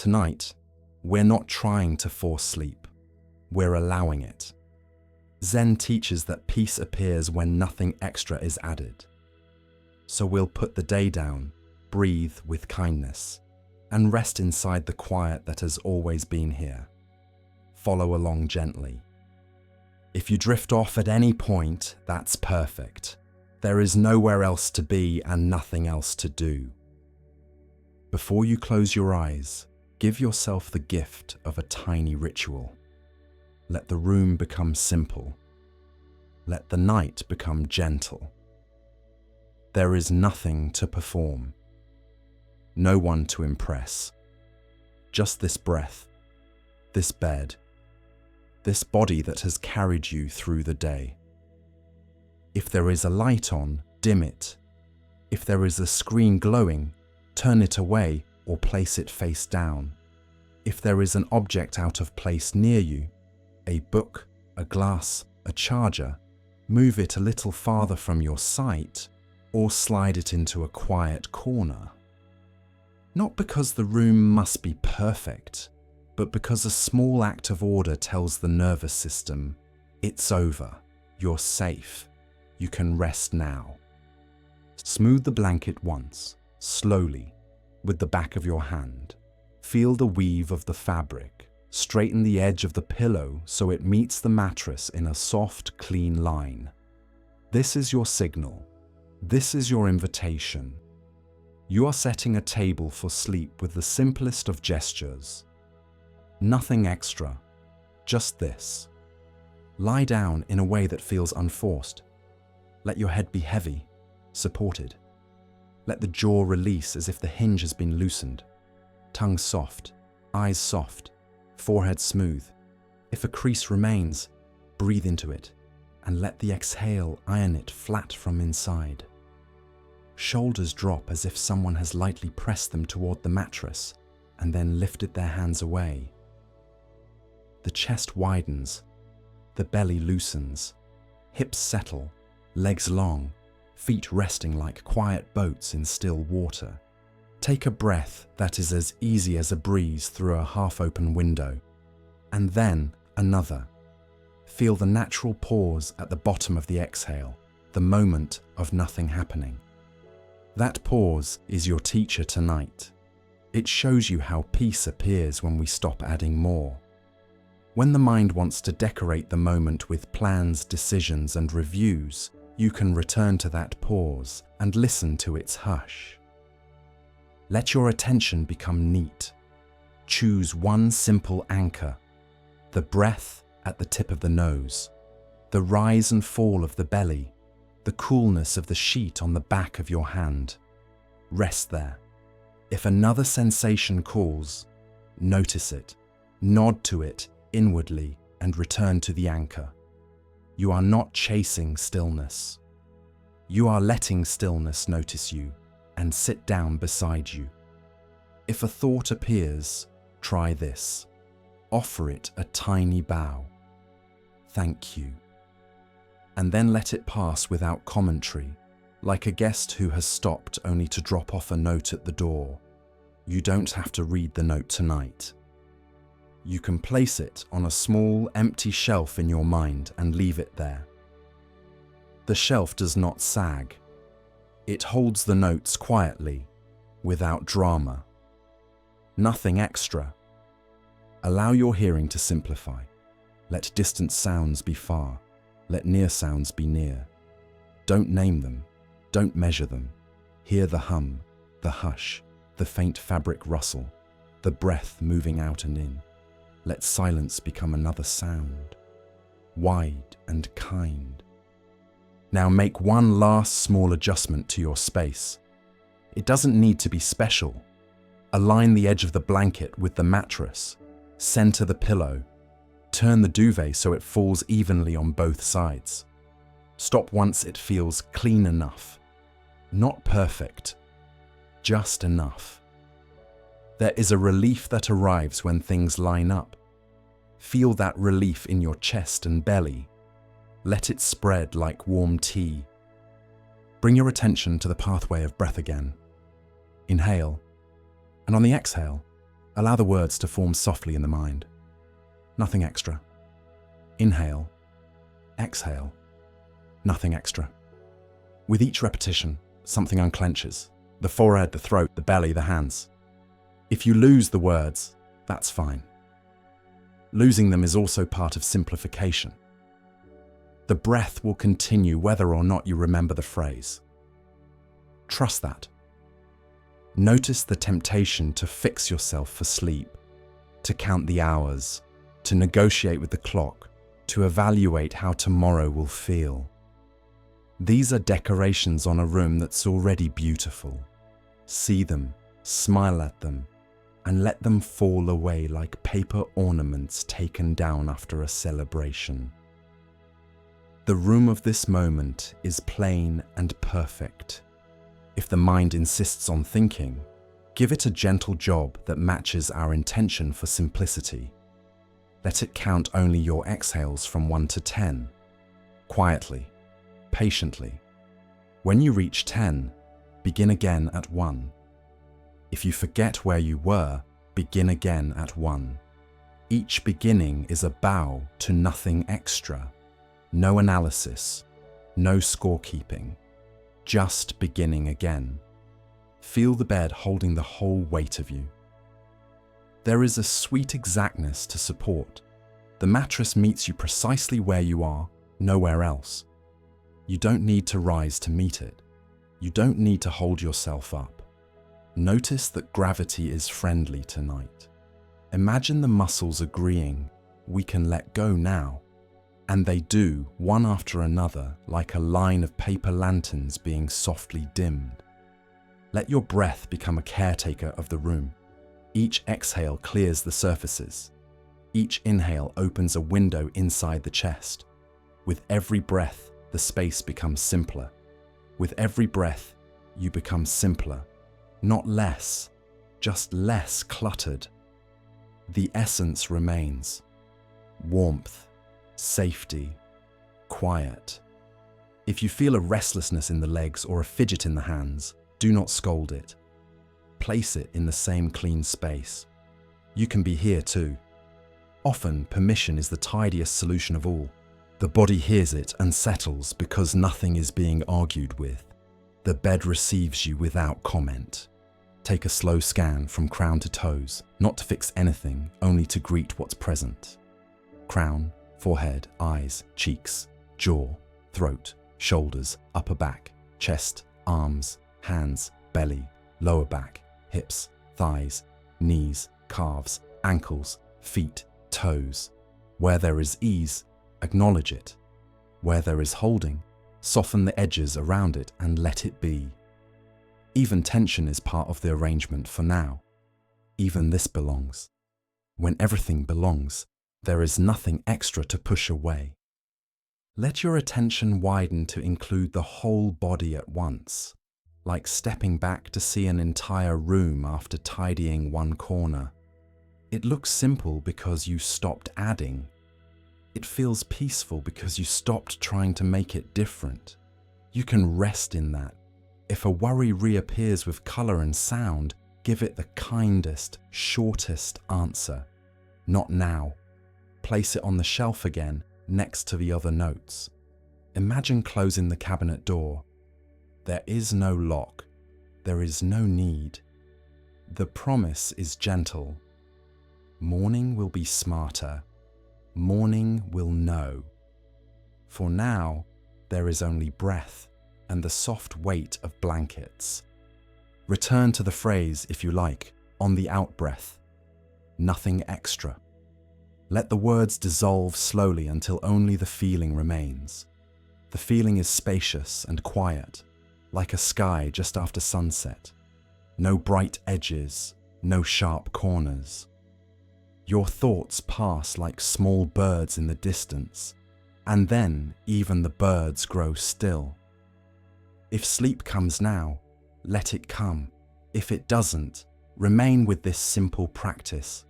Tonight, we're not trying to force sleep. We're allowing it. Zen teaches that peace appears when nothing extra is added. So we'll put the day down, breathe with kindness, and rest inside the quiet that has always been here. Follow along gently. If you drift off at any point, that's perfect. There is nowhere else to be and nothing else to do. Before you close your eyes, give yourself the gift of a tiny ritual. Let the room become simple. Let the night become gentle. There is nothing to perform. No one to impress. Just this breath, this bed, this body that has carried you through the day. If there is a light on, dim it. If there is a screen glowing, turn it away or place it face down. If there is an object out of place near you, a book, a glass, a charger, move it a little farther from your sight or slide it into a quiet corner. Not because the room must be perfect, but because a small act of order tells the nervous system, it's over, you're safe, you can rest now. Smooth the blanket once, slowly, with the back of your hand. Feel the weave of the fabric. Straighten the edge of the pillow so it meets the mattress in a soft, clean line. This is your signal. This is your invitation. You are setting a table for sleep with the simplest of gestures. Nothing extra, just this. Lie down in a way that feels unforced. Let your head be heavy, supported. Let the jaw release as if the hinge has been loosened. Tongue soft, eyes soft, forehead smooth. If a crease remains, breathe into it and let the exhale iron it flat from inside. Shoulders drop as if someone has lightly pressed them toward the mattress and then lifted their hands away. The chest widens, the belly loosens, hips settle, legs long, feet resting like quiet boats in still water. Take a breath that is as easy as a breeze through a half-open window, and then another. Feel the natural pause at the bottom of the exhale, the moment of nothing happening. That pause is your teacher tonight. It shows you how peace appears when we stop adding more. When the mind wants to decorate the moment with plans, decisions, and reviews, you can return to that pause and listen to its hush. Let your attention become neat. Choose one simple anchor, the breath at the tip of the nose, the rise and fall of the belly, the coolness of the sheet on the back of your hand. Rest there. If another sensation calls, notice it, nod to it inwardly, and return to the anchor. You are not chasing stillness. You are letting stillness notice you and sit down beside you. If a thought appears, try this. Offer it a tiny bow. Thank you. And then let it pass without commentary, like a guest who has stopped only to drop off a note at the door. You don't have to read the note tonight. You can place it on a small, empty shelf in your mind and leave it there. The shelf does not sag. It holds the notes quietly, without drama. Nothing extra. Allow your hearing to simplify. Let distant sounds be far. Let near sounds be near. Don't name them. Don't measure them. Hear the hum, the hush, the faint fabric rustle, the breath moving out and in. Let silence become another sound, wide and kind. Now make one last small adjustment to your space. It doesn't need to be special. Align the edge of the blanket with the mattress. Center the pillow. Turn the duvet so it falls evenly on both sides. Stop once it feels clean enough. Not perfect, just enough. There is a relief that arrives when things line up. Feel that relief in your chest and belly. Let it spread like warm tea. Bring your attention to the pathway of breath again. Inhale, and on the exhale, Allow the words to form softly in the mind. Nothing extra. Inhale, exhale, nothing extra. With each repetition, something unclenches. The forehead, the throat, the belly, the hands. If you lose the words, that's fine. Losing them is also part of simplification. The breath will continue whether or not you remember the phrase. Trust that. Notice the temptation to fix yourself for sleep, to count the hours, to negotiate with the clock, to evaluate how tomorrow will feel. These are decorations on a room that's already beautiful. See them, smile at them, and let them fall away like paper ornaments taken down after a celebration. The room of this moment is plain and perfect. If the mind insists on thinking, give it a gentle job that matches our intention for simplicity. Let it count only your exhales from 1 to 10, quietly, patiently. When you reach 10, begin again at 1. If you forget where you were, begin again at 1. Each beginning is a bow to nothing extra. No analysis, no scorekeeping. Just beginning again. Feel the bed holding the whole weight of you. There is a sweet exactness to support. The mattress meets you precisely where you are, nowhere else. You don't need to rise to meet it. You don't need to hold yourself up. Notice that gravity is friendly tonight. Imagine the muscles agreeing, we can let go now. And they do, one after another, like a line of paper lanterns being softly dimmed. Let your breath become a caretaker of the room. Each exhale clears the surfaces. Each inhale opens a window inside the chest. With every breath, the space becomes simpler. With every breath, you become simpler. Not less, just less cluttered. The essence remains. Warmth. Safety, quiet. If you feel a restlessness in the legs or a fidget in the hands, do not scold it. Place it in the same clean space. You can be here too. Often, permission is the tidiest solution of all. The body hears it and settles because nothing is being argued with. The bed receives you without comment. Take a slow scan from crown to toes, not to fix anything, only to greet what's present. Crown, forehead, eyes, cheeks, jaw, throat, shoulders, upper back, chest, arms, hands, belly, lower back, hips, thighs, knees, calves, ankles, feet, toes. Where there is ease, acknowledge it. Where there is holding, soften the edges around it and let it be. Even tension is part of the arrangement for now. Even this belongs. When everything belongs, there is nothing extra to push away. Let your attention widen to include the whole body at once, like stepping back to see an entire room after tidying one corner. It looks simple because you stopped adding. It feels peaceful because you stopped trying to make it different. You can rest in that. If a worry reappears with color and sound, give it the kindest, shortest answer. Not now. Place it on the shelf again, next to the other notes. Imagine closing the cabinet door. There is no lock. There is no need. The promise is gentle. Morning will be smarter. Morning will know. For now, there is only breath and the soft weight of blankets. Return to the phrase, if you like, on the out-breath. Nothing extra. Let the words dissolve slowly until only the feeling remains. The feeling is spacious and quiet, like a sky just after sunset. No bright edges, no sharp corners. Your thoughts pass like small birds in the distance, and then even the birds grow still. If sleep comes now, let it come. If it doesn't, remain with this simple practice.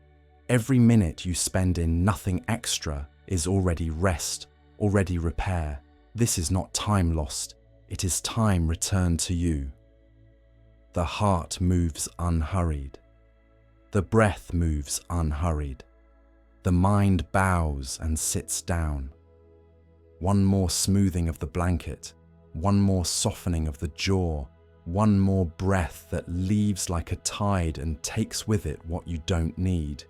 Every minute you spend in nothing extra is already rest, already repair. This is not time lost, it is time returned to you. The heart moves unhurried. The breath moves unhurried. The mind bows and sits down. One more smoothing of the blanket, one more softening of the jaw, one more breath that leaves like a tide and takes with it what you don't need.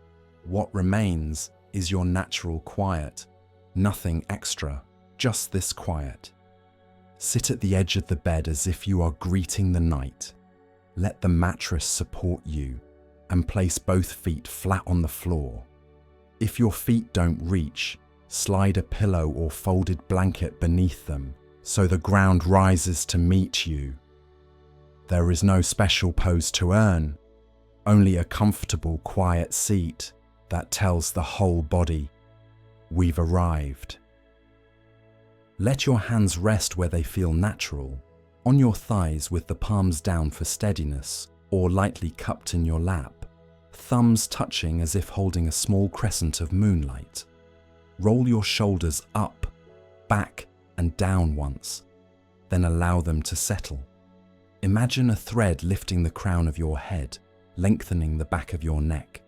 What remains is your natural quiet. Nothing extra, just this quiet. Sit at the edge of the bed as if you are greeting the night. Let the mattress support you and place both feet flat on the floor. If your feet don't reach, slide a pillow or folded blanket beneath them so the ground rises to meet you. There is no special pose to earn, only a comfortable, quiet seat that tells the whole body, we've arrived. Let your hands rest where they feel natural, on your thighs with the palms down for steadiness, or lightly cupped in your lap, thumbs touching as if holding a small crescent of moonlight. Roll your shoulders up, back, and down once, then allow them to settle. Imagine a thread lifting the crown of your head, lengthening the back of your neck.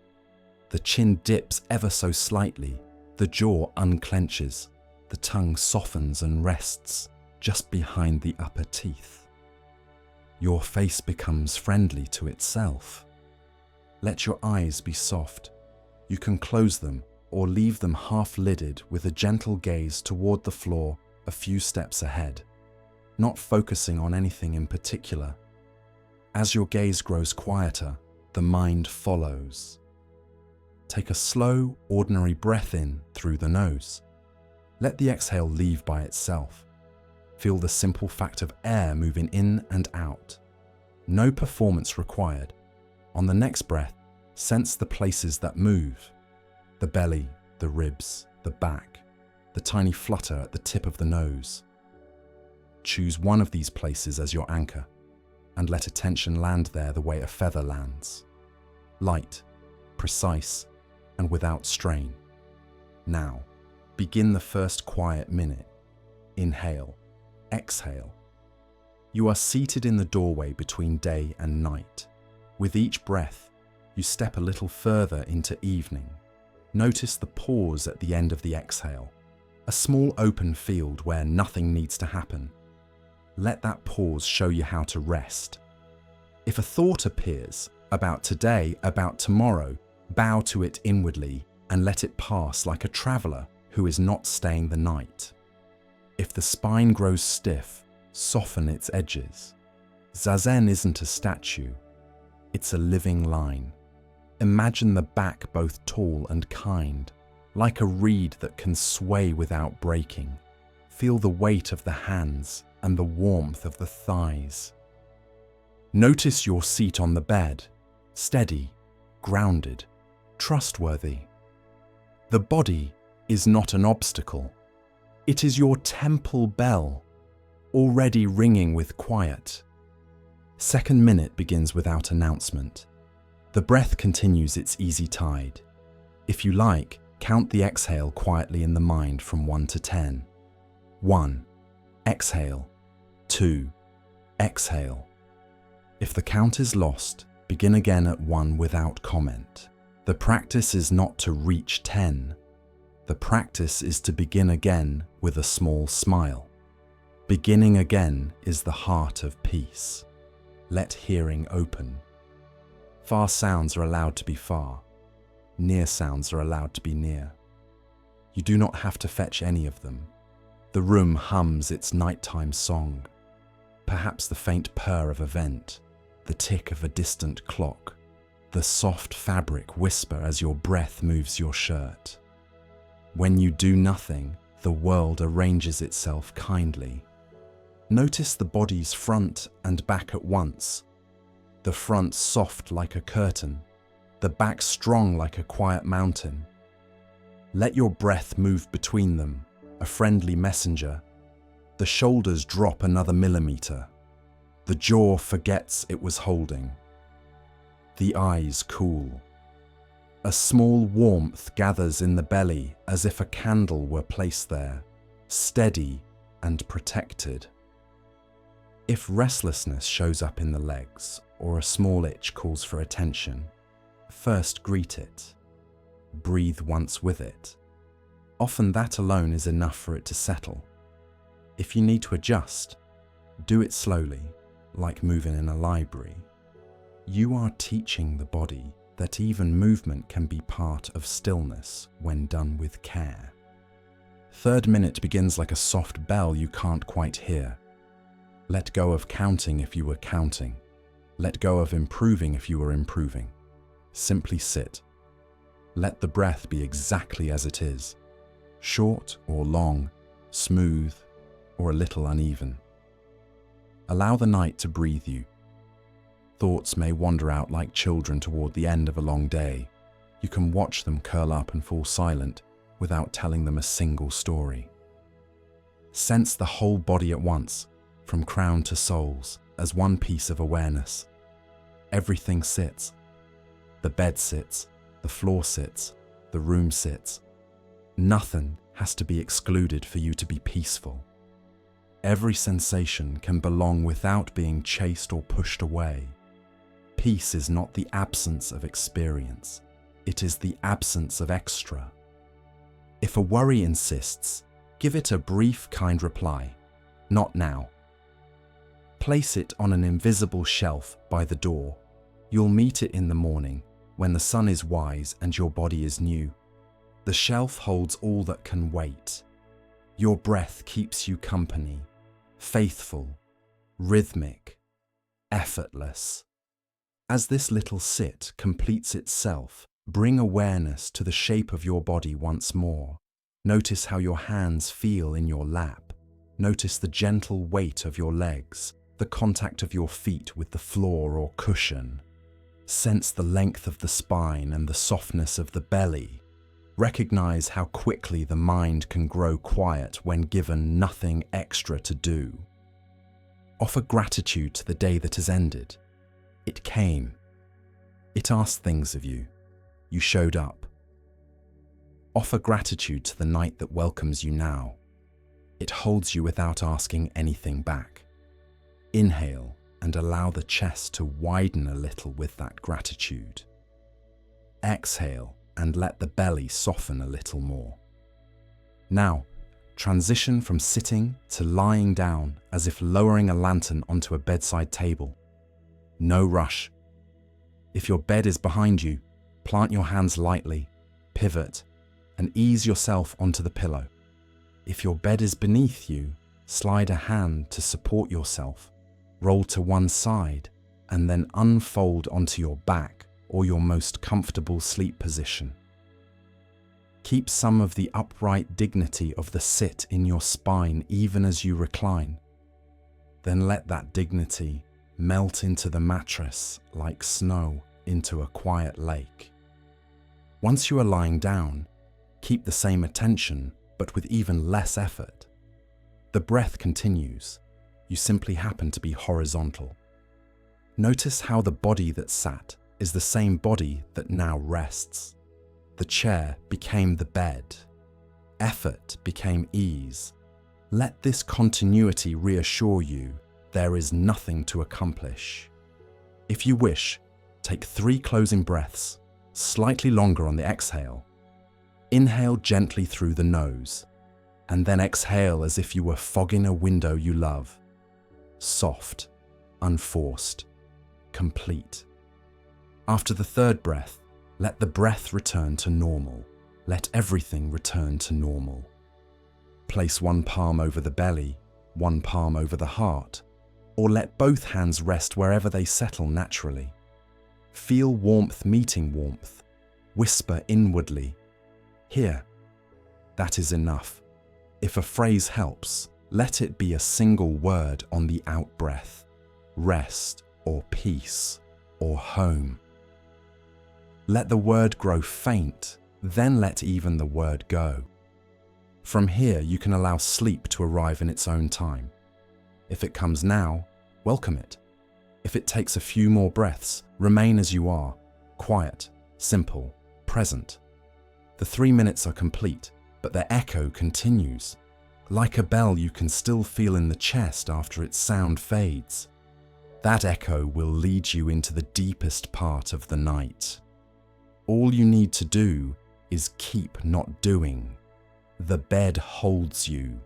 The chin dips ever so slightly, the jaw unclenches, the tongue softens and rests just behind the upper teeth. Your face becomes friendly to itself. Let your eyes be soft. You can close them or leave them half-lidded with a gentle gaze toward the floor a few steps ahead, not focusing on anything in particular. As your gaze grows quieter, the mind follows. Take a slow, ordinary breath in through the nose. Let the exhale leave by itself. Feel the simple fact of air moving in and out. No performance required. On the next breath, sense the places that move. The belly, the ribs, the back, the tiny flutter at the tip of the nose. Choose one of these places as your anchor and let attention land there the way a feather lands. Light, precise, and without strain. Now, begin the first quiet minute. Inhale, exhale. You are seated in the doorway between day and night. With each breath, you step a little further into evening. Notice the pause at the end of the exhale, a small open field where nothing needs to happen. Let that pause show you how to rest. If a thought appears, about today, about tomorrow, bow to it inwardly and let it pass like a traveler who is not staying the night. If the spine grows stiff, soften its edges. Zazen isn't a statue, it's a living line. Imagine the back both tall and kind, like a reed that can sway without breaking. Feel the weight of the hands and the warmth of the thighs. Notice your seat on the bed, steady, grounded, trustworthy. The body is not an obstacle. It is your temple bell, already ringing with quiet. Second minute begins without announcement. The breath continues its easy tide. If you like, count the exhale quietly in the mind from 1 to 10. 1. Exhale. 2. Exhale. If the count is lost, begin again at 1 without comment. The practice is not to reach 10. The practice is to begin again with a small smile. Beginning again is the heart of peace. Let hearing open. Far sounds are allowed to be far. Near sounds are allowed to be near. You do not have to fetch any of them. The room hums its nighttime song. Perhaps the faint purr of a vent, the tick of a distant clock, the soft fabric whisper as your breath moves your shirt. When you do nothing, the world arranges itself kindly. Notice the body's front and back at once. The front soft like a curtain, the back strong like a quiet mountain. Let your breath move between them, a friendly messenger. The shoulders drop another millimeter. The jaw forgets it was holding. The eyes cool. A small warmth gathers in the belly as if a candle were placed there, steady and protected. If restlessness shows up in the legs or a small itch calls for attention, First greet it. Breathe once with it. Often that alone is enough for it to settle. If you need to adjust, do it slowly, like moving in a library. You are teaching the body that even movement can be part of stillness when done with care. Third minute begins like a soft bell you can't quite hear. Let go of counting if you were counting. Let go of improving if you were improving. Simply sit. Let the breath be exactly as it is, short or long, smooth or a little uneven. Allow the night to breathe you. Thoughts may wander out like children toward the end of a long day. You can watch them curl up and fall silent without telling them a single story. Sense the whole body at once, from crown to soles, as one piece of awareness. Everything sits. The bed sits, the floor sits, the room sits. Nothing has to be excluded for you to be peaceful. Every sensation can belong without being chased or pushed away. Peace is not the absence of experience. It is the absence of extra. If a worry insists, give it a brief, kind reply. Not now. Place it on an invisible shelf by the door. You'll meet it in the morning, when the sun is wise and your body is new. The shelf holds all that can wait. Your breath keeps you company, faithful, rhythmic, effortless. As this little sit completes itself, bring awareness to the shape of your body once more. Notice how your hands feel in your lap. Notice the gentle weight of your legs, the contact of your feet with the floor or cushion. Sense the length of the spine and the softness of the belly. Recognize how quickly the mind can grow quiet when given nothing extra to do. Offer gratitude to the day that has ended. It came. It asked things of you. You showed up. Offer gratitude to the night that welcomes you now. It holds you without asking anything back. Inhale and allow the chest to widen a little with that gratitude. Exhale and let the belly soften a little more. Now, transition from sitting to lying down as if lowering a lantern onto a bedside table. No rush. If your bed is behind you, plant your hands lightly, pivot, and ease yourself onto the pillow. If your bed is beneath you, slide a hand to support yourself, roll to one side, and then unfold onto your back or your most comfortable sleep position. Keep some of the upright dignity of the sit in your spine even as you recline. Then let that dignity melt into the mattress like snow into a quiet lake. Once you are lying down, keep the same attention but with even less effort. The breath continues. You simply happen to be horizontal. Notice how the body that sat is the same body that now rests. The chair became the bed. Effort became ease. Let this continuity reassure you there is nothing to accomplish. If you wish, take 3 closing breaths, slightly longer on the exhale. Inhale gently through the nose, and then exhale as if you were fogging a window you love. Soft, unforced, complete. After the 3rd breath, let the breath return to normal. Let everything return to normal. Place one palm over the belly, one palm over the heart, or let both hands rest wherever they settle naturally. Feel warmth meeting warmth. Whisper inwardly, "Here." That is enough. If a phrase helps, let it be a single word on the out-breath. Rest, or peace, or home. Let the word grow faint, then let even the word go. From here, you can allow sleep to arrive in its own time. If it comes now, welcome it. If it takes a few more breaths, remain as you are, quiet, simple, present. The 3 minutes are complete, but their echo continues. Like a bell you can still feel in the chest after its sound fades. That echo will lead you into the deepest part of the night. All you need to do is keep not doing. The bed holds you.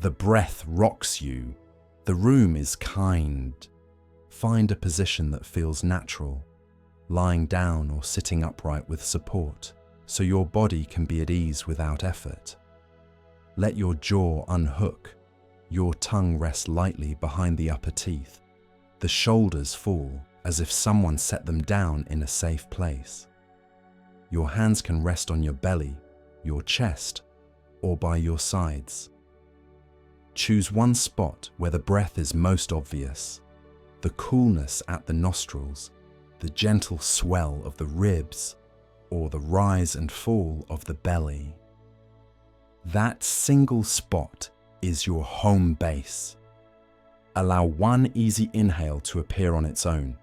The breath rocks you. The room is kind. Find a position that feels natural, lying down or sitting upright with support, so your body can be at ease without effort. Let your jaw unhook. Your tongue rest lightly behind the upper teeth. The shoulders fall as if someone set them down in a safe place. Your hands can rest on your belly, your chest, or by your sides. Choose one spot where the breath is most obvious. The coolness at the nostrils, the gentle swell of the ribs, or the rise and fall of the belly. That single spot is your home base. Allow one easy inhale to appear on its own.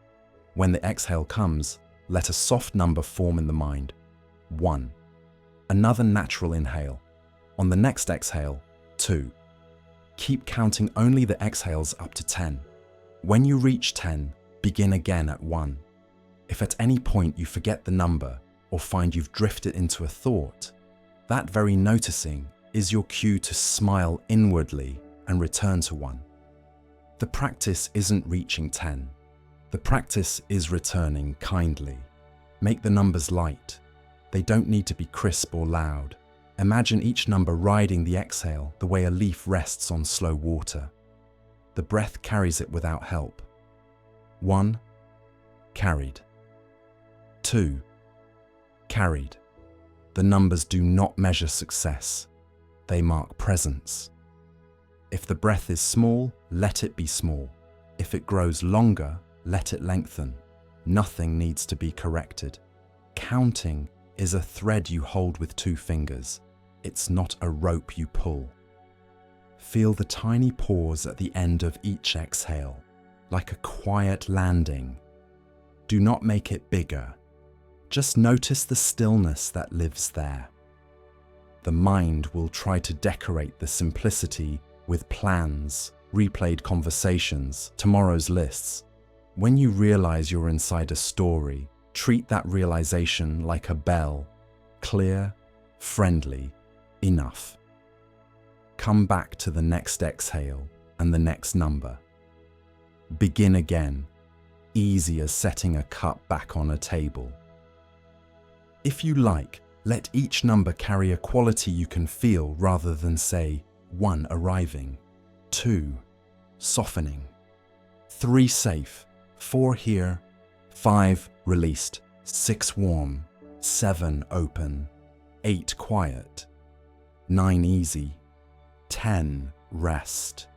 When the exhale comes, let a soft number form in the mind. 1. Another natural inhale. On the next exhale, 2. Keep counting only the exhales up to 10. When you reach 10, begin again at 1. If at any point you forget the number or find you've drifted into a thought, that very noticing is your cue to smile inwardly and return to 1. The practice isn't reaching 10. The practice is returning kindly. Make the numbers light. They don't need to be crisp or loud. Imagine each number riding the exhale the way a leaf rests on slow water. The breath carries it without help. 1. Carried. 2. Carried. The numbers do not measure success. They mark presence. If the breath is small, let it be small. If it grows longer, let it lengthen. Nothing needs to be corrected. Counting is a thread you hold with 2 fingers. It's not a rope you pull. Feel the tiny pause at the end of each exhale, like a quiet landing. Do not make it bigger. Just notice the stillness that lives there. The mind will try to decorate the simplicity with plans, replayed conversations, tomorrow's lists. When you realize you're inside a story, treat that realization like a bell, clear, friendly, enough. Come back to the next exhale and the next number. Begin again, easy as setting a cup back on a table. If you like, let each number carry a quality you can feel rather than say 1 arriving, 2 softening, 3 safe, 4 here, 5 released, 6 warm, 7 open, 8 quiet, 9 easy, 10 rest.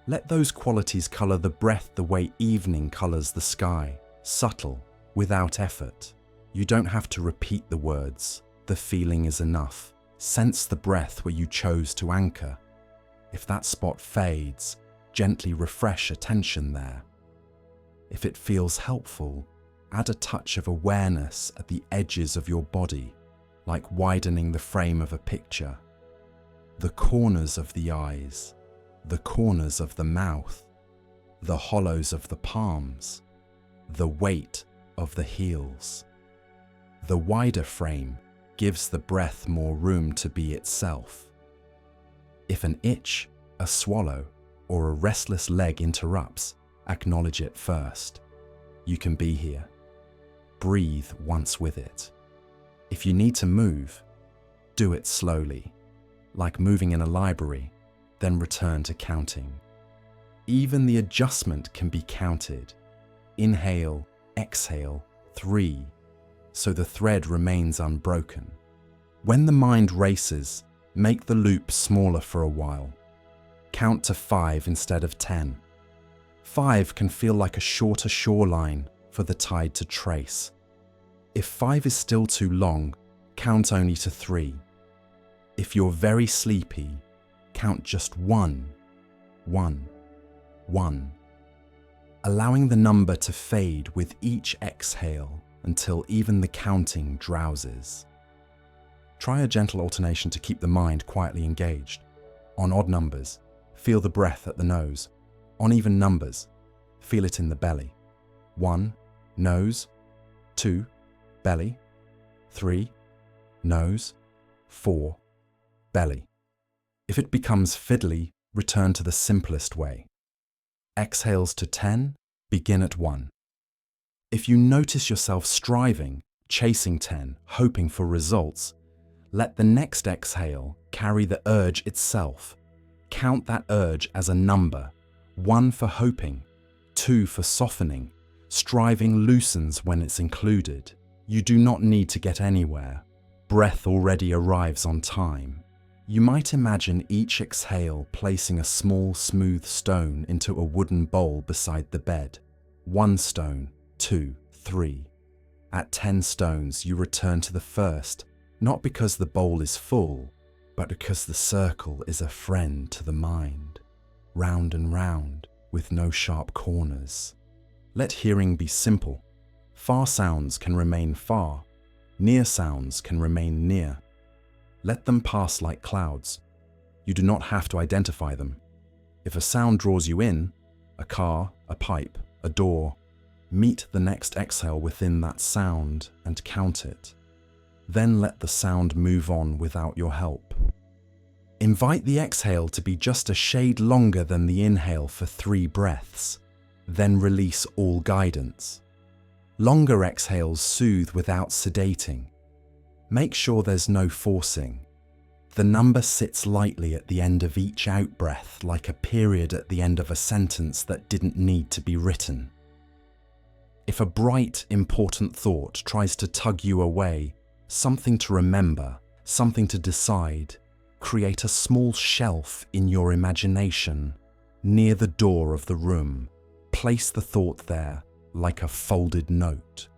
Let those qualities color the breath the way evening colors the sky, subtle, without effort. You don't have to repeat the words. The feeling is enough. Sense the breath where you chose to anchor. If that spot fades, gently refresh attention there. If it feels helpful, add a touch of awareness at the edges of your body, like widening the frame of a picture. The corners of the eyes, the corners of the mouth, the hollows of the palms, the weight of the heels. The wider frame gives the breath more room to be itself. If an itch, a swallow, or a restless leg interrupts, acknowledge it first. You can be here. Breathe once with it. If you need to move, do it slowly, like moving in a library, then return to counting. Even the adjustment can be counted. Inhale, exhale, 3, so the thread remains unbroken. When the mind races, make the loop smaller for a while. Count to 5 instead of 10. 5 can feel like a shorter shoreline for the tide to trace. If 5 is still too long, count only to 3. If you're very sleepy, count just 1, 1, 1. Allowing the number to fade with each exhale until even the counting drowses. Try a gentle alternation to keep the mind quietly engaged. On odd numbers, feel the breath at the nose. On even numbers, feel it in the belly. 1, nose, 2, belly. 3, nose. 4, belly. If it becomes fiddly, return to the simplest way. Exhales to 10, begin at 1. If you notice yourself striving, chasing 10, hoping for results, let the next exhale carry the urge itself. Count that urge as a number, 1 for hoping, 2 for softening. Striving loosens when it's included. You do not need to get anywhere. Breath already arrives on time. You might imagine each exhale placing a small, smooth stone into a wooden bowl beside the bed. 1 stone, 2, 3. At 10 stones, you return to the first, not because the bowl is full, but because the circle is a friend to the mind. Round and round, with no sharp corners. Let hearing be simple. Far sounds can remain far. Near sounds can remain near. Let them pass like clouds. You do not have to identify them. If a sound draws you in, a car, a pipe, a door, meet the next exhale within that sound and count it. Then let the sound move on without your help. Invite the exhale to be just a shade longer than the inhale for 3 breaths. Then release all guidance. Longer exhales soothe without sedating. Make sure there's no forcing. The number sits lightly at the end of each out-breath, like a period at the end of a sentence that didn't need to be written. If a bright, important thought tries to tug you away, something to remember, something to decide, create a small shelf in your imagination, near the door of the room. Place the thought there, like a folded note.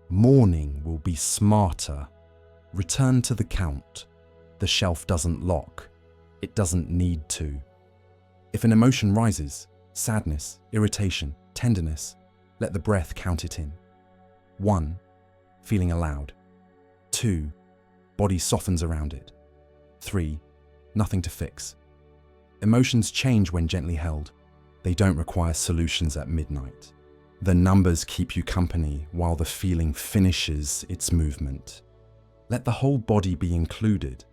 Morning will be smarter. Return to the count. The shelf doesn't lock. It doesn't need to. If an emotion rises, sadness, irritation, tenderness, let the breath count it in. 1, feeling aloud. 2, body softens around it. 3, nothing to fix. Emotions change when gently held. They don't require solutions at midnight. The numbers keep you company while the feeling finishes its movement. Let the whole body be included.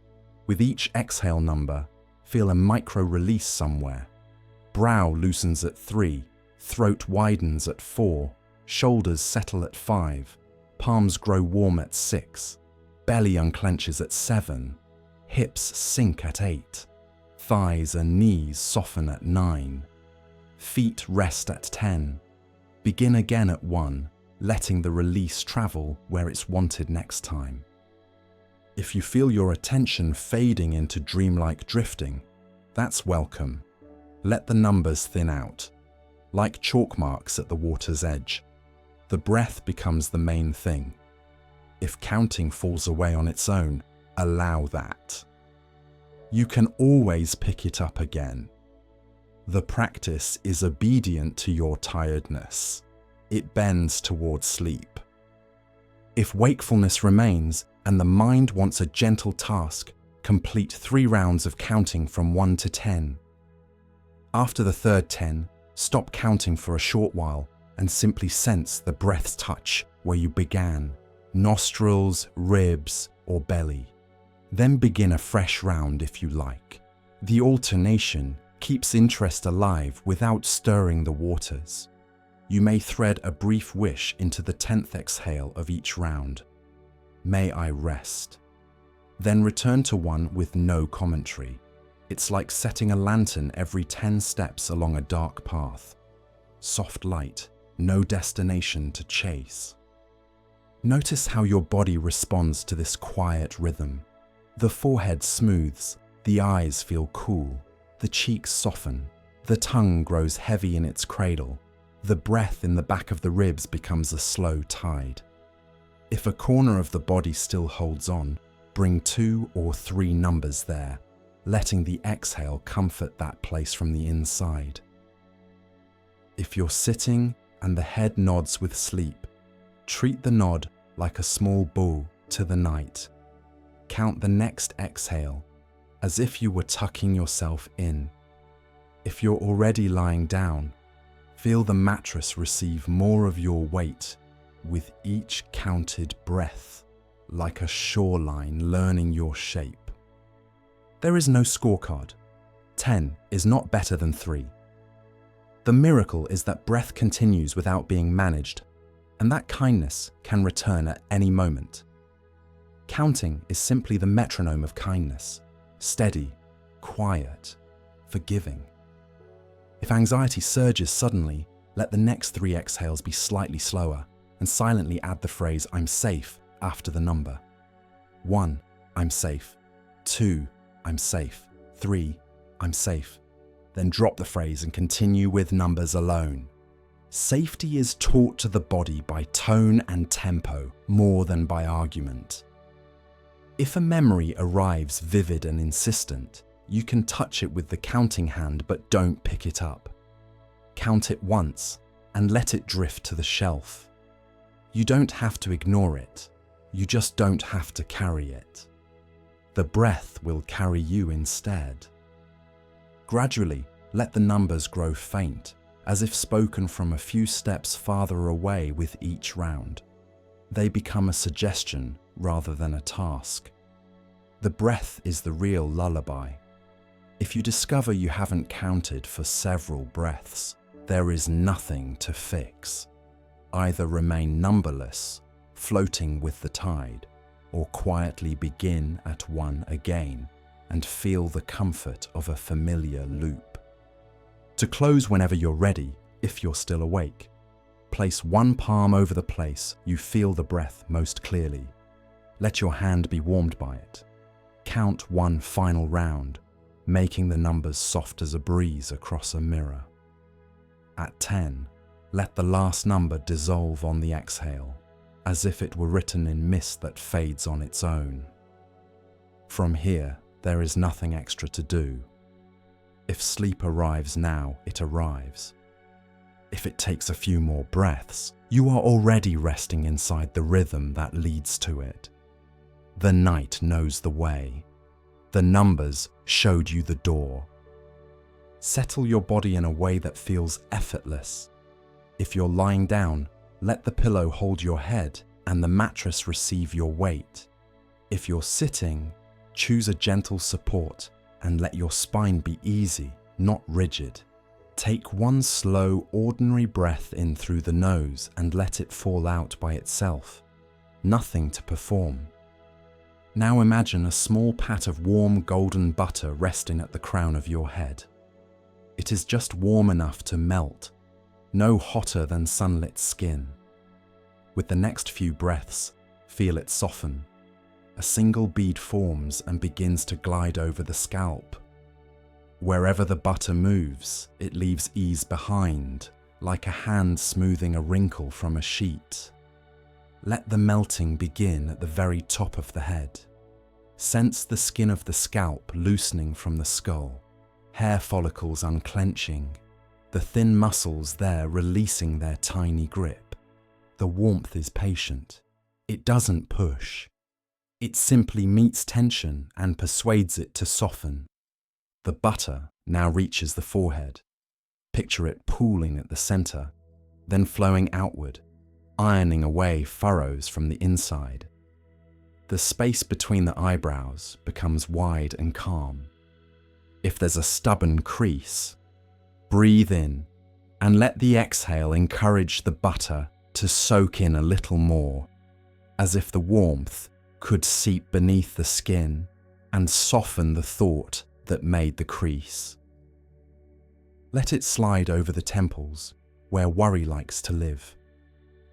With each exhale number, feel a micro-release somewhere. Brow loosens at 3, throat widens at 4, shoulders settle at 5, palms grow warm at 6, belly unclenches at 7, hips sink at 8, thighs and knees soften at 9. Feet rest at 10. Begin again at 1, letting the release travel where it's wanted next time. If you feel your attention fading into dreamlike drifting, that's welcome. Let the numbers thin out. Like chalk marks at the water's edge, the breath becomes the main thing. If counting falls away on its own, allow that. You can always pick it up again. The practice is obedient to your tiredness. It bends toward sleep. If wakefulness remains and the mind wants a gentle task, complete 3 rounds of counting from 1 to 10. After the 3rd 10, stop counting for a short while and simply sense the breath's touch where you began, nostrils, ribs, or belly. Then begin a fresh round if you like. The alternation keeps interest alive without stirring the waters. You may thread a brief wish into the 10th exhale of each round. May I rest. Then return to one with no commentary. It's like setting a lantern every 10 steps along a dark path. Soft light, no destination to chase. Notice how your body responds to this quiet rhythm. The forehead smooths, the eyes feel cool. The cheeks soften, the tongue grows heavy in its cradle, the breath in the back of the ribs becomes a slow tide. If a corner of the body still holds on, bring 2 or 3 numbers there, letting the exhale comfort that place from the inside. If you're sitting and the head nods with sleep, treat the nod like a small bow to the night. Count the next exhale as if you were tucking yourself in. If you're already lying down, feel the mattress receive more of your weight, with each counted breath, like a shoreline learning your shape. There is no scorecard. 10 is not better than 3. The miracle is that breath continues without being managed, and that kindness can return at any moment. Counting is simply the metronome of kindness, steady, quiet, forgiving. If anxiety surges suddenly, let the next 3 exhales be slightly slower and silently add the phrase "I'm safe" after the number. 1, I'm safe. 2, I'm safe. 3, I'm safe. Then drop the phrase and continue with numbers alone. Safety is taught to the body by tone and tempo more than by argument. If a memory arrives vivid and insistent, you can touch it with the counting hand but don't pick it up. Count it once and let it drift to the shelf. You don't have to ignore it, you just don't have to carry it. The breath will carry you instead. Gradually, let the numbers grow faint, as if spoken from a few steps farther away with each round. They become a suggestion rather than a task. The breath is the real lullaby. If you discover you haven't counted for several breaths, there is nothing to fix. Either remain numberless, floating with the tide, or quietly begin at 1 again and feel the comfort of a familiar loop. To close whenever you're ready, if you're still awake, place one palm over the place you feel the breath most clearly. Let your hand be warmed by it. Count 1 final round, making the numbers soft as a breeze across a mirror. At 10, let the last number dissolve on the exhale, as if it were written in mist that fades on its own. From here, there is nothing extra to do. If sleep arrives now, it arrives. If it takes a few more breaths, you are already resting inside the rhythm that leads to it. The night knows the way. The numbers showed you the door. Settle your body in a way that feels effortless. If you're lying down, let the pillow hold your head and the mattress receive your weight. If you're sitting, choose a gentle support and let your spine be easy, not rigid. Take one slow, ordinary breath in through the nose and let it fall out by itself. Nothing to perform. Now imagine a small pat of warm golden butter resting at the crown of your head. It is just warm enough to melt, no hotter than sunlit skin. With the next few breaths, feel it soften. A single bead forms and begins to glide over the scalp. Wherever the butter moves, it leaves ease behind, like a hand smoothing a wrinkle from a sheet. Let the melting begin at the very top of the head. Sense the skin of the scalp loosening from the skull, hair follicles unclenching, the thin muscles there releasing their tiny grip. The warmth is patient. It doesn't push. It simply meets tension and persuades it to soften. The butter now reaches the forehead. Picture it pooling at the center, then flowing outward, ironing away furrows from the inside. The space between the eyebrows becomes wide and calm. If there's a stubborn crease, breathe in and let the exhale encourage the butter to soak in a little more, as if the warmth could seep beneath the skin and soften the thought that made the crease. Let it slide over the temples, where worry likes to live.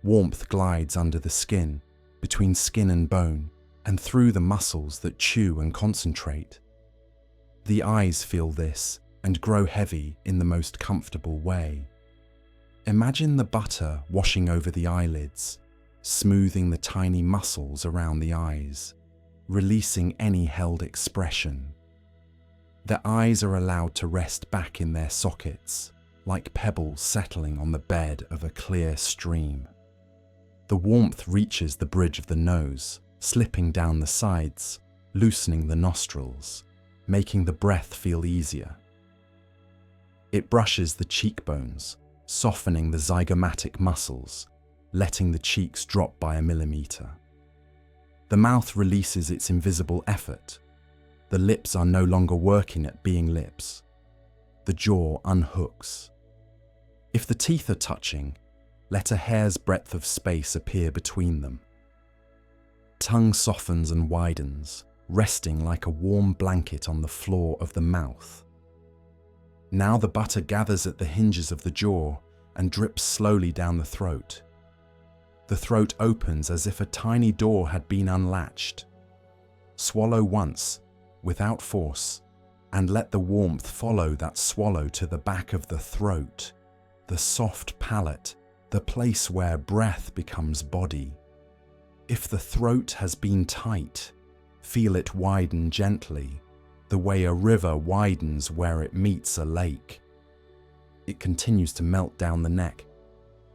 Warmth glides under the skin, between skin and bone, and through the muscles that chew and concentrate. The eyes feel this and grow heavy in the most comfortable way. Imagine the butter washing over the eyelids, smoothing the tiny muscles around the eyes, releasing any held expression. The eyes are allowed to rest back in their sockets, like pebbles settling on the bed of a clear stream. The warmth reaches the bridge of the nose, slipping down the sides, loosening the nostrils, making the breath feel easier. It brushes the cheekbones, softening the zygomatic muscles, letting the cheeks drop by a millimeter. The mouth releases its invisible effort. The lips are no longer working at being lips. The jaw unhooks. If the teeth are touching, let a hair's breadth of space appear between them. Tongue softens and widens, resting like a warm blanket on the floor of the mouth. Now the butter gathers at the hinges of the jaw and drips slowly down the throat. The throat opens as if a tiny door had been unlatched. Swallow once, without force, and let the warmth follow that swallow to the back of the throat, the soft palate, the place where breath becomes body. If the throat has been tight, feel it widen gently, the way a river widens where it meets a lake. It continues to melt down the neck,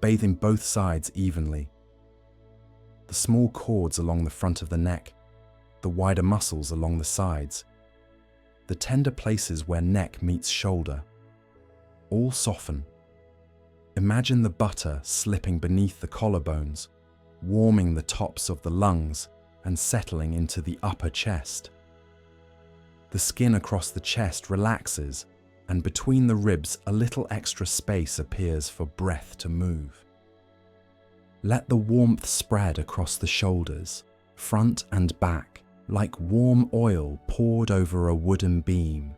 bathing both sides evenly. The small cords along the front of the neck, the wider muscles along the sides, the tender places where neck meets shoulder, all soften. Imagine the butter slipping beneath the collarbones, warming the tops of the lungs and settling into the upper chest. The skin across the chest relaxes, and between the ribs a little extra space appears for breath to move. Let the warmth spread across the shoulders, front and back, like warm oil poured over a wooden beam.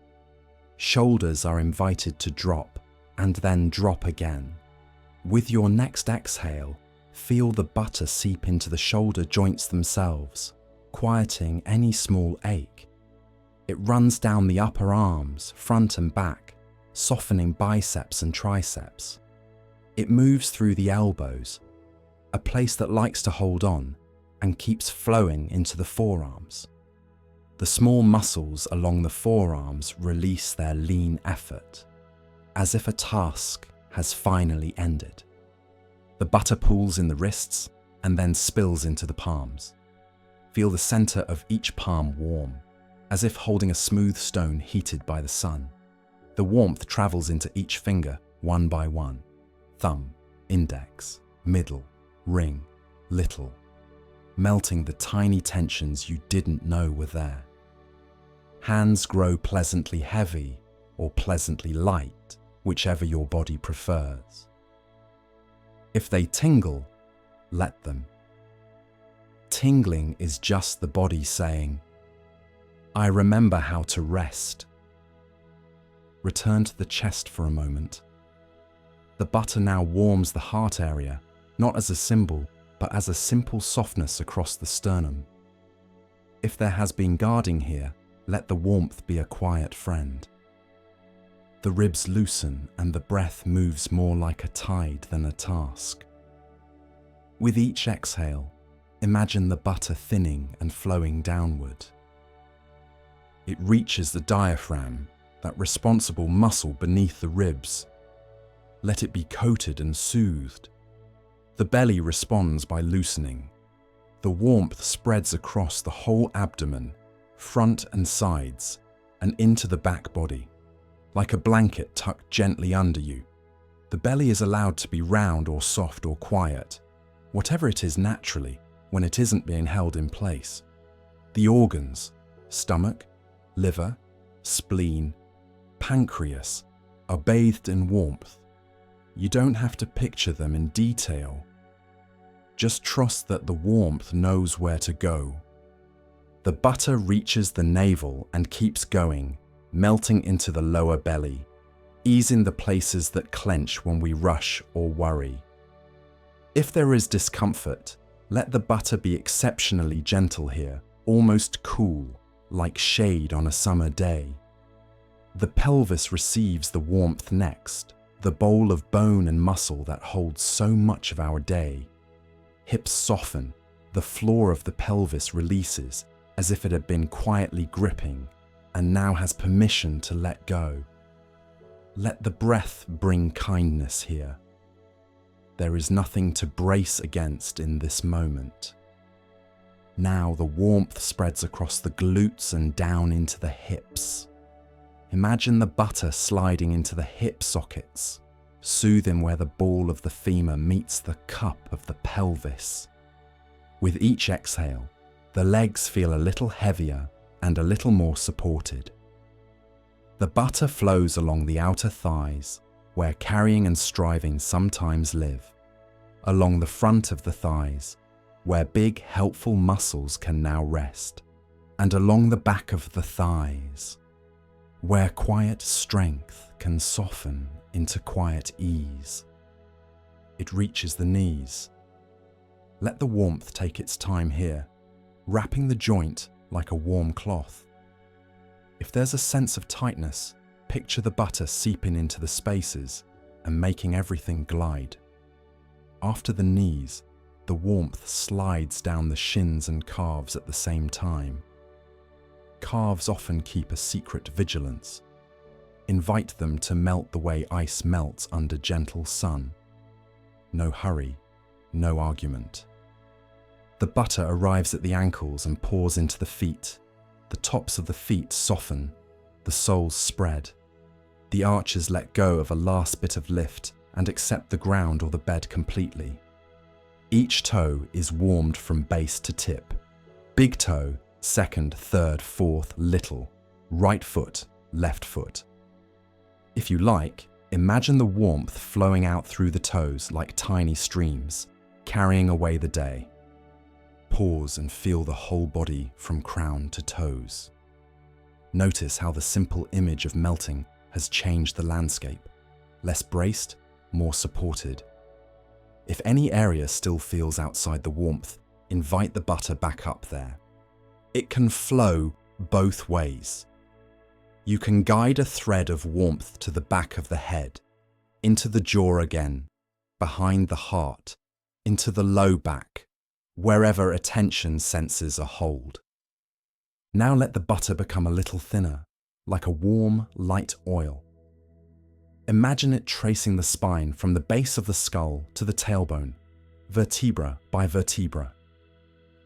Shoulders are invited to drop, and then drop again. With your next exhale, feel the butter seep into the shoulder joints themselves, quieting any small ache. It runs down the upper arms, front and back, softening biceps and triceps. It moves through the elbows, a place that likes to hold on, and keeps flowing into the forearms. The small muscles along the forearms release their lean effort, as if a task has finally ended. The butter pools in the wrists and then spills into the palms. Feel the center of each palm warm, as if holding a smooth stone heated by the sun. The warmth travels into each finger, one by one. Thumb, index, middle, ring, little, melting the tiny tensions you didn't know were there. Hands grow pleasantly heavy or pleasantly light, whichever your body prefers. If they tingle, let them. Tingling is just the body saying, I remember how to rest. Return to the chest for a moment. The butter now warms the heart area, not as a symbol, but as a simple softness across the sternum. If there has been guarding here, let the warmth be a quiet friend. The ribs loosen and the breath moves more like a tide than a task. With each exhale, imagine the butter thinning and flowing downward. It reaches the diaphragm, that responsible muscle beneath the ribs. Let it be coated and soothed. The belly responds by loosening. The warmth spreads across the whole abdomen, front and sides, and into the back body, like a blanket tucked gently under you. The belly is allowed to be round or soft or quiet, whatever it is naturally when it isn't being held in place. The organs, stomach, liver, spleen, pancreas, are bathed in warmth. You don't have to picture them in detail. Just trust that the warmth knows where to go. The butter reaches the navel and keeps going, melting into the lower belly, easing the places that clench when we rush or worry. If there is discomfort, let the butter be exceptionally gentle here, almost cool, like shade on a summer day. The pelvis receives the warmth next, the bowl of bone and muscle that holds so much of our day. Hips soften, the floor of the pelvis releases as if it had been quietly gripping and now has permission to let go. Let the breath bring kindness here. There is nothing to brace against in this moment. Now the warmth spreads across the glutes and down into the hips. Imagine the butter sliding into the hip sockets, soothing where the ball of the femur meets the cup of the pelvis. With each exhale, the legs feel a little heavier and a little more supported. The butter flows along the outer thighs, where carrying and striving sometimes live, along the front of the thighs, where big, helpful muscles can now rest, and along the back of the thighs, where quiet strength can soften into quiet ease. It reaches the knees. Let the warmth take its time here, wrapping the joint like a warm cloth. If there's a sense of tightness, picture the butter seeping into the spaces and making everything glide. After the knees, the warmth slides down the shins and calves at the same time. Calves often keep a secret vigilance. Invite them to melt the way ice melts under gentle sun. No hurry, no argument. The butter arrives at the ankles and pours into the feet. The tops of the feet soften, the soles spread. The arches let go of a last bit of lift and accept the ground or the bed completely. Each toe is warmed from base to tip. Big toe, second, third, fourth, little. Right foot, left foot. If you like, imagine the warmth flowing out through the toes like tiny streams, carrying away the day. Pause and feel the whole body from crown to toes. Notice how the simple image of melting has changed the landscape. Less braced, more supported. If any area still feels outside the warmth, invite the butter back up there. It can flow both ways. You can guide a thread of warmth to the back of the head, into the jaw again, behind the heart, into the low back, wherever attention senses a hold. Now let the butter become a little thinner, like a warm, light oil. Imagine it tracing the spine from the base of the skull to the tailbone, vertebra by vertebra.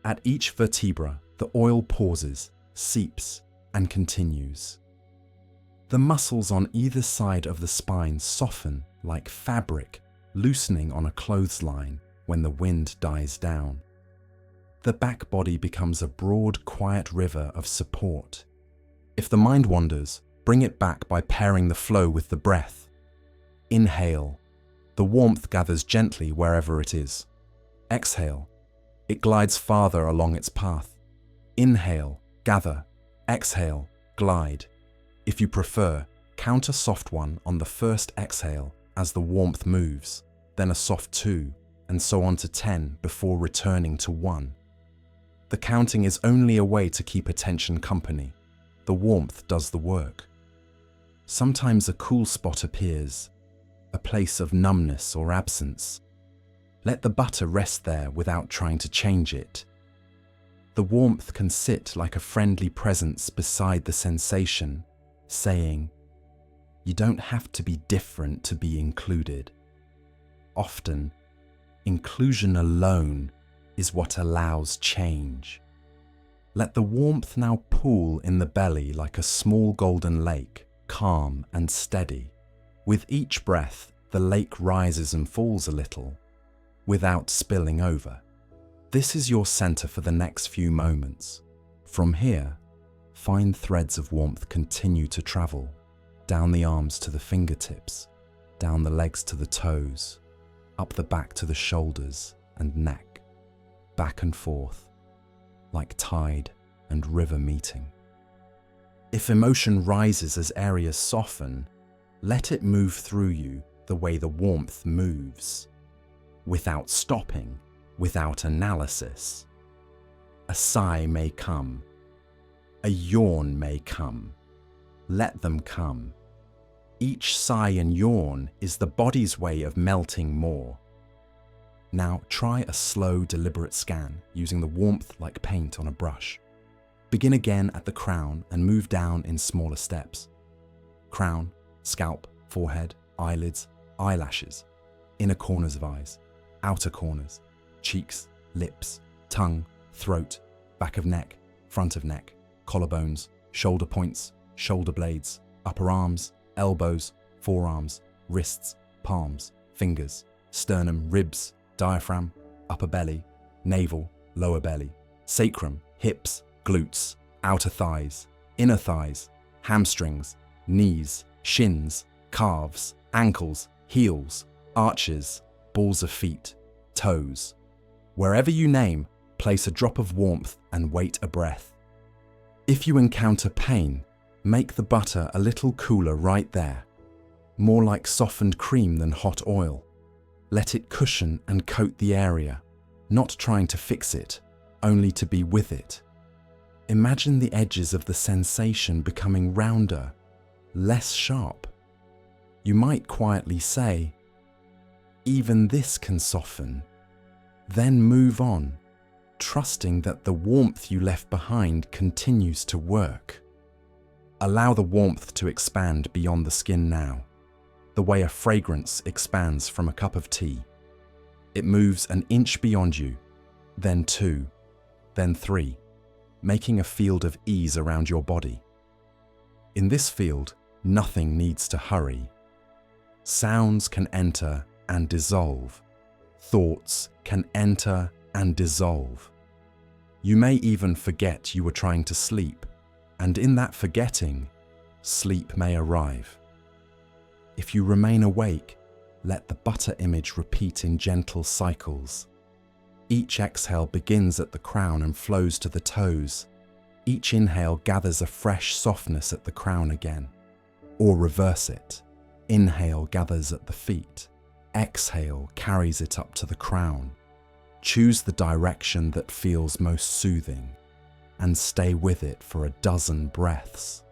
At each vertebra, the oil pauses, seeps, and continues. The muscles on either side of the spine soften like fabric loosening on a clothesline when the wind dies down. The back body becomes a broad, quiet river of support. If the mind wanders, bring it back by pairing the flow with the breath. Inhale. The warmth gathers gently wherever it is. Exhale. It glides farther along its path. Inhale, gather. Exhale, glide. If you prefer, count a soft one on the first exhale as the warmth moves, then a soft 2, and so on to 10 before returning to 1. The counting is only a way to keep attention company. The warmth does the work. Sometimes a cool spot appears, a place of numbness or absence. Let the butter rest there without trying to change it. The warmth can sit like a friendly presence beside the sensation, saying, "You don't have to be different to be included." Often, inclusion alone is what allows change. Let the warmth now pool in the belly like a small golden lake, calm and steady. With each breath, the lake rises and falls a little, without spilling over. This is your center for the next few moments. From here, fine threads of warmth continue to travel, down the arms to the fingertips, down the legs to the toes, up the back to the shoulders and neck, back and forth, like tide and river meeting. If emotion rises as areas soften, let it move through you the way the warmth moves, without stopping, without analysis. A sigh may come. A yawn may come. Let them come. Each sigh and yawn is the body's way of melting more. Now try a slow, deliberate scan using the warmth like paint on a brush. Begin again at the crown and move down in smaller steps. Crown, scalp, forehead, eyelids, eyelashes, inner corners of eyes, outer corners, cheeks, lips, tongue, throat, back of neck, front of neck, collarbones, shoulder points, shoulder blades, upper arms, elbows, forearms, wrists, palms, fingers, sternum, ribs, diaphragm, upper belly, navel, lower belly, sacrum, hips, glutes, outer thighs, inner thighs, hamstrings, knees, shins, calves, ankles, heels, arches, balls of feet, toes. Wherever you name, place a drop of warmth and wait a breath. If you encounter pain, make the butter a little cooler right there, more like softened cream than hot oil. Let it cushion and coat the area, not trying to fix it, only to be with it. Imagine the edges of the sensation becoming rounder, less sharp. You might quietly say, "Even this can soften." Then move on, trusting that the warmth you left behind continues to work. Allow the warmth to expand beyond the skin now, the way a fragrance expands from a cup of tea. It moves an inch beyond you, then 2, then 3, making a field of ease around your body. In this field, nothing needs to hurry. Sounds can enter and dissolve. Thoughts can enter and dissolve. You may even forget you were trying to sleep, and in that forgetting, sleep may arrive. If you remain awake, let the butter image repeat in gentle cycles. Each exhale begins at the crown and flows to the toes. Each inhale gathers a fresh softness at the crown again. Or reverse it. Inhale gathers at the feet. Exhale carries it up to the crown. Choose the direction that feels most soothing and stay with it for a dozen breaths.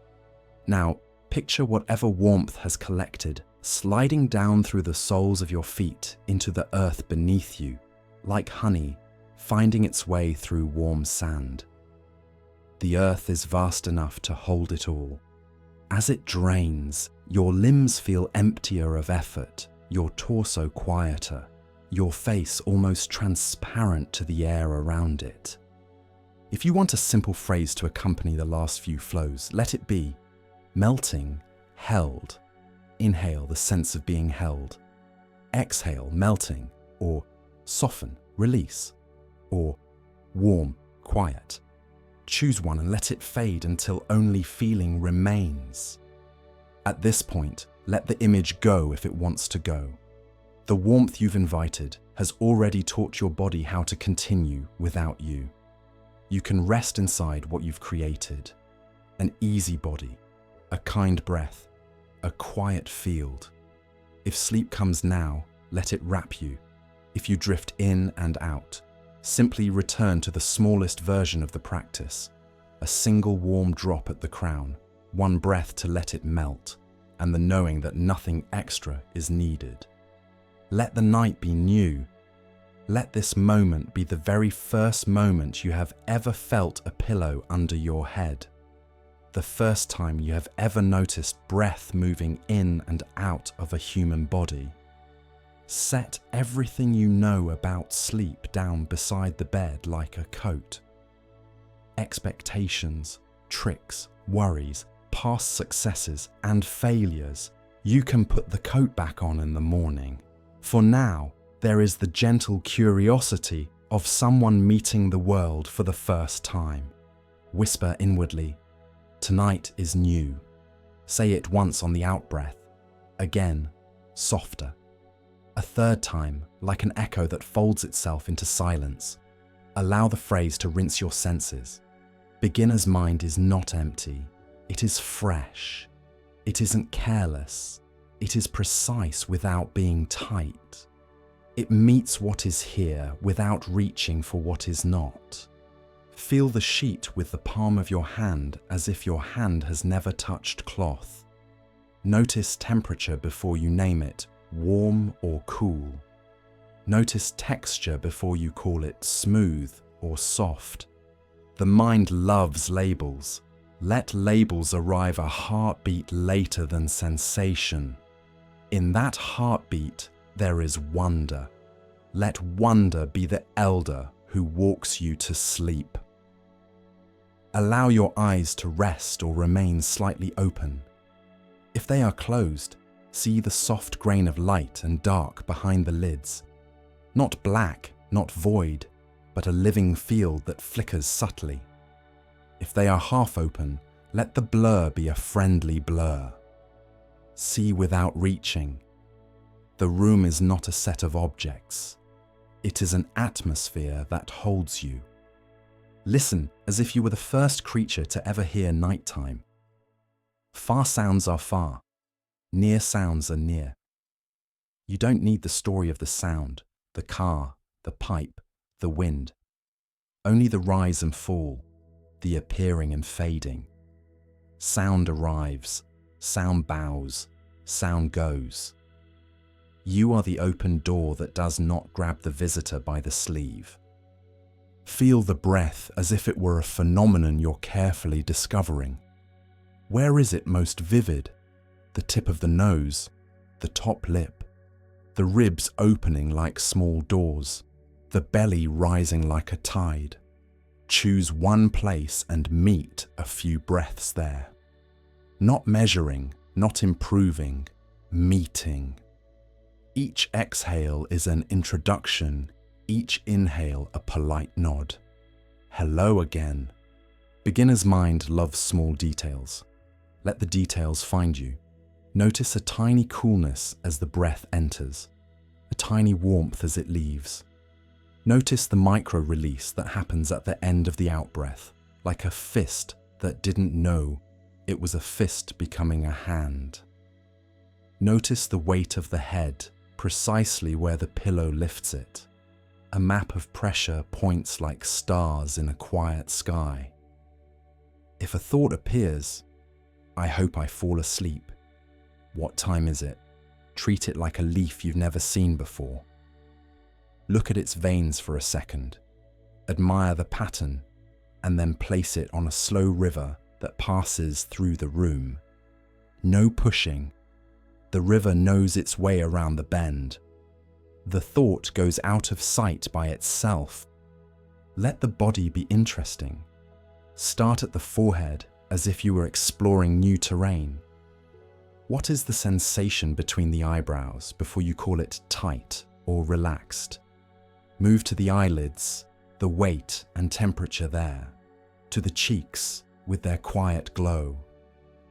Now, picture whatever warmth has collected sliding down through the soles of your feet into the earth beneath you, like honey finding its way through warm sand. The earth is vast enough to hold it all. As it drains, your limbs feel emptier of effort, your torso quieter, your face almost transparent to the air around it. If you want a simple phrase to accompany the last few flows, let it be melting, held. Inhale, the sense of being held. Exhale, melting, or soften, release, or warm, quiet. Choose one and let it fade until only feeling remains. At this point, let the image go if it wants to go. The warmth you've invited has already taught your body how to continue without you. You can rest inside what you've created. An easy body, a kind breath, a quiet field. If sleep comes now, let it wrap you. If you drift in and out, simply return to the smallest version of the practice. A single warm drop at the crown, one breath to let it melt, and the knowing that nothing extra is needed. Let the night be new. Let this moment be the very first moment you have ever felt a pillow under your head. The first time you have ever noticed breath moving in and out of a human body. Set everything you know about sleep down beside the bed like a coat. Expectations, tricks, worries, past successes and failures, you can put the coat back on in the morning. For now, there is the gentle curiosity of someone meeting the world for the first time. Whisper inwardly, "Tonight is new." Say it once on the out-breath. Again, softer. A third time, like an echo that folds itself into silence. Allow the phrase to rinse your senses. Beginner's mind is not empty. It is fresh. It isn't careless. It is precise without being tight. It meets what is here without reaching for what is not. Feel the sheet with the palm of your hand as if your hand has never touched cloth. Notice temperature before you name it, warm or cool. Notice texture before you call it smooth or soft. The mind loves labels. Let labels arrive a heartbeat later than sensation. In that heartbeat, there is wonder. Let wonder be the elder who walks you to sleep. Allow your eyes to rest or remain slightly open. If they are closed, See the soft grain of light and dark behind the lids. Not black, not void, but a living field that flickers subtly. If they are half open, let the blur be a friendly blur. See without reaching. The room is not a set of objects. It is an atmosphere that holds you. Listen as if you were the first creature to ever hear nighttime. Far sounds are far. Near sounds are near. You don't need the story of the sound, the car, the pipe, the wind. Only the rise and fall, the appearing and fading. Sound arrives, sound bows, sound goes. You are the open door that does not grab the visitor by the sleeve. Feel the breath as if it were a phenomenon you're carefully discovering. Where is it most vivid? The tip of the nose, the top lip, the ribs opening like small doors, the belly rising like a tide. Choose one place and meet a few breaths there. Not measuring, not improving, meeting. Each exhale is an introduction, each inhale a polite nod. Hello again. Beginner's mind loves small details. Let the details find you. Notice a tiny coolness as the breath enters, a tiny warmth as it leaves. Notice the micro-release that happens at the end of the out-breath, like a fist that didn't know it was a fist becoming a hand. Notice the weight of the head, precisely where the pillow lifts it. A map of pressure points like stars in a quiet sky. If a thought appears, I hope I fall asleep. What time is it? Treat it like a leaf you've never seen before. Look at its veins for a second. Admire the pattern, and then place it on a slow river that passes through the room. No pushing. The river knows its way around the bend. The thought goes out of sight by itself. Let the body be interesting. Start at the forehead as if you were exploring new terrain. What is the sensation between the eyebrows before you call it tight or relaxed? Move to the eyelids, the weight and temperature there, to the cheeks with their quiet glow,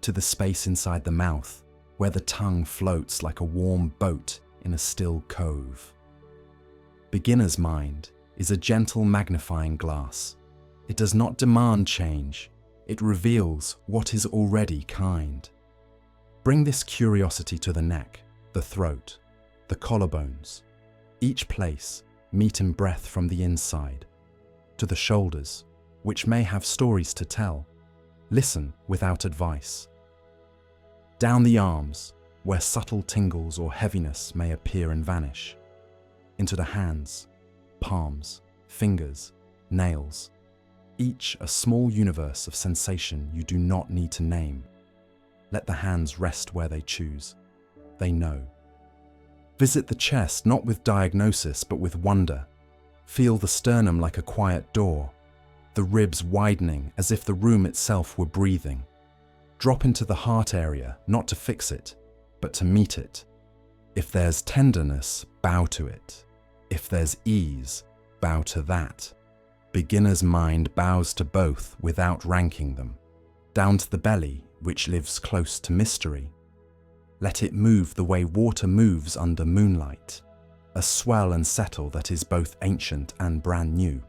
to the space inside the mouth where the tongue floats like a warm boat in a still cove. Beginner's mind is a gentle magnifying glass. It does not demand change. It reveals what is already kind. Bring this curiosity to the neck, the throat, the collarbones. Each place, meet in breath from the inside. To the shoulders, which may have stories to tell. Listen without advice. Down the arms, where subtle tingles or heaviness may appear and vanish. Into the hands, palms, fingers, nails. Each a small universe of sensation you do not need to name. Let the hands rest where they choose. They know. Visit the chest not with diagnosis but with wonder. Feel the sternum like a quiet door, the ribs widening as if the room itself were breathing. Drop into the heart area, not to fix it, but to meet it. If there's tenderness, bow to it. If there's ease, bow to that. Beginner's mind bows to both without ranking them. Down to the belly, which lives close to mystery. Let it move the way water moves under moonlight, a swell and settle that is both ancient and brand new.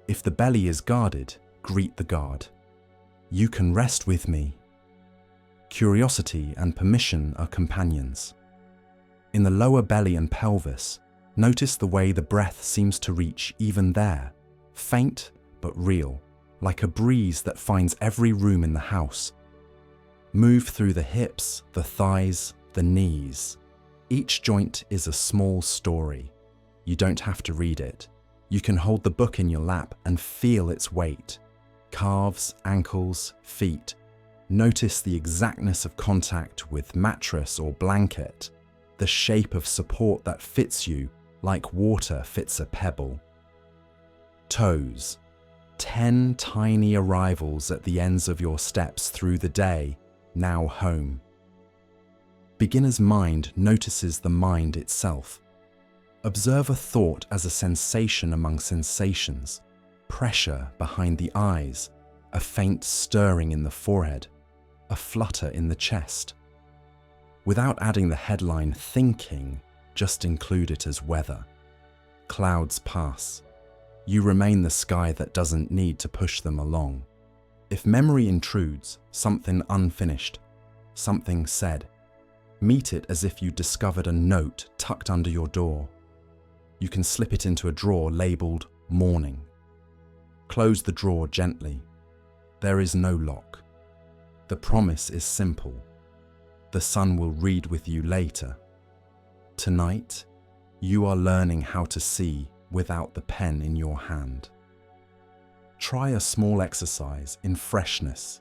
If the belly is guarded, greet the guard. You can rest with me. Curiosity and permission are companions. In the lower belly and pelvis, notice the way the breath seems to reach even there, faint but real, like a breeze that finds every room in the house. Move through the hips, the thighs, the knees. Each joint is a small story. You don't have to read it. You can hold the book in your lap and feel its weight. Calves, ankles, feet. Notice the exactness of contact with mattress or blanket, the shape of support that fits you like water fits a pebble. Toes. 10 tiny arrivals at the ends of your steps through the day, now home. Beginner's mind notices the mind itself. Observe a thought as a sensation among sensations, pressure behind the eyes, a faint stirring in the forehead, a flutter in the chest. Without adding the headline thinking, just include it as weather. Clouds pass. You remain the sky that doesn't need to push them along. If memory intrudes, something unfinished, something said, meet it as if you discovered a note tucked under your door. You can slip it into a drawer labeled morning. Close the drawer gently. There is no lock. The promise is simple. The sun will read with you later. Tonight, you are learning how to see without the pen in your hand. Try a small exercise in freshness.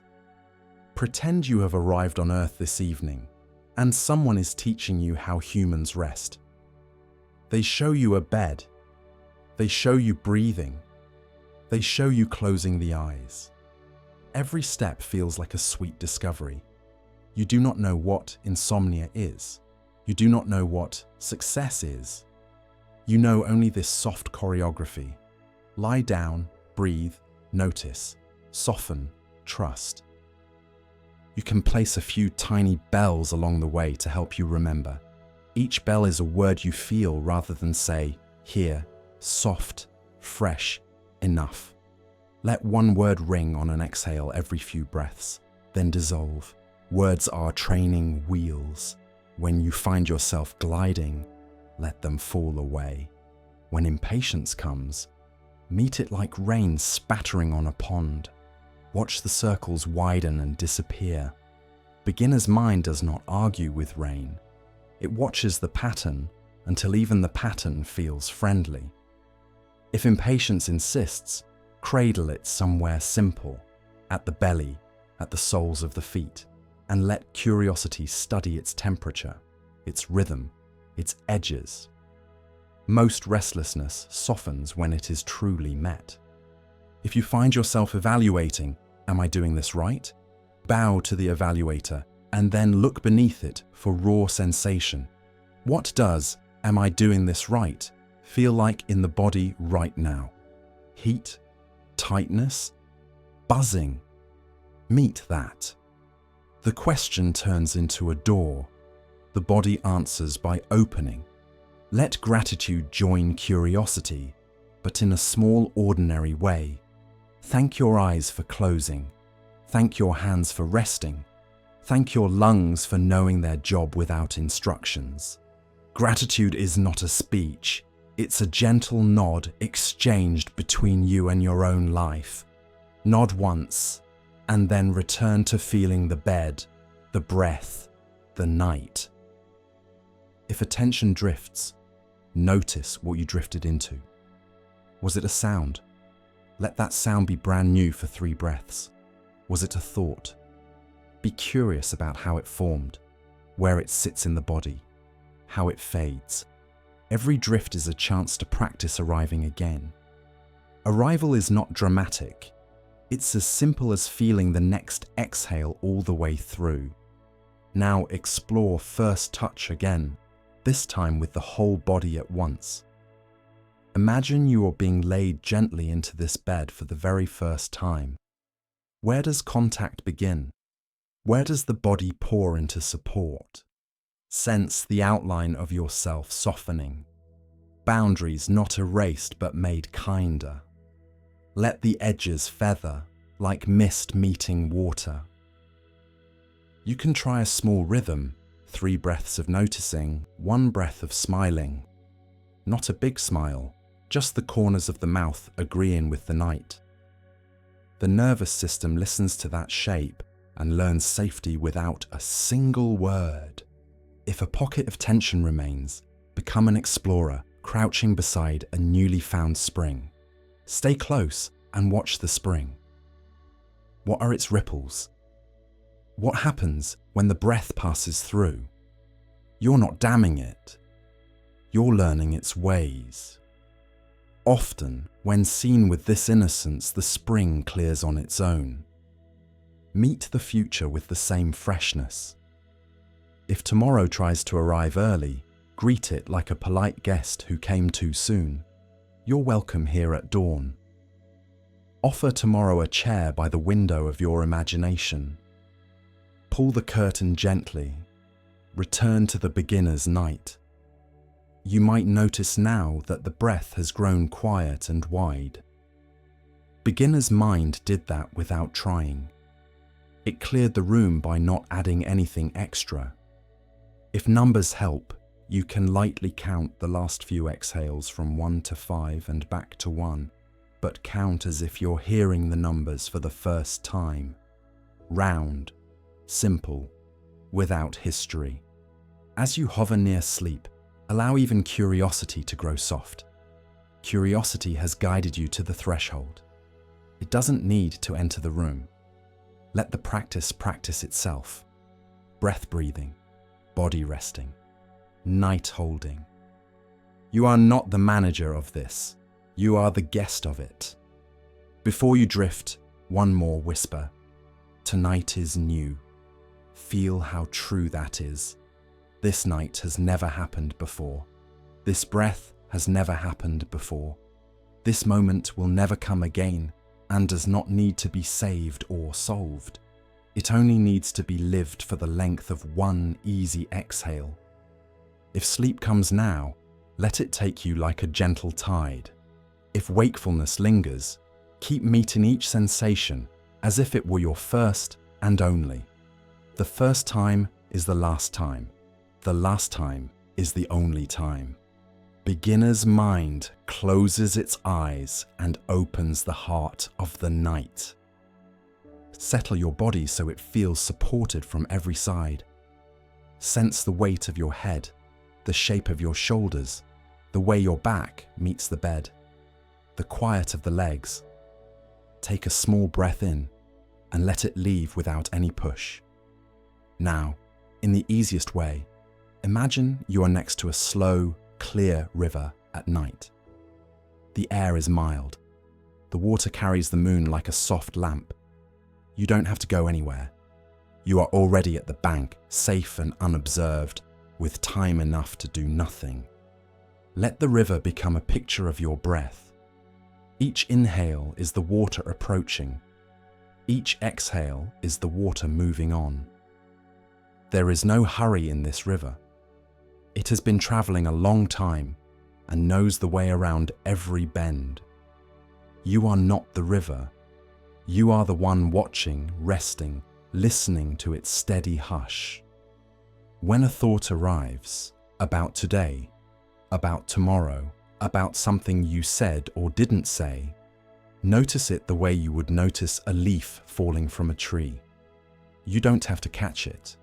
Pretend you have arrived on Earth this evening and someone is teaching you how humans rest. They show you a bed. They show you breathing. They show you closing the eyes. Every step feels like a sweet discovery. You do not know what insomnia is. You do not know what success is. You know only this soft choreography. Lie down, breathe, notice, soften, trust. You can place a few tiny bells along the way to help you remember. Each bell is a word you feel rather than say, here, soft, fresh, enough. Let one word ring on an exhale every few breaths, then dissolve. Words are training wheels. When you find yourself gliding, let them fall away. When impatience comes, meet it like rain spattering on a pond. Watch the circles widen and disappear. Beginner's mind does not argue with rain. It watches the pattern until even the pattern feels friendly. If impatience insists, cradle it somewhere simple, at the belly, at the soles of the feet, and let curiosity study its temperature, its rhythm, its edges. Most restlessness softens when it is truly met. If you find yourself evaluating, am I doing this right? Bow to the evaluator and then look beneath it for raw sensation. What does, am I doing this right, feel like in the body right now? Heat? Tightness? Buzzing? Meet that. The question turns into a door. The body answers by opening. Let gratitude join curiosity, but in a small, ordinary way. Thank your eyes for closing. Thank your hands for resting. Thank your lungs for knowing their job without instructions. Gratitude is not a speech. It's a gentle nod exchanged between you and your own life. Nod once, and then return to feeling the bed, the breath, the night. If attention drifts, notice what you drifted into. Was it a sound? Let that sound be brand new for 3 breaths. Was it a thought? Be curious about how it formed, where it sits in the body, how it fades. Every drift is a chance to practice arriving again. Arrival is not dramatic. It's as simple as feeling the next exhale all the way through. Now explore first touch again, this time with the whole body at once. Imagine you are being laid gently into this bed for the very first time. Where does contact begin? Where does the body pour into support? Sense the outline of yourself softening. Boundaries not erased but made kinder. Let the edges feather like mist meeting water. You can try a small rhythm, 3 breaths of noticing, 1 breath of smiling. Not a big smile, just the corners of the mouth agreeing with the night. The nervous system listens to that shape and learns safety without a single word. If a pocket of tension remains, become an explorer, crouching beside a newly found spring. Stay close and watch the spring. What are its ripples? What happens when the breath passes through? You're not damming it. You're learning its ways. Often, when seen with this innocence, the spring clears on its own. Meet the future with the same freshness. If tomorrow tries to arrive early, greet it like a polite guest who came too soon. You're welcome here at dawn. Offer tomorrow a chair by the window of your imagination. Pull the curtain gently. Return to the beginner's night. You might notice now that the breath has grown quiet and wide. Beginner's mind did that without trying. It cleared the room by not adding anything extra. If numbers help, you can lightly count the last few exhales from 1 to 5 and back to 1, but count as if you're hearing the numbers for the first time. Round, simple, without history. As you hover near sleep, allow even curiosity to grow soft. Curiosity has guided you to the threshold. It doesn't need to enter the room. Let the practice itself. Breath breathing, body resting, night holding. You are not the manager of this. You are the guest of it. Before you drift, one more whisper. Tonight is new. Feel how true that is. This night has never happened before. This breath has never happened before. This moment will never come again and does not need to be saved or solved. It only needs to be lived for the length of one easy exhale. If sleep comes now, let it take you like a gentle tide. If wakefulness lingers, keep meeting each sensation as if it were your first and only. The first time is the last time. The last time is the only time. Beginner's mind closes its eyes and opens the heart of the night. Settle your body so it feels supported from every side. Sense the weight of your head, the shape of your shoulders, the way your back meets the bed, the quiet of the legs. Take a small breath in and let it leave without any push. Now, in the easiest way, imagine you are next to a slow, clear river at night. The air is mild. The water carries the moon like a soft lamp. You don't have to go anywhere. You are already at the bank, safe and unobserved, with time enough to do nothing. Let the river become a picture of your breath. Each inhale is the water approaching. Each exhale is the water moving on. There is no hurry in this river. It has been traveling a long time and knows the way around every bend. You are not the river. You are the one watching, resting, listening to its steady hush. When a thought arrives, about today, about tomorrow, about something you said or didn't say, notice it the way you would notice a leaf falling from a tree. You don't have to catch it.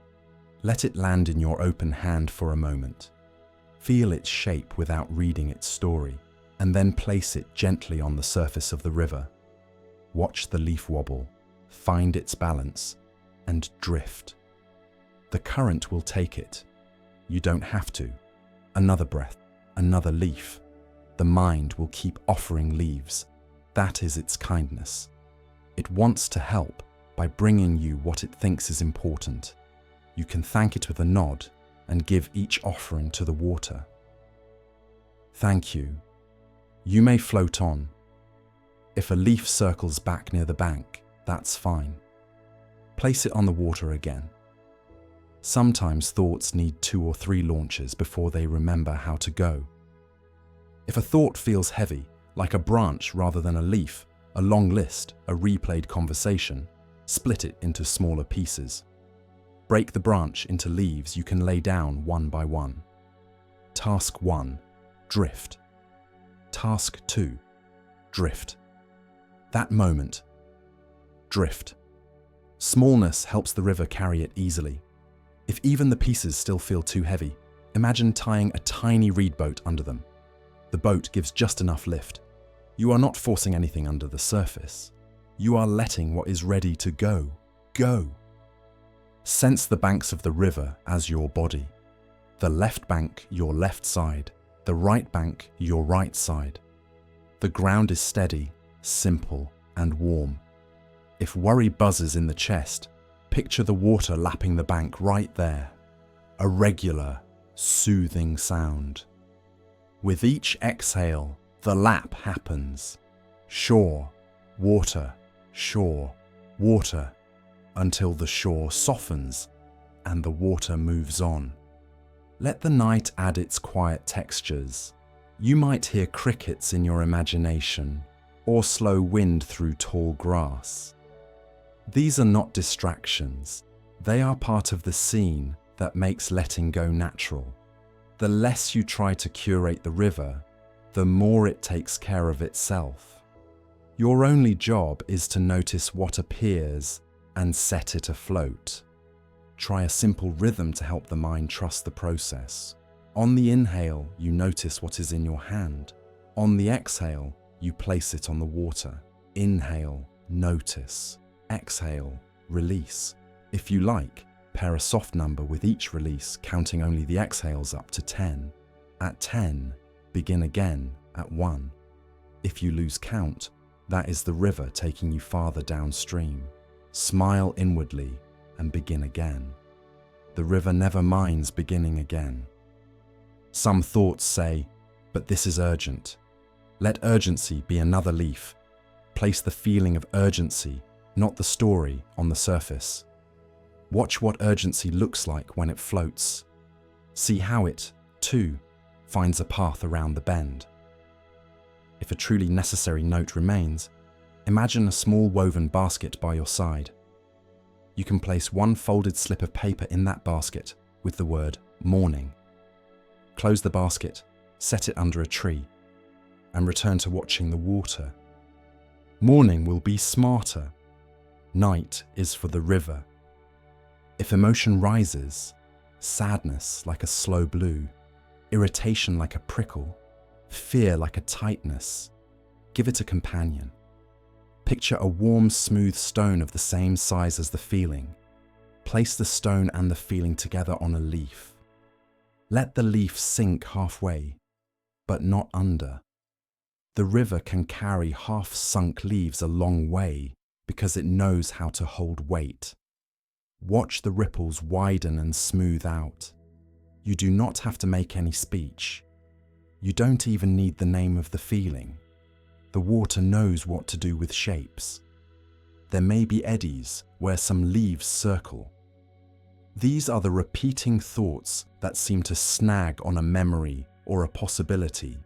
Let it land in your open hand for a moment. Feel its shape without reading its story, and then place it gently on the surface of the river. Watch the leaf wobble, find its balance, and drift. The current will take it. You don't have to. Another breath, another leaf. The mind will keep offering leaves. That is its kindness. It wants to help by bringing you what it thinks is important. You can thank it with a nod and give each offering to the water. Thank you. You may float on. If a leaf circles back near the bank, that's fine. Place it on the water again. Sometimes thoughts need 2 or 3 launches before they remember how to go. If a thought feels heavy, like a branch rather than a leaf, a long list, a replayed conversation, split it into smaller pieces. Break the branch into leaves you can lay down one by one. Task 1, drift. Task 2, drift. That moment, drift. Smallness helps the river carry it easily. If even the pieces still feel too heavy, imagine tying a tiny reed boat under them. The boat gives just enough lift. You are not forcing anything under the surface. You are letting what is ready to go, go. Sense the banks of the river as your body. The left bank, your left side. The right bank, your right side. The ground is steady, simple, and warm. If worry buzzes in the chest, picture the water lapping the bank right there. a regular, soothing sound. With each exhale, the lap happens. Shore, water, until the shore softens and the water moves on. Let the night add its quiet textures. You might hear crickets in your imagination or slow wind through tall grass. These are not distractions. They are part of the scene that makes letting go natural. The less you try to curate the river, the more it takes care of itself. Your only job is to notice what appears and set it afloat. Try a simple rhythm to help the mind trust the process. On the inhale, you notice what is in your hand. On the exhale, you place it on the water. Inhale, notice. Exhale, release. If you like, pair a soft number with each release, counting only the exhales up to 10. At 10, begin again at 1. If you lose count, that is the river taking you farther downstream. Smile inwardly and begin again. The river never minds beginning again. Some thoughts say, but this is urgent. Let urgency be another leaf. Place the feeling of urgency, not the story, on the surface. Watch what urgency looks like when it floats. See how it, too, finds a path around the bend. If a truly necessary note remains, imagine a small woven basket by your side. You can place one folded slip of paper in that basket with the word morning. Close the basket, set it under a tree, and return to watching the water. Morning will be smarter. Night is for the river. If emotion rises, sadness like a slow blue, irritation like a prickle, fear like a tightness, give it a companion. Picture a warm, smooth stone of the same size as the feeling. Place the stone and the feeling together on a leaf. Let the leaf sink halfway, but not under. The river can carry half-sunk leaves a long way because it knows how to hold weight. Watch the ripples widen and smooth out. You do not have to make any speech. You don't even need the name of the feeling. The water knows what to do with shapes. There may be eddies where some leaves circle. These are the repeating thoughts that seem to snag on a memory or a possibility.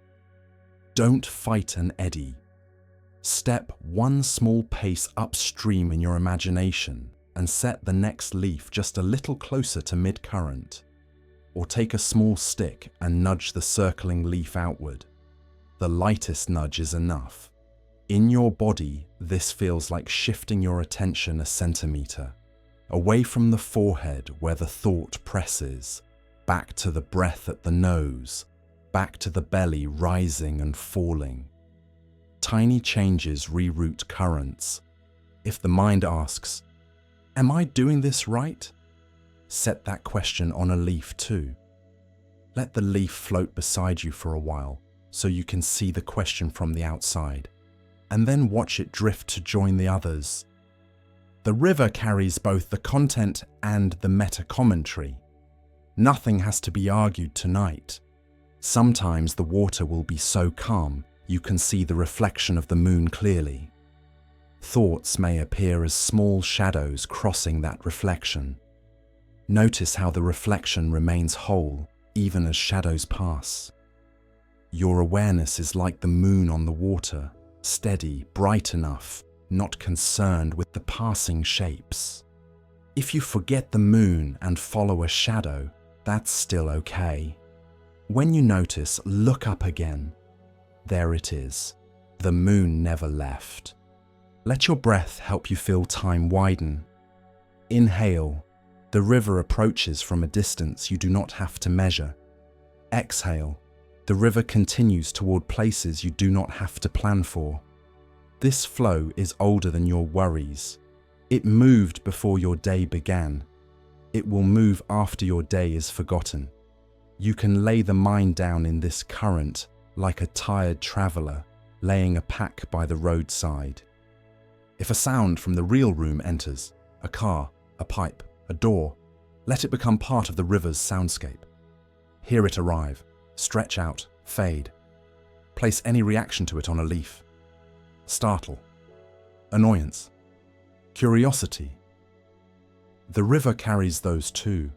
Don't fight an eddy. Step one small pace upstream in your imagination and set the next leaf just a little closer to mid-current. Or take a small stick and nudge the circling leaf outward. The lightest nudge is enough. In your body, this feels like shifting your attention a centimeter, away from the forehead where the thought presses, back to the breath at the nose, back to the belly rising and falling. Tiny changes reroute currents. If the mind asks, "Am I doing this right?" set that question on a leaf too. Let the leaf float beside you for a while so you can see the question from the outside, and then watch it drift to join the others. The river carries both the content and the meta-commentary. Nothing has to be argued tonight. Sometimes the water will be so calm you can see the reflection of the moon clearly. Thoughts may appear as small shadows crossing that reflection. Notice how the reflection remains whole even as shadows pass. Your awareness is like the moon on the water, steady, bright enough, not concerned with the passing shapes. If you forget the moon and follow a shadow, that's still okay. When you notice, look up again. There it is. The moon never left. Let your breath help you feel time widen. Inhale. The river approaches from a distance you do not have to measure. Exhale. The river continues toward places you do not have to plan for. This flow is older than your worries. It moved before your day began. It will move after your day is forgotten. You can lay the mind down in this current like a tired traveler laying a pack by the roadside. If a sound from the real room enters, a car, a pipe, a door, Let it become part of the river's soundscape. Hear it arrive, stretch out, fade. Place any reaction to it on a leaf. Startle, annoyance, curiosity. The river carries those too.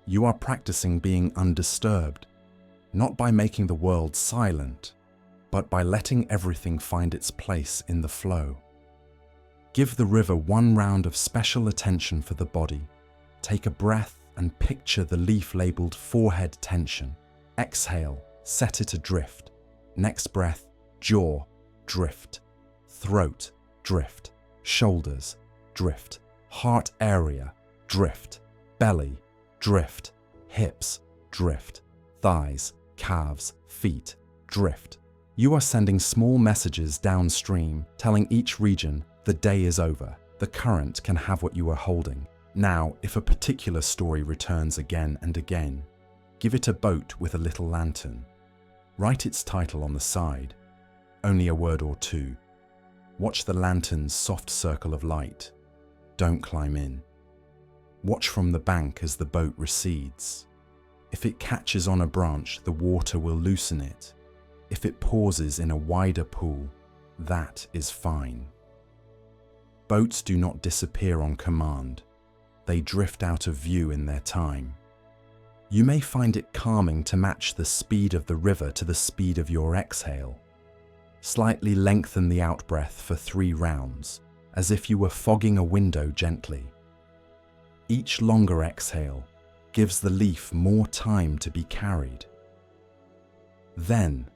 You are practicing being undisturbed, not by making the world silent, but by letting everything find its place in the flow. Give the river one round of special attention for the body. Take a breath and picture the leaf labeled forehead tension. Exhale, set it adrift. Next breath, jaw, drift. Throat, drift. Shoulders, drift. Heart area, drift. Belly, drift. Hips, drift. Thighs, calves, feet, drift. You are sending small messages downstream, telling each region the day is over. The current can have what you are holding. Now, if a particular story returns again and again, give it a boat with a little lantern. Write its title on the side, only a word or two. Watch the lantern's soft circle of light. Don't climb in. Watch from the bank as the boat recedes. If it catches on a branch, the water will loosen it. If it pauses in a wider pool, that is fine. Boats do not disappear on command. They drift out of view in their time. You may find it calming to match the speed of the river to the speed of your exhale. Slightly lengthen the out-breath for 3 rounds, as if you were fogging a window gently. Each longer exhale gives the leaf more time to be carried. Then,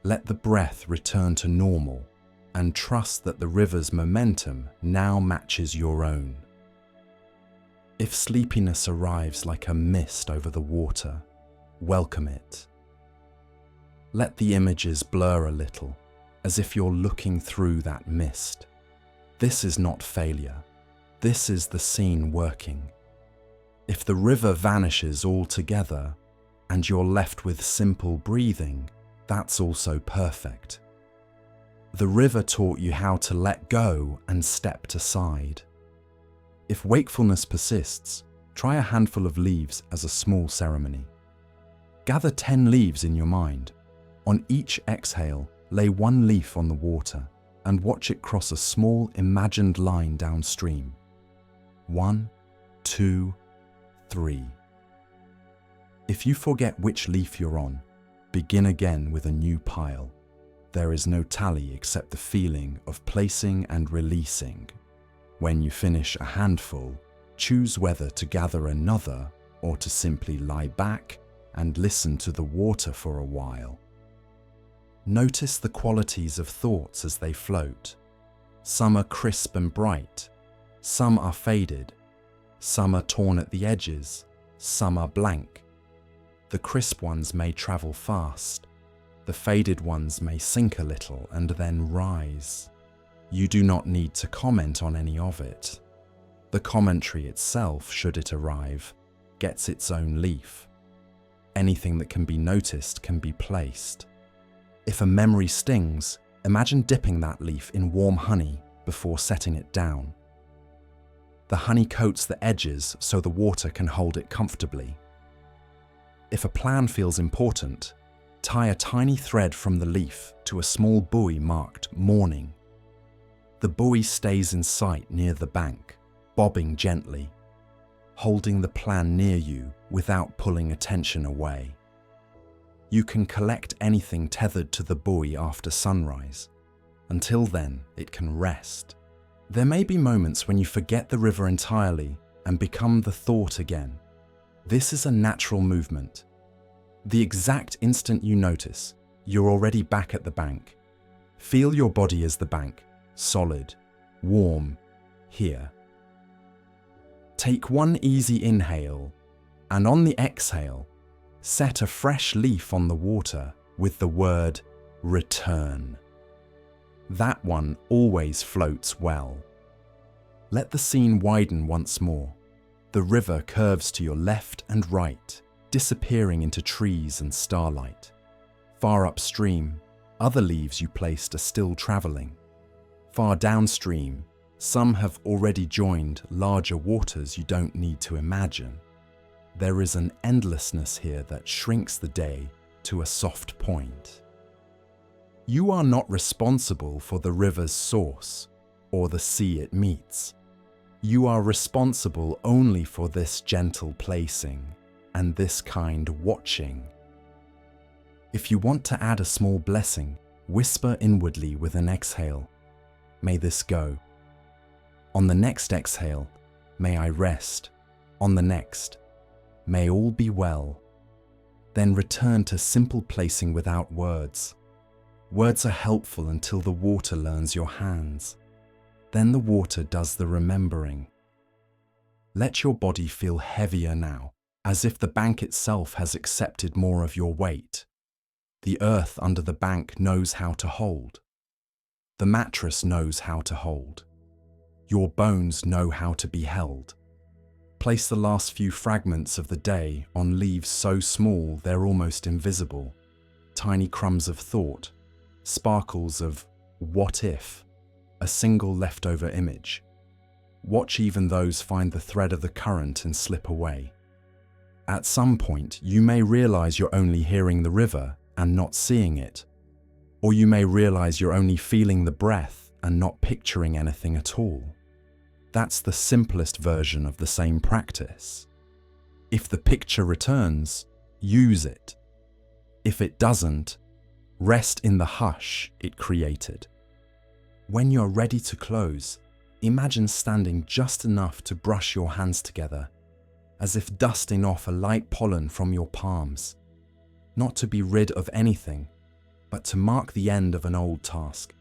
let the breath return to normal and trust that the river's momentum now matches your own. If sleepiness arrives like a mist over the water, welcome it. Let the images blur a little, as if you're looking through that mist. This is not failure. This is the scene working. If the river vanishes altogether and you're left with simple breathing, that's also perfect. The river taught you how to let go and step aside. If wakefulness persists, try a handful of leaves as a small ceremony. Gather 10 leaves in your mind. On each exhale, lay 1 leaf on the water and watch it cross a small imagined line downstream. 1, 2, 3. If you forget which leaf you're on, begin again with a new pile. There is no tally except the feeling of placing and releasing. When you finish a handful, choose whether to gather another or to simply lie back and listen to the water for a while. Notice the qualities of thoughts as they float. Some are crisp and bright, some are faded, some are torn at the edges, some are blank. The crisp ones may travel fast, the faded ones may sink a little and then rise. You do not need to comment on any of it. The commentary itself, should it arrive, gets its own leaf. Anything that can be noticed can be placed. If a memory stings, imagine dipping that leaf in warm honey before setting it down. The honey coats the edges so the water can hold it comfortably. If a plan feels important, tie a tiny thread from the leaf to a small buoy marked morning. The buoy stays in sight near the bank, bobbing gently, holding the plan near you without pulling attention away. You can collect anything tethered to the buoy after sunrise. Until then, it can rest. There may be moments when you forget the river entirely and become the thought again. This is a natural movement. The exact instant you notice, you're already back at the bank. Feel your body as the bank, solid, warm, here. Take 1 easy inhale, and on the exhale, set a fresh leaf on the water with the word return. That one always floats well. Let the scene widen once more. The river curves to your left and right, disappearing into trees and starlight. Far upstream, other leaves you placed are still traveling. Far downstream, some have already joined larger waters you don't need to imagine. There is an endlessness here that shrinks the day to a soft point. You are not responsible for the river's source or the sea it meets. You are responsible only for this gentle placing and this kind watching. If you want to add a small blessing, whisper inwardly with an exhale, "May this go." On the next exhale, "May I rest." On the next, "May all be well." Then return to simple placing without words. Words are helpful until the water learns your hands. Then the water does the remembering. Let your body feel heavier now, as if the bank itself has accepted more of your weight. The earth under the bank knows how to hold. The mattress knows how to hold. Your bones know how to be held. Place the last few fragments of the day on leaves so small they're almost invisible. Tiny crumbs of thought, sparkles of what if, a single leftover image. Watch even those find the thread of the current and slip away. At some point, you may realize you're only hearing the river and not seeing it. Or you may realize you're only feeling the breath and not picturing anything at all. That's the simplest version of the same practice. If the picture returns, use it. If it doesn't, rest in the hush it created. When you're ready to close, imagine standing just enough to brush your hands together, as if dusting off a light pollen from your palms. Not to be rid of anything, but to mark the end of an old task.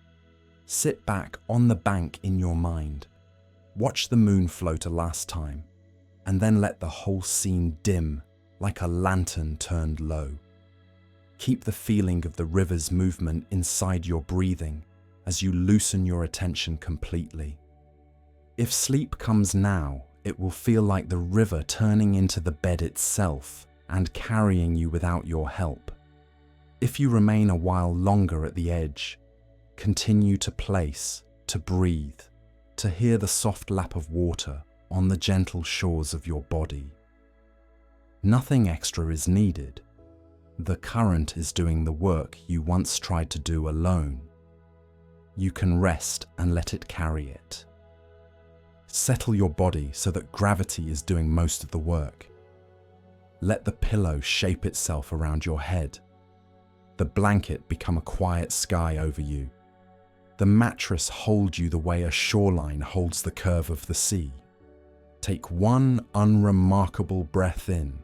Sit back on the bank in your mind. Watch the moon float a last time, and then let the whole scene dim like a lantern turned low. Keep the feeling of the river's movement inside your breathing as you loosen your attention completely. If sleep comes now, it will feel like the river turning into the bed itself and carrying you without your help. If you remain a while longer at the edge, continue to place, to breathe, to hear the soft lap of water on the gentle shores of your body. Nothing extra is needed. The current is doing the work you once tried to do alone. You can rest and let it carry it. Settle your body so that gravity is doing most of the work. Let the pillow shape itself around your head. The blanket become a quiet sky over you. The mattress hold you the way a shoreline holds the curve of the sea. Take one unremarkable breath in.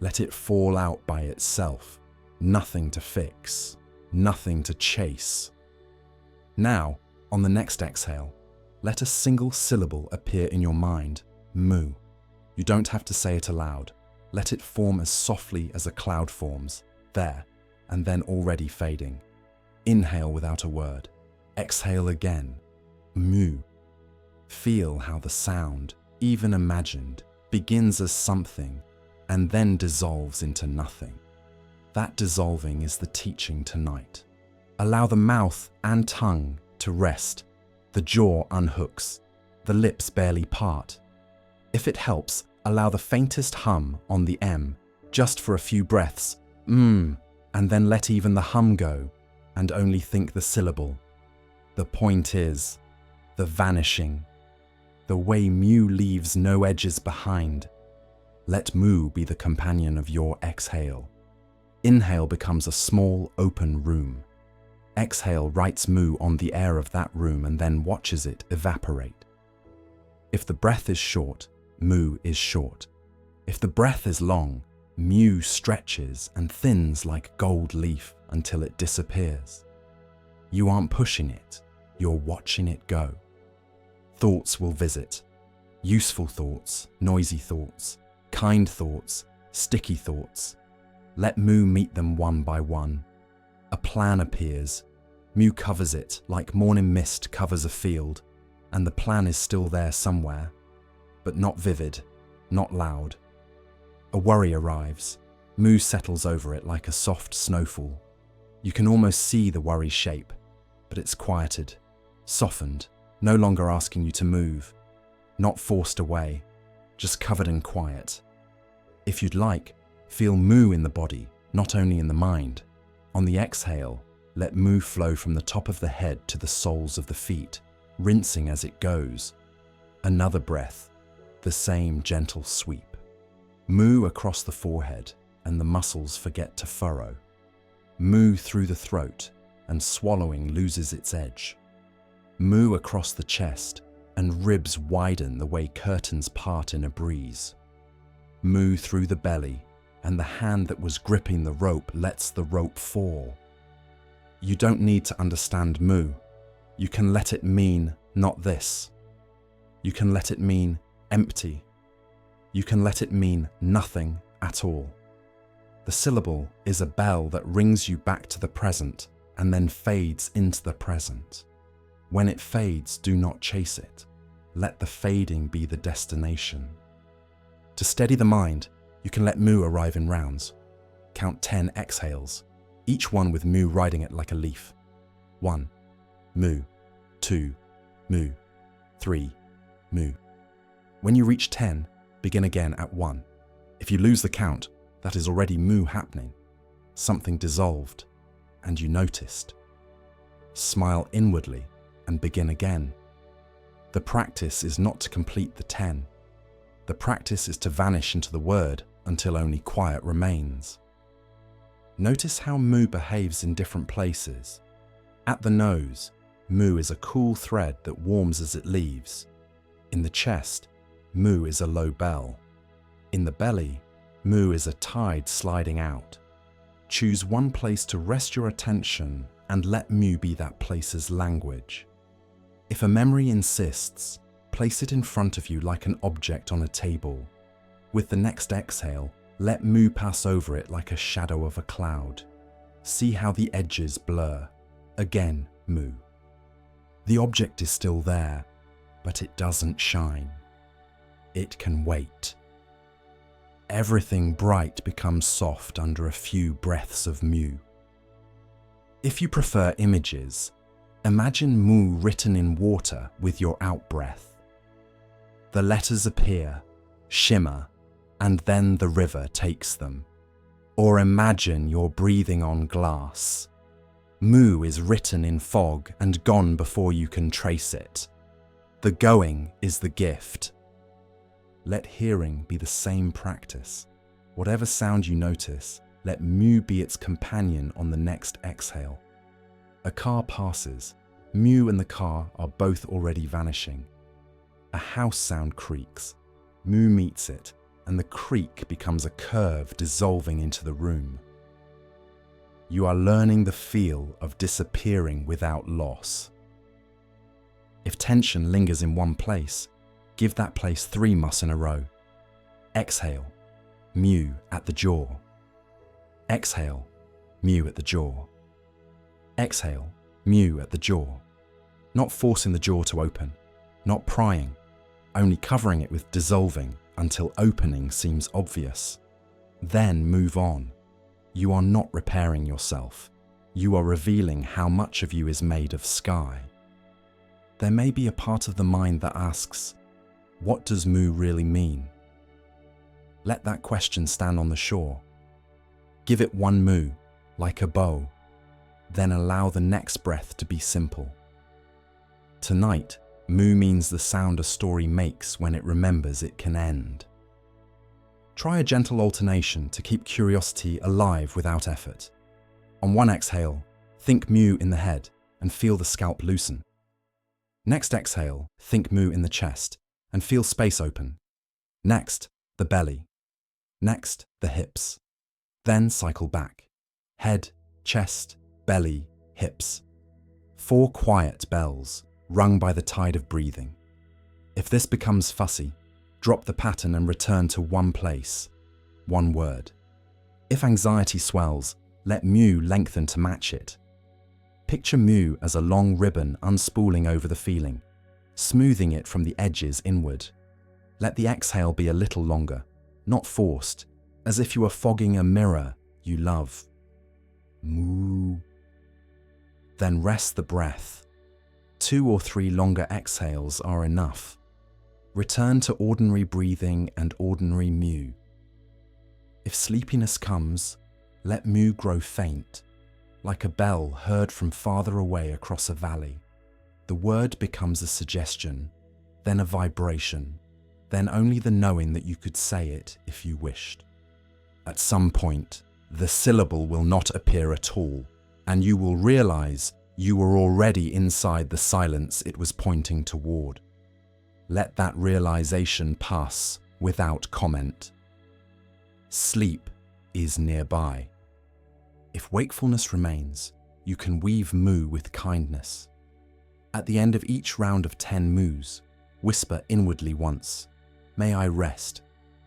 Let it fall out by itself. Nothing to fix, nothing to chase. Now, on the next exhale, let a single syllable appear in your mind, moo. You don't have to say it aloud. Let it form as softly as a cloud forms, there, and then already fading. Inhale without a word. Exhale again, moo. Feel how the sound, even imagined, begins as something and then dissolves into nothing. That dissolving is the teaching tonight. Allow the mouth and tongue to rest. The jaw unhooks. The lips barely part. If it helps, allow the faintest hum on the M, just for a few breaths, and then let even the hum go, and only think the syllable. The point is, the vanishing, the way mu leaves no edges behind. Let mu be the companion of your exhale. Inhale becomes a small, open room. Exhale writes mu on the air of that room and then watches it evaporate. If the breath is short, mu is short. If the breath is long, mu stretches and thins like gold leaf until it disappears. You aren't pushing it, you're watching it go. Thoughts will visit. Useful thoughts, noisy thoughts, kind thoughts, sticky thoughts. Let mu meet them one by one. A plan appears. Mu covers it like morning mist covers a field, and the plan is still there somewhere, but not vivid, not loud. A worry arrives. Mu settles over it like a soft snowfall. You can almost see the worry shape, but it's quieted, softened, no longer asking you to move, not forced away, just covered in quiet. If you'd like, feel mu in the body, not only in the mind. On the exhale, let mu flow from the top of the head to the soles of the feet, rinsing as it goes. Another breath, the same gentle sweep. Mu across the forehead, and the muscles forget to furrow. Mu through the throat, and swallowing loses its edge. Mu across the chest, and ribs widen the way curtains part in a breeze. Mu through the belly, and the hand that was gripping the rope lets the rope fall. You don't need to understand mu. You can let it mean not this. You can let it mean empty. You can let it mean nothing at all. The syllable is a bell that rings you back to the present and then fades into the present. When it fades, do not chase it. Let the fading be the destination. To steady the mind, you can let mu arrive in rounds. Count 10 exhales, each one with mu riding it like a leaf. 1, mu, 2, mu, 3, mu. When you reach 10, begin again at 1. If you lose the count, that is already mu happening. Something dissolved, and you noticed. Smile inwardly and begin again. The practice is not to complete the 10. The practice is to vanish into the word until only quiet remains. Notice how mu behaves in different places. At the nose, mu is a cool thread that warms as it leaves. In the chest, mu is a low bell. In the belly, mu is a tide sliding out. Choose one place to rest your attention and let mu be that place's language. If a memory insists, place it in front of you like an object on a table. With the next exhale, let mu pass over it like a shadow of a cloud. See how the edges blur. Again, mu. The object is still there, but it doesn't shine. It can wait. Everything bright becomes soft under a few breaths of mu. If you prefer images, imagine mu written in water with your out-breath. The letters appear, shimmer, and then the river takes them. Or imagine you're breathing on glass. Mu is written in fog and gone before you can trace it. The going is the gift. Let hearing be the same practice. Whatever sound you notice, let mu be its companion on the next exhale. A car passes. Mu and the car are both already vanishing. A house sound creaks. Mu meets it, and the creak becomes a curve dissolving into the room. You are learning the feel of disappearing without loss. If tension lingers in one place, give that place 3 mus in a row. Exhale, mu at the jaw. Exhale, mu at the jaw. Exhale, mu at the jaw. Not forcing the jaw to open, not prying, only covering it with dissolving until opening seems obvious. Then move on. You are not repairing yourself. You are revealing how much of you is made of sky. There may be a part of the mind that asks, what does mu really mean? Let that question stand on the shore. Give it one mu, like a bow, then allow the next breath to be simple. Tonight, mu means the sound a story makes when it remembers it can end. Try a gentle alternation to keep curiosity alive without effort. On one exhale, think mu in the head and feel the scalp loosen. Next exhale, think mu in the chest and feel space open. Next, the belly. Next, the hips. Then cycle back. Head, chest, belly, hips. 4 quiet bells, rung by the tide of breathing. If this becomes fussy, drop the pattern and return to one place, one word. If anxiety swells, let mu lengthen to match it. Picture mu as a long ribbon unspooling over the feeling, smoothing it from the edges inward. Let the exhale be a little longer, not forced, as if you are fogging a mirror you love. Mu. Then rest the breath. 2 or 3 longer exhales are enough. Return to ordinary breathing and ordinary mu. If sleepiness comes, let mu grow faint, like a bell heard from farther away across a valley. The word becomes a suggestion, then a vibration, then only the knowing that you could say it if you wished. At some point, the syllable will not appear at all, and you will realize you were already inside the silence it was pointing toward. Let that realization pass without comment. Sleep is nearby. If wakefulness remains, you can weave mu with kindness. At the end of each round of 10 mus, whisper inwardly once, "May I rest,"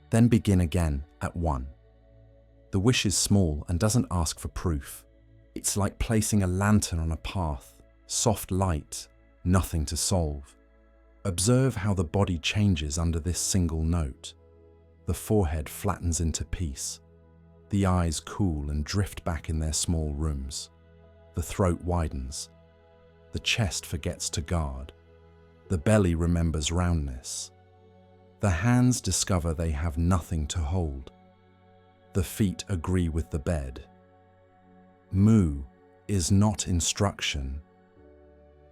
then begin again at 1. The wish is small and doesn't ask for proof. It's like placing a lantern on a path, soft light, nothing to solve. Observe how the body changes under this single note. The forehead flattens into peace. The eyes cool and drift back in their small rooms. The throat widens. The chest forgets to guard. The belly remembers roundness. The hands discover they have nothing to hold. The feet agree with the bed. Mu is not instruction.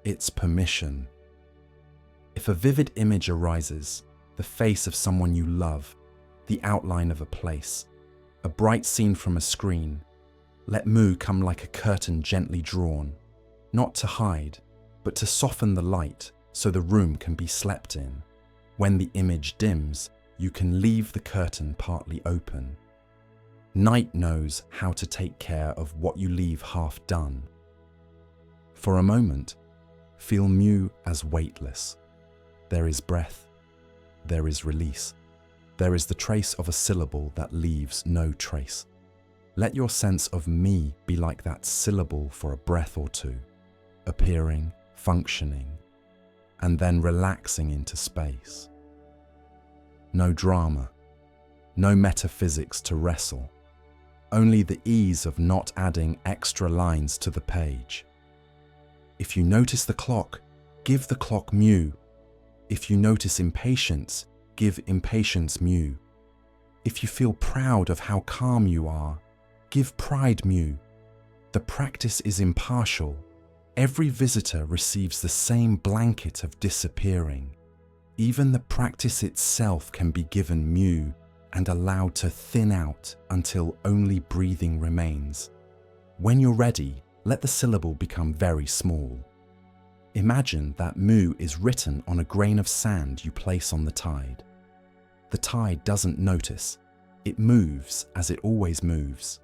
It's permission. If a vivid image arises, the face of someone you love, the outline of a place, a bright scene from a screen, let mu come like a curtain gently drawn, not to hide, but to soften the light so the room can be slept in. When the image dims, you can leave the curtain partly open. Night knows how to take care of what you leave half done. For a moment, feel mu as weightless. There is breath. There is release. There is the trace of a syllable that leaves no trace. Let your sense of me be like that syllable for a breath or two, appearing, functioning, and then relaxing into space. No drama, no metaphysics to wrestle, only the ease of not adding extra lines to the page. If you notice the clock, give the clock mu. If you notice impatience, give impatience mu. If you feel proud of how calm you are, give pride mu. The practice is impartial. Every visitor receives the same blanket of disappearing. Even the practice itself can be given mu and allowed to thin out until only breathing remains. When you're ready, let the syllable become very small. Imagine that mu is written on a grain of sand you place on the tide. The tide doesn't notice. It moves as it always moves.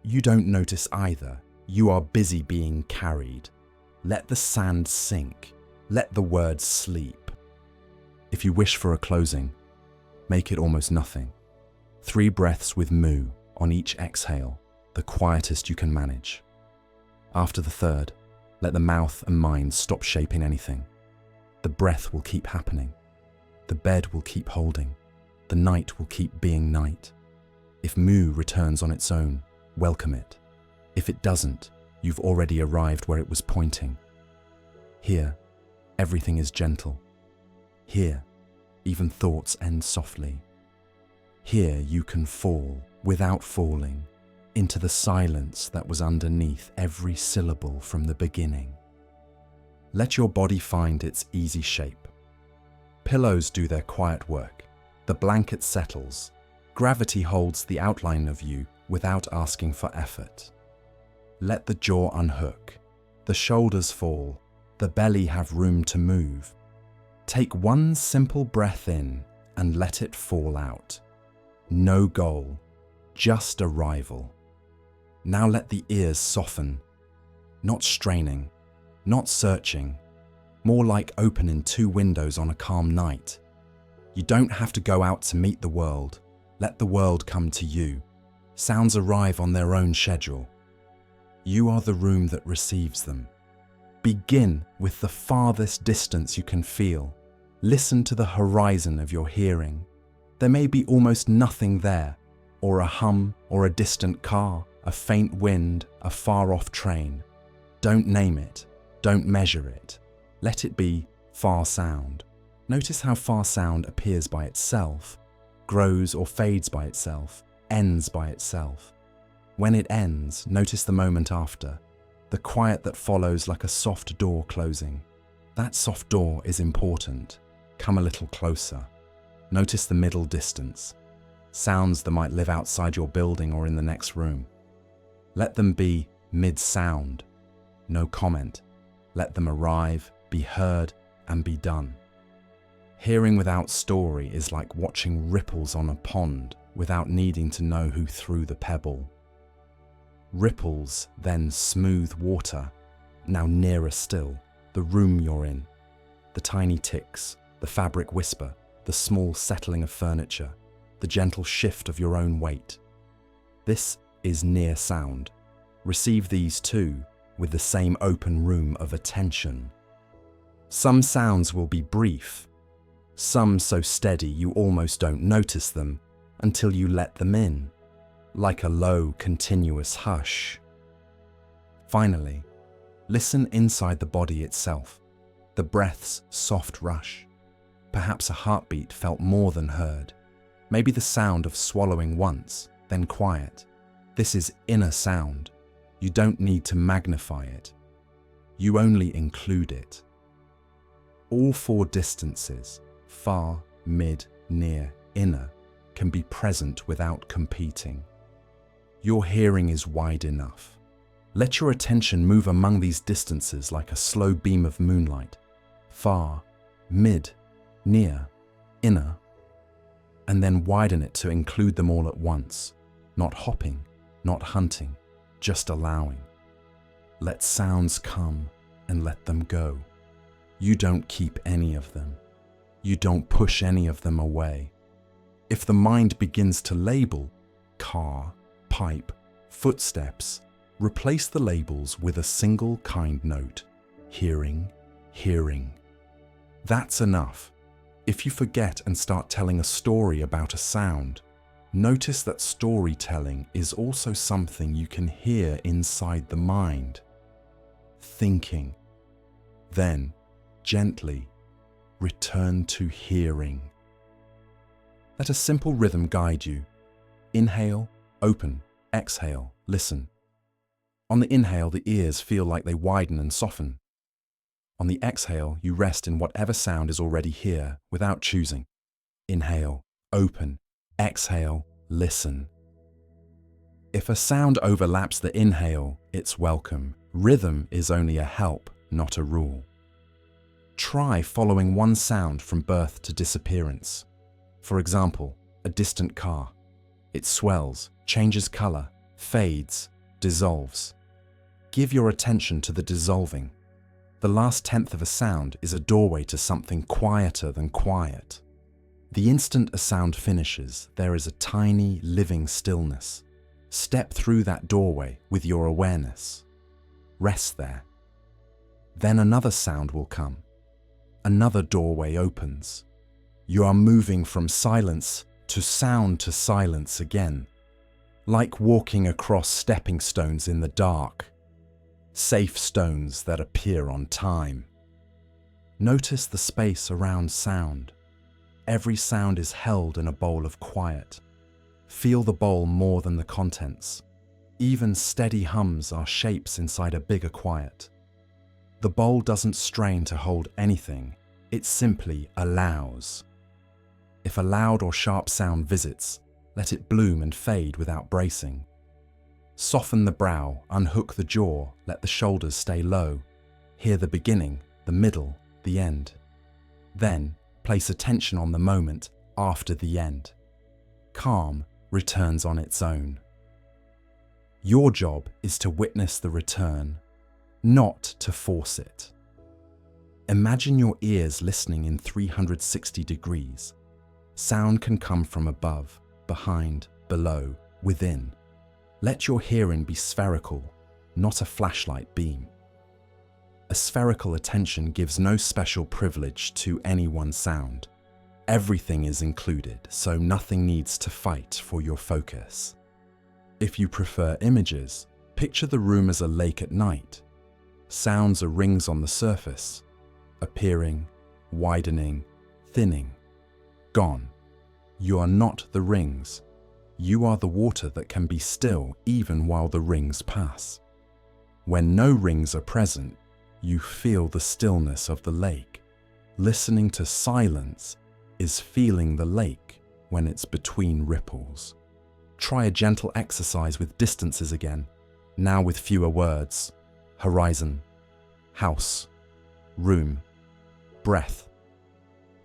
You don't notice either. You are busy being carried. Let the sand sink. Let the words sleep. If you wish for a closing, make it almost nothing. 3 breaths with mu on each exhale, the quietest you can manage. After the 3rd, let the mouth and mind stop shaping anything. The breath will keep happening. The bed will keep holding. The night will keep being night. If mu returns on its own, welcome it. If it doesn't, you've already arrived where it was pointing. Here, everything is gentle. Here, even thoughts end softly. Here you can fall, without falling, into the silence that was underneath every syllable from the beginning. Let your body find its easy shape. Pillows do their quiet work. The blanket settles. Gravity holds the outline of you without asking for effort. Let the jaw unhook. The shoulders fall. The belly have room to move. Take one simple breath in and let it fall out. No goal, just arrival. Now let the ears soften. Not straining, not searching. More like opening 2 windows on a calm night. You don't have to go out to meet the world. Let the world come to you. Sounds arrive on their own schedule. You are the room that receives them. Begin with the farthest distance you can feel. Listen to the horizon of your hearing. There may be almost nothing there, or a hum, or a distant car, a faint wind, a far-off train. Don't name it. Don't measure it. Let it be far sound. Notice how far sound appears by itself, grows or fades by itself, ends by itself. When it ends, notice the moment after, the quiet that follows like a soft door closing. That soft door is important. Come a little closer. Notice the middle distance. Sounds that might live outside your building or in the next room. Let them be mid-sound. No comment. Let them arrive, be heard, and be done. Hearing without story is like watching ripples on a pond without needing to know who threw the pebble. Ripples, then smooth water. Now nearer still, the room you're in. The tiny ticks, the fabric whisper, the small settling of furniture, the gentle shift of your own weight. This is near sound. Receive these too, with the same open room of attention. Some sounds will be brief, some so steady you almost don't notice them until you let them in, like a low, continuous hush. Finally, listen inside the body itself, the breath's soft rush, perhaps a heartbeat felt more than heard, maybe the sound of swallowing once, then quiet. This is inner sound. You don't need to magnify it. You only include it. All four distances, far, mid, near, inner, can be present without competing. Your hearing is wide enough. Let your attention move among these distances like a slow beam of moonlight. Far, mid, near, inner, and then widen it to include them all at once, not hopping, not hunting, just allowing. Let sounds come and let them go. You don't keep any of them. You don't push any of them away. If the mind begins to label car, pipe, footsteps, replace the labels with a single kind note. Hearing, hearing. That's enough. If you forget and start telling a story about a sound, notice that storytelling is also something you can hear inside the mind. Thinking. Then, gently, return to hearing. Let a simple rhythm guide you. Inhale, open, exhale, listen. On the inhale, the ears feel like they widen and soften. On the exhale, you rest in whatever sound is already here without choosing. Inhale, open, exhale, listen. If a sound overlaps the inhale, it's welcome. Rhythm is only a help, not a rule. Try following one sound from birth to disappearance. For example, a distant car. It swells, changes color, fades, dissolves. Give your attention to the dissolving. The last tenth of a sound is a doorway to something quieter than quiet. The instant a sound finishes, there is a tiny, living stillness. Step through that doorway with your awareness. Rest there. Then another sound will come. Another doorway opens. You are moving from silence to silence again, like walking across stepping stones in the dark, safe stones that appear on time. Notice the space around sound. Every sound is held in a bowl of quiet. Feel the bowl more than the contents. Even steady hums are shapes inside a bigger quiet. The bowl doesn't strain to hold anything, it simply allows. If a loud or sharp sound visits, let it bloom and fade without bracing. Soften the brow, unhook the jaw, let the shoulders stay low. Hear the beginning, the middle, the end. Then, place attention on the moment after the end. Calm returns on its own. Your job is to witness the return, not to force it. Imagine your ears listening in 360 degrees. Sound can come from above, behind, below, within. Let your hearing be spherical, not a flashlight beam. A spherical attention gives no special privilege to any one sound. Everything is included, so nothing needs to fight for your focus. If you prefer images, picture the room as a lake at night. Sounds are rings on the surface, appearing, widening, thinning. Gone. You are not the rings. You are the water that can be still even while the rings pass. When no rings are present, you feel the stillness of the lake. Listening to silence is feeling the lake when it's between ripples. Try a gentle exercise with distances again, now with fewer words. Horizon, house, room, breath.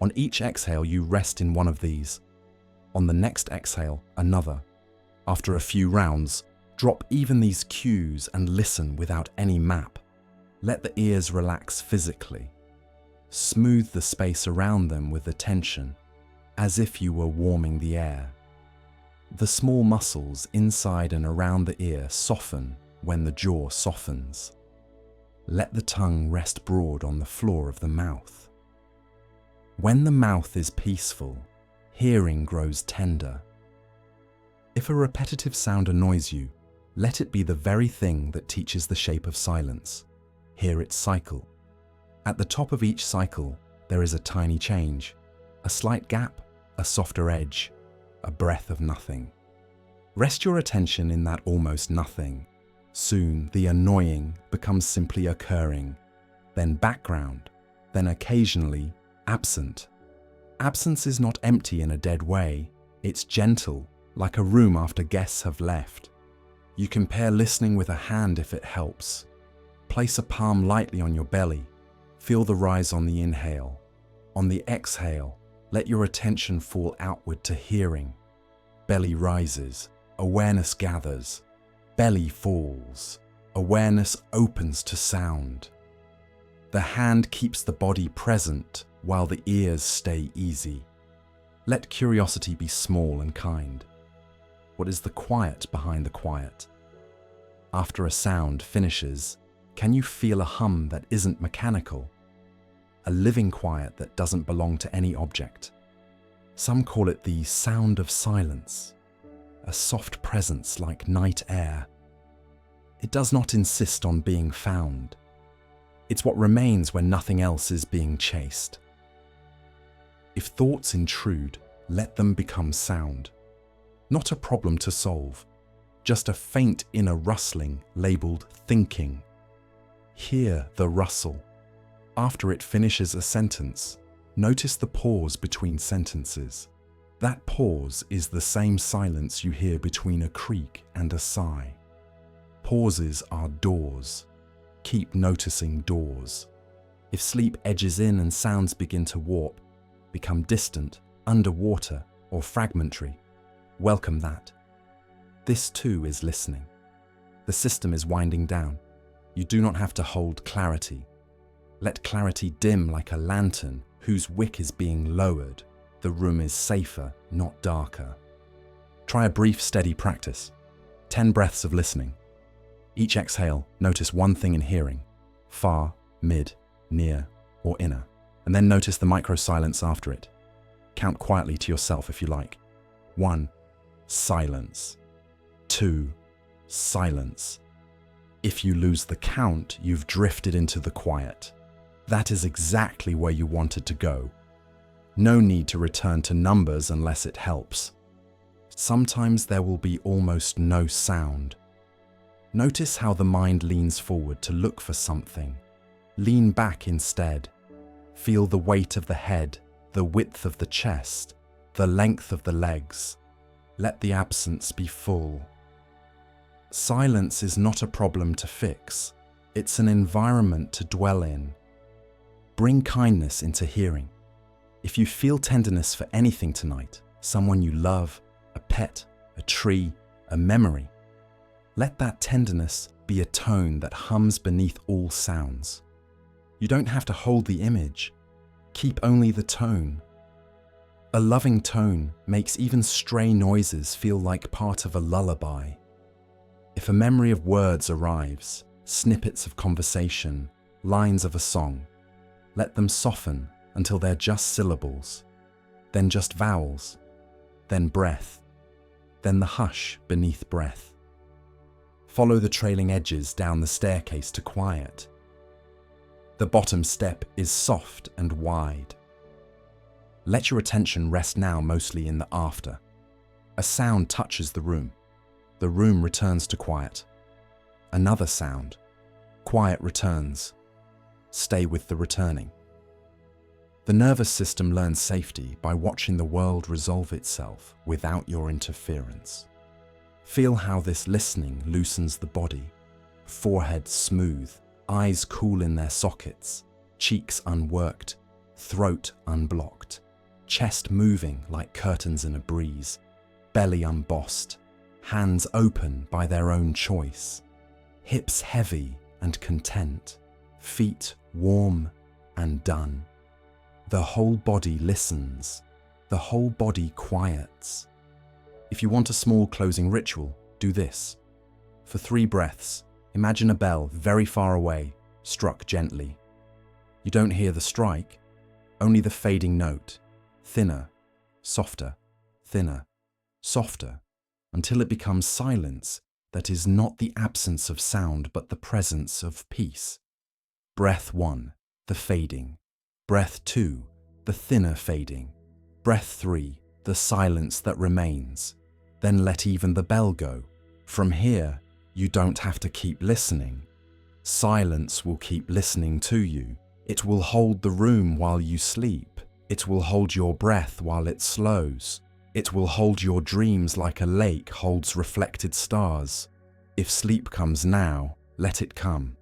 On each exhale, you rest in one of these. On the next exhale, another. After a few rounds, drop even these cues and listen without any map. Let the ears relax physically. Smooth the space around them with attention, as if you were warming the air. The small muscles inside and around the ear soften when the jaw softens. Let the tongue rest broad on the floor of the mouth. When the mouth is peaceful, hearing grows tender. If a repetitive sound annoys you, let it be the very thing that teaches the shape of silence. Hear its cycle. At the top of each cycle, there is a tiny change, a slight gap, a softer edge, a breath of nothing. Rest your attention in that almost nothing. Soon, the annoying becomes simply occurring, then background, then occasionally absent. Absence is not empty in a dead way. It's gentle, like a room after guests have left. You can pair listening with a hand if it helps. Place a palm lightly on your belly. Feel the rise on the inhale. On the exhale, let your attention fall outward to hearing. Belly rises, awareness gathers. Belly falls, awareness opens to sound. The hand keeps the body present while the ears stay easy. Let curiosity be small and kind. What is the quiet behind the quiet? After a sound finishes, can you feel a hum that isn't mechanical? A living quiet that doesn't belong to any object. Some call it the sound of silence, a soft presence like night air. It does not insist on being found. It's what remains when nothing else is being chased. If thoughts intrude, let them become sound. Not a problem to solve, just a faint inner rustling labeled thinking. Hear the rustle. After it finishes a sentence, notice the pause between sentences. That pause is the same silence you hear between a creak and a sigh. Pauses are doors. Keep noticing doors. If sleep edges in and sounds begin to warp, become distant, underwater, or fragmentary, welcome that. This too is listening. The system is winding down. You do not have to hold clarity. Let clarity dim like a lantern whose wick is being lowered. The room is safer, not darker. Try a brief, steady practice. 10 breaths of listening. Each exhale, notice one thing in hearing, far, mid, near, or inner, and then notice the micro-silence after it. Count quietly to yourself if you like. 1. Silence. 2. Silence. If you lose the count, you've drifted into the quiet. That is exactly where you wanted to go. No need to return to numbers unless it helps. Sometimes there will be almost no sound. Notice how the mind leans forward to look for something. Lean back instead. Feel the weight of the head, the width of the chest, the length of the legs. Let the absence be full. Silence is not a problem to fix. It's an environment to dwell in. Bring kindness into hearing. If you feel tenderness for anything tonight, someone you love, a pet, a tree, a memory, let that tenderness be a tone that hums beneath all sounds. You don't have to hold the image. Keep only the tone. A loving tone makes even stray noises feel like part of a lullaby. If a memory of words arrives, snippets of conversation, lines of a song, let them soften until they're just syllables, then just vowels, then breath, then the hush beneath breath. Follow the trailing edges down the staircase to quiet. The bottom step is soft and wide. Let your attention rest now mostly in the after. A sound touches the room. The room returns to quiet. Another sound. Quiet returns. Stay with the returning. The nervous system learns safety by watching the world resolve itself without your interference. Feel how this listening loosens the body. Forehead smooth, eyes cool in their sockets, cheeks unworked, throat unblocked, chest moving like curtains in a breeze, belly unbossed, hands open by their own choice, hips heavy and content, feet warm and done. The whole body listens, the whole body quiets. If you want a small closing ritual, do this. For 3 breaths, imagine a bell very far away, struck gently. You don't hear the strike, only the fading note, thinner, softer, thinner, softer, until it becomes silence that is not the absence of sound but the presence of peace. Breath 1, the fading. Breath 2, the thinner fading. Breath 3, the silence that remains. Then let even the bell go. From here, you don't have to keep listening. Silence will keep listening to you. It will hold the room while you sleep. It will hold your breath while it slows. It will hold your dreams like a lake holds reflected stars. If sleep comes now, let it come.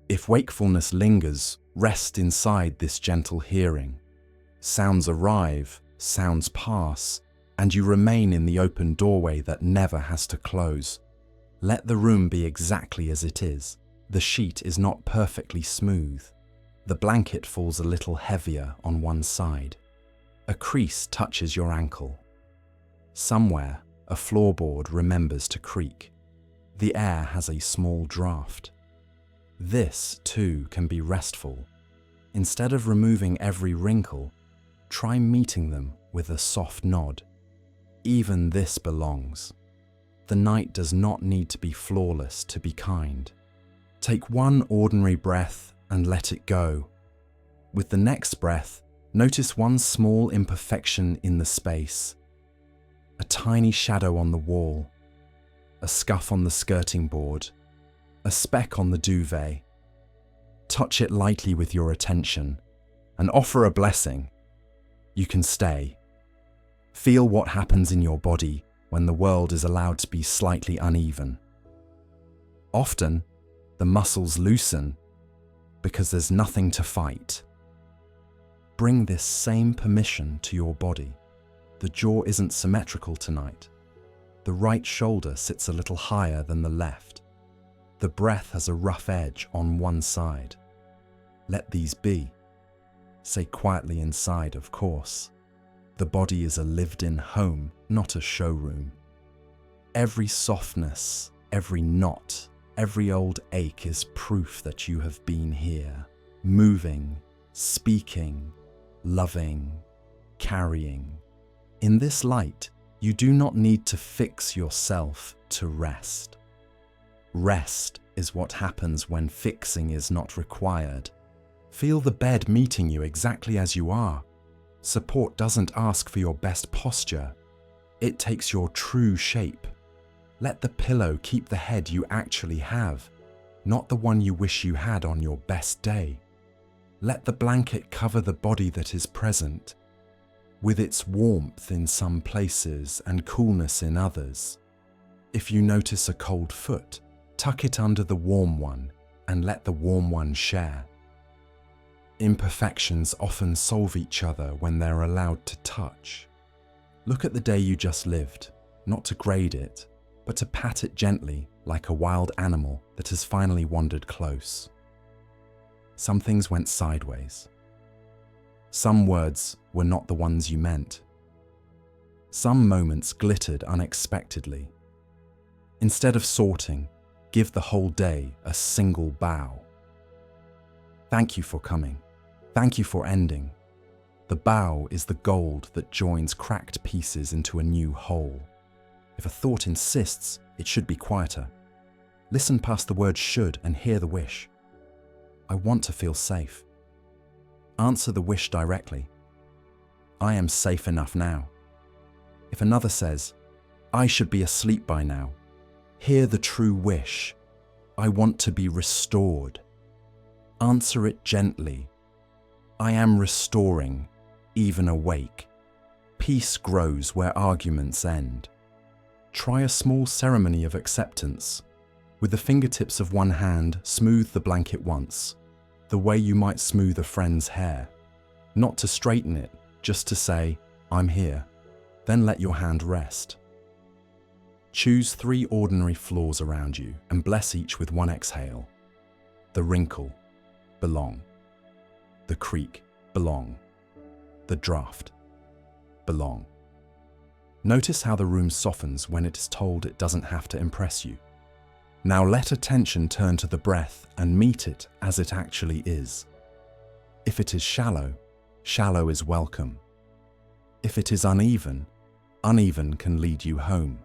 If wakefulness lingers, rest inside this gentle hearing. Sounds arrive, sounds pass, and you remain in the open doorway that never has to close. Let the room be exactly as it is. The sheet is not perfectly smooth. The blanket falls a little heavier on one side. A crease touches your ankle. Somewhere, a floorboard remembers to creak. The air has a small draft. This, too, can be restful. Instead of removing every wrinkle, try meeting them with a soft nod. Even this belongs. The night does not need to be flawless to be kind. Take one ordinary breath and let it go. With the next breath, notice one small imperfection in the space. A tiny shadow on the wall, a scuff on the skirting board, a speck on the duvet. Touch it lightly with your attention and offer a blessing. You can stay. Feel what happens in your body when the world is allowed to be slightly uneven. Often, the muscles loosen because there's nothing to fight. Bring this same permission to your body. The jaw isn't symmetrical tonight. The right shoulder sits a little higher than the left. The breath has a rough edge on one side. Let these be. Say quietly inside, of course. The body is a lived-in home, not a showroom. Every softness, every knot, every old ache is proof that you have been here, moving, speaking, loving, carrying. In this light, you do not need to fix yourself to rest. Rest is what happens when fixing is not required. Feel the bed meeting you exactly as you are. Support doesn't ask for your best posture. It takes your true shape. Let the pillow keep the head you actually have, not the one you wish you had on your best day. Let the blanket cover the body that is present, with its warmth in some places and coolness in others. If you notice a cold foot, tuck it under the warm one and let the warm one share. Imperfections often solve each other when they're allowed to touch. Look at the day you just lived, not to grade it, but to pat it gently like a wild animal that has finally wandered close. Some things went sideways. Some words were not the ones you meant. Some moments glittered unexpectedly. Instead of sorting, give the whole day a single bow. Thank you for coming. Thank you for ending. The bow is the gold that joins cracked pieces into a new whole. If a thought insists, it should be quieter. Listen past the word should and hear the wish. I want to feel safe. Answer the wish directly. I am safe enough now. If another says, I should be asleep by now. Hear the true wish. I want to be restored. Answer it gently. I am restoring, even awake. Peace grows where arguments end. Try a small ceremony of acceptance. With the fingertips of one hand, smooth the blanket once, the way you might smooth a friend's hair. Not to straighten it, just to say, I'm here. Then let your hand rest. Choose 3 ordinary floors around you and bless each with one exhale. The wrinkle, belong. The creak, belong. The draft, belong. Notice how the room softens when it is told it doesn't have to impress you. Now let attention turn to the breath and meet it as it actually is. If it is shallow, shallow is welcome. If it is uneven, uneven can lead you home.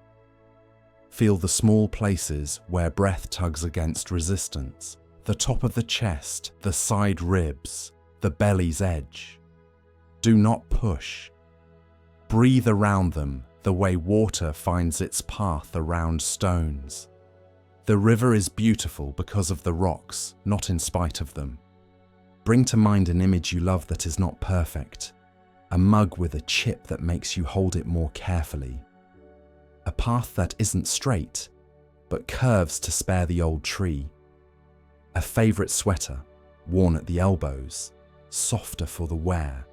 Feel the small places where breath tugs against resistance. The top of the chest, the side ribs, the belly's edge. Do not push. Breathe around them the way water finds its path around stones. The river is beautiful because of the rocks, not in spite of them. Bring to mind an image you love that is not perfect. A mug with a chip that makes you hold it more carefully. A path that isn't straight, but curves to spare the old tree. A favorite sweater, worn at the elbows, softer for the wear.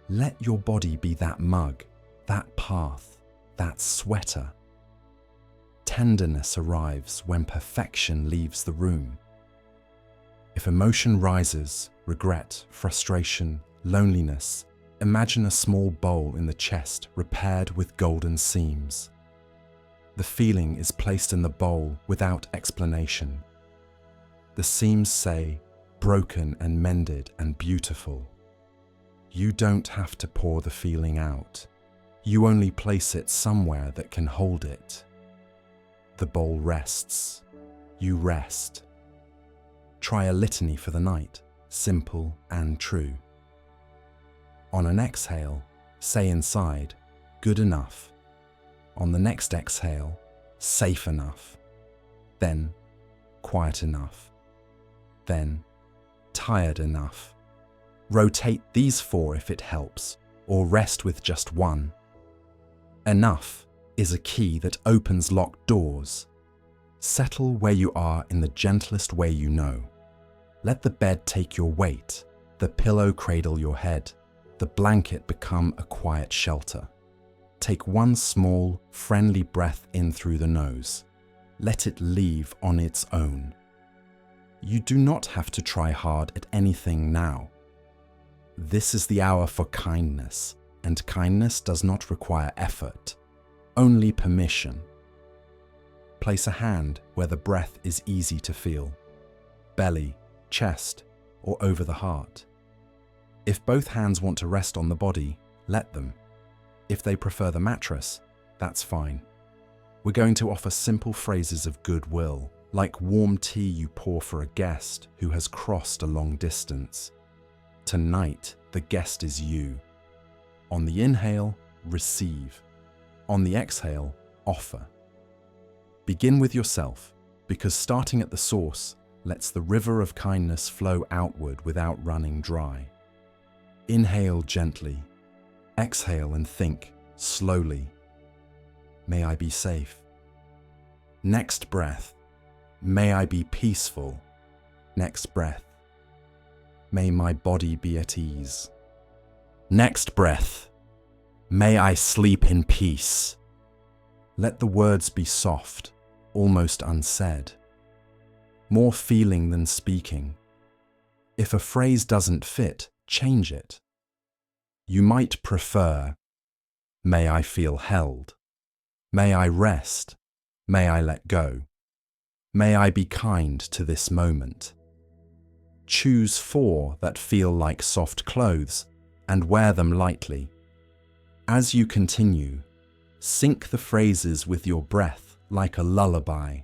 Let your body be that mug, that path, that sweater. Tenderness arrives when perfection leaves the room. If emotion rises, regret, frustration, loneliness, imagine a small bowl in the chest repaired with golden seams. The feeling is placed in the bowl without explanation. The seams say, broken and mended and beautiful. You don't have to pour the feeling out. You only place it somewhere that can hold it. The bowl rests. You rest. Try a litany for the night, simple and true. On an exhale, say inside, good enough. On the next exhale, safe enough. Then, quiet enough. Then, tired enough. Rotate these 4 if it helps, or rest with just one. Enough is a key that opens locked doors. Settle where you are in the gentlest way you know. Let the bed take your weight, the pillow cradle your head, the blanket become a quiet shelter. Take one small, friendly breath in through the nose. Let it leave on its own. You do not have to try hard at anything now. This is the hour for kindness, and kindness does not require effort, only permission. Place a hand where the breath is easy to feel, belly, chest, or over the heart. If both hands want to rest on the body, let them. If they prefer the mattress, that's fine. We're going to offer simple phrases of goodwill, like warm tea you pour for a guest who has crossed a long distance. Tonight, the guest is you. On the inhale, receive. On the exhale, offer. Begin with yourself, because starting at the source lets the river of kindness flow outward without running dry. Inhale gently. Exhale and think, slowly. May I be safe. Next breath. May I be peaceful. Next breath. May my body be at ease. Next breath. May I sleep in peace. Let the words be soft, almost unsaid. More feeling than speaking. If a phrase doesn't fit, change it. You might prefer, may I feel held. May I rest. May I let go. May I be kind to this moment. Choose 4 that feel like soft clothes and wear them lightly. As you continue, sync the phrases with your breath like a lullaby.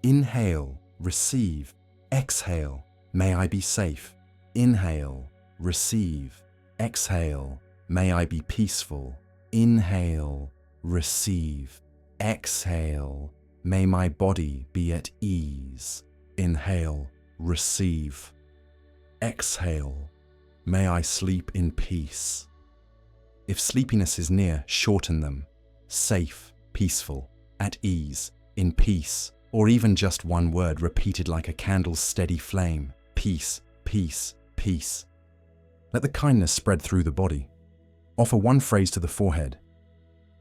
Inhale, receive. Exhale, may I be safe. Inhale, receive. Exhale, may I be peaceful. Inhale, receive. Exhale, may my body be at ease. Inhale, receive. Exhale, may I sleep in peace. If sleepiness is near, shorten them. Safe, peaceful, at ease, in peace, or even just one word repeated like a candle's steady flame. Peace, peace, peace. Let the kindness spread through the body. Offer one phrase to the forehead.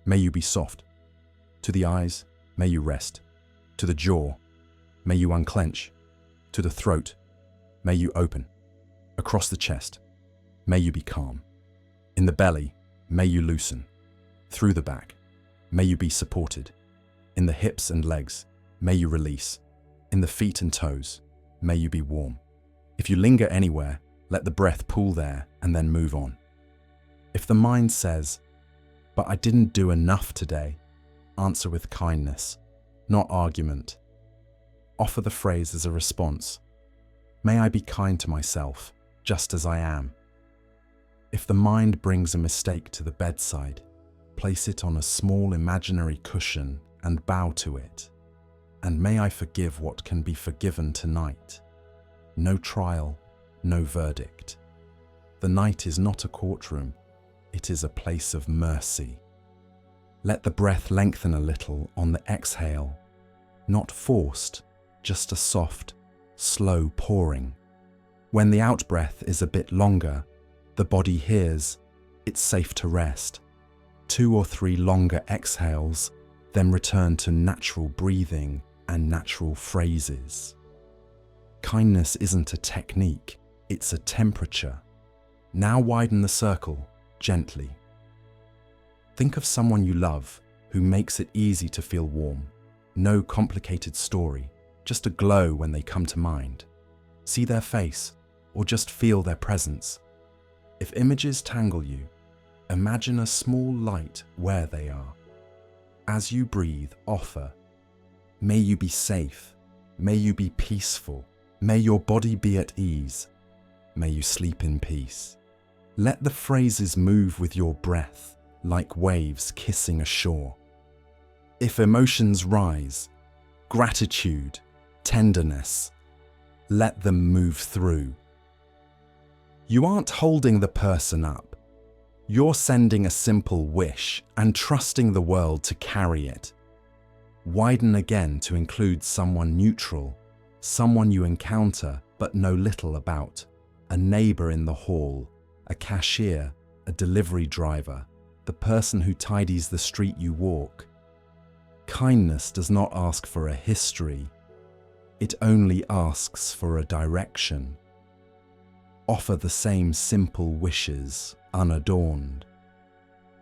May you be soft. To the eyes, may you rest. To the jaw, may you unclench. To the throat, may you open. Across the chest, may you be calm. In the belly, may you loosen. Through the back, may you be supported. In the hips and legs, may you release. In the feet and toes, may you be warm. If you linger anywhere, let the breath pool there and then move on. If the mind says, "But I didn't do enough today," answer with kindness, not argument. Offer the phrase as a response. May I be kind to myself, just as I am. If the mind brings a mistake to the bedside, place it on a small imaginary cushion and bow to it. And may I forgive what can be forgiven tonight. No trial, no verdict. The night is not a courtroom, it is a place of mercy. Let the breath lengthen a little on the exhale, not forced, just a soft, slow pouring. When the out-breath is a bit longer, the body hears it's safe to rest. 2 or 3 longer exhales, then return to natural breathing and natural phrases. Kindness isn't a technique, it's a temperature. Now widen the circle, gently. Think of someone you love who makes it easy to feel warm. No complicated story, just a glow when they come to mind. See their face, or just feel their presence. If images tangle you, imagine a small light where they are. As you breathe, offer. May you be safe. May you be peaceful. May your body be at ease. May you sleep in peace. Let the phrases move with your breath, like waves kissing a shore. If emotions rise, gratitude, tenderness, let them move through. You aren't holding the person up. You're sending a simple wish and trusting the world to carry it. Widen again to include someone neutral, someone you encounter but know little about, a neighbor in the hall, a cashier, a delivery driver, the person who tidies the street you walk. Kindness does not ask for a history. It only asks for a direction. Offer the same simple wishes, unadorned.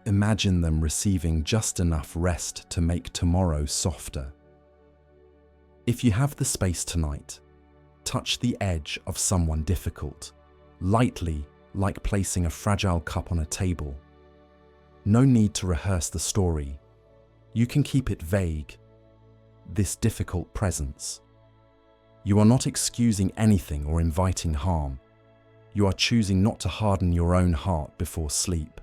Imagine them receiving just enough rest to make tomorrow softer. If you have the space tonight, touch the edge of someone difficult, lightly, like placing a fragile cup on a table. No need to rehearse the story. You can keep it vague. This difficult presence. You are not excusing anything or inviting harm. You are choosing not to harden your own heart before sleep.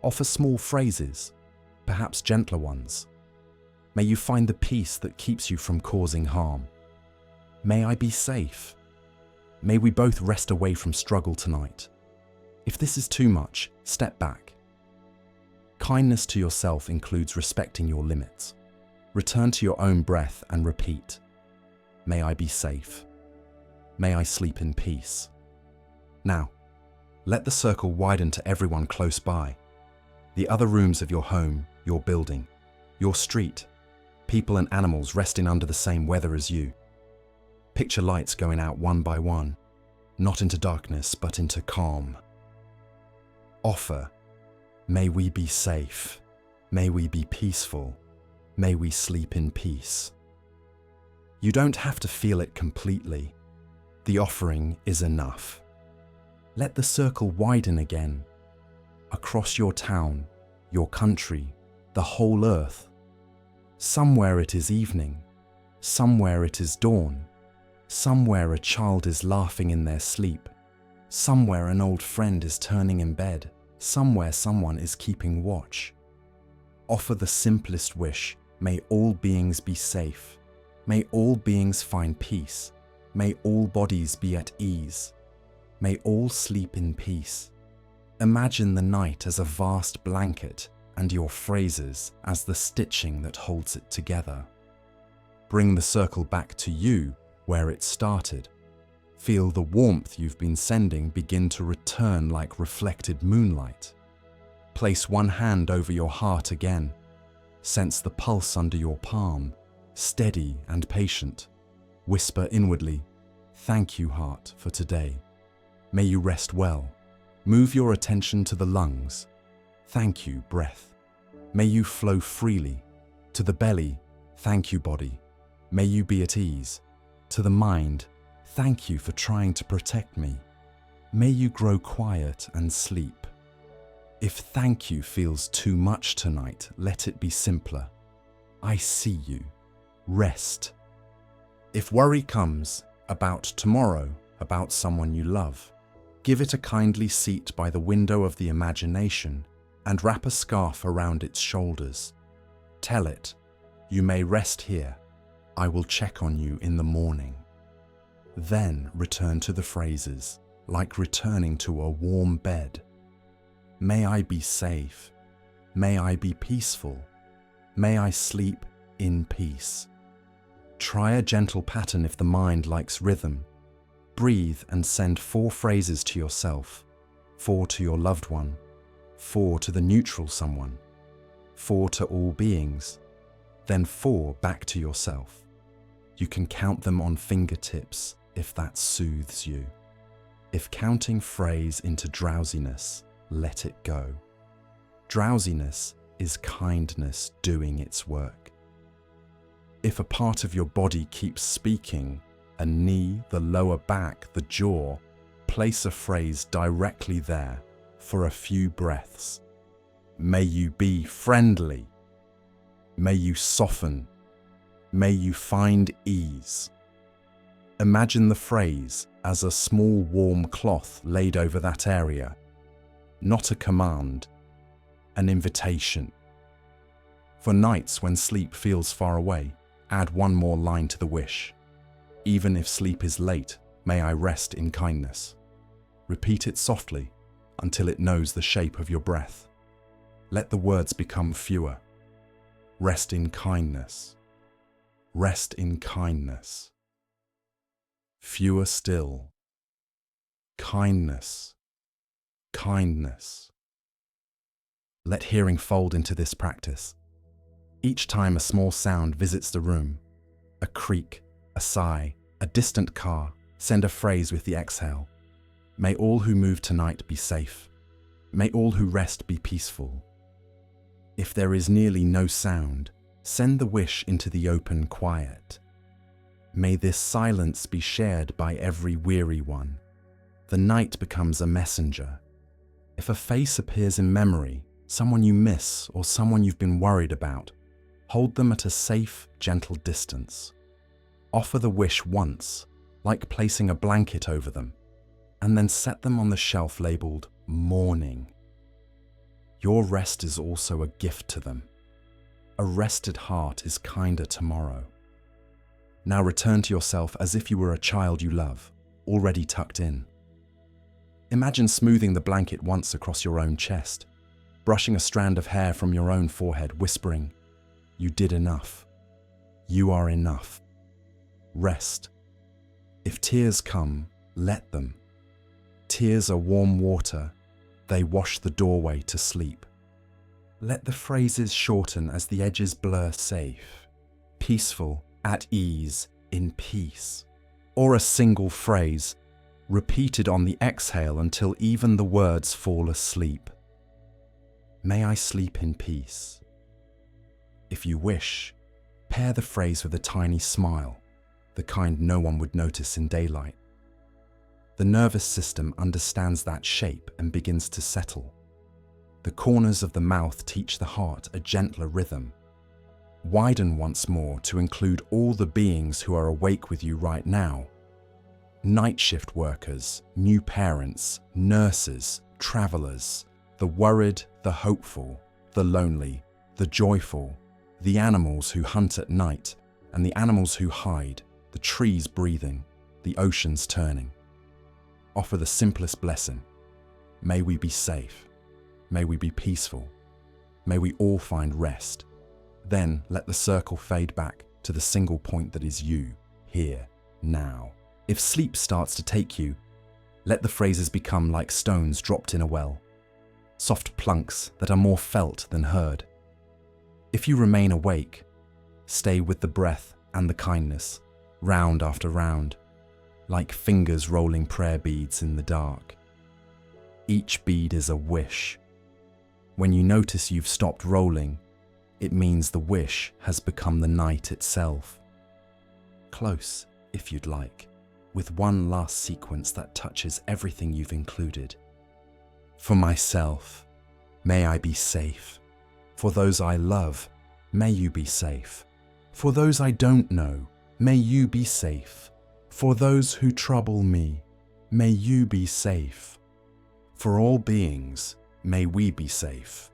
Offer small phrases, perhaps gentler ones. May you find the peace that keeps you from causing harm. May I be safe. May we both rest away from struggle tonight. If this is too much, step back. Kindness to yourself includes respecting your limits. Return to your own breath and repeat. May I be safe. May I sleep in peace. Now, let the circle widen to everyone close by. The other rooms of your home, your building, your street, people and animals resting under the same weather as you. Picture lights going out one by one, not into darkness, but into calm. Offer, may we be safe, may we be peaceful, may we sleep in peace. You don't have to feel it completely. The offering is enough. Let the circle widen again, across your town, your country, the whole earth. Somewhere it is evening, somewhere it is dawn, somewhere a child is laughing in their sleep, somewhere an old friend is turning in bed, somewhere someone is keeping watch. Offer the simplest wish: may all beings be safe. May all beings find peace. May all bodies be at ease. May all sleep in peace. Imagine the night as a vast blanket and your phrases as the stitching that holds it together. Bring the circle back to you where it started. Feel the warmth you've been sending begin to return like reflected moonlight. Place one hand over your heart again. Sense the pulse under your palm, steady and patient. Whisper inwardly, "Thank you, heart, for today. May you rest well." Move your attention to the lungs. "Thank you, breath. May you flow freely." To the belly, "Thank you, body. May you be at ease." To the mind, "Thank you for trying to protect me. May you grow quiet and sleep." If thank you feels too much tonight, let it be simpler. "I see you. Rest." If worry comes about tomorrow, about someone you love, give it a kindly seat by the window of the imagination and wrap a scarf around its shoulders. Tell it, "You may rest here. I will check on you in the morning." Then return to the phrases, like returning to a warm bed. May I be safe. May I be peaceful. May I sleep in peace. Try a gentle pattern if the mind likes rhythm. Breathe and send 4 phrases to yourself, 4 to your loved one, 4 to the neutral someone, 4 to all beings, then 4 back to yourself. You can count them on fingertips if that soothes you. If counting phrase into drowsiness, let it go. Drowsiness is kindness doing its work. If a part of your body keeps speaking, a knee, the lower back, the jaw, place a phrase directly there for a few breaths. May you be friendly. May you soften. May you find ease. Imagine the phrase as a small warm cloth laid over that area. Not a command, an invitation. For nights when sleep feels far away, add one more line to the wish. Even if sleep is late, may I rest in kindness. Repeat it softly until it knows the shape of your breath. Let the words become fewer. Rest in kindness. Rest in kindness. Fewer still. Kindness. Kindness. Let hearing fold into this practice. Each time a small sound visits the room, a creak, a sigh, a distant car, send a phrase with the exhale. May all who move tonight be safe. May all who rest be peaceful. If there is nearly no sound, send the wish into the open quiet. May this silence be shared by every weary one. The night becomes a messenger. If a face appears in memory, someone you miss or someone you've been worried about, hold them at a safe, gentle distance. Offer the wish once, like placing a blanket over them, and then set them on the shelf labeled "Morning." Your rest is also a gift to them. A rested heart is kinder tomorrow. Now return to yourself as if you were a child you love, already tucked in. Imagine smoothing the blanket once across your own chest, brushing a strand of hair from your own forehead, whispering, "You did enough. You are enough." Rest. If tears come, let them. Tears are warm water. They wash the doorway to sleep. Let the phrases shorten as the edges blur. Safe, peaceful, at ease, in peace. Or a single phrase, repeated on the exhale until even the words fall asleep. May I sleep in peace. If you wish, pair the phrase with a tiny smile, the kind no one would notice in daylight. The nervous system understands that shape and begins to settle. The corners of the mouth teach the heart a gentler rhythm. Widen once more to include all the beings who are awake with you right now. Night shift workers, new parents, nurses, travelers, the worried, the hopeful, the lonely, the joyful, the animals who hunt at night, and the animals who hide, the trees breathing, the oceans turning. Offer the simplest blessing. May we be safe. May we be peaceful. May we all find rest. Then let the circle fade back to the single point that is you, here, now. If sleep starts to take you, let the phrases become like stones dropped in a well, soft plunks that are more felt than heard. If you remain awake, stay with the breath and the kindness, round after round, like fingers rolling prayer beads in the dark. Each bead is a wish. When you notice you've stopped rolling, it means the wish has become the night itself. Close, if you'd like, with one last sequence that touches everything you've included. For myself, may I be safe. For those I love, may you be safe. For those I don't know, may you be safe. For those who trouble me, may you be safe. For all beings, may we be safe.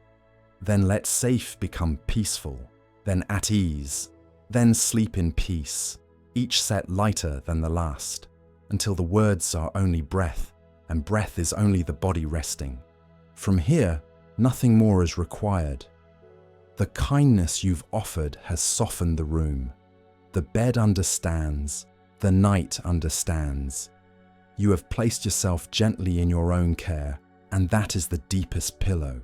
Then let safe become peaceful, then at ease, then sleep in peace, each set lighter than the last, until the words are only breath, and breath is only the body resting. From here, nothing more is required. The kindness you've offered has softened the room. The bed understands, the night understands. You have placed yourself gently in your own care, and that is the deepest pillow.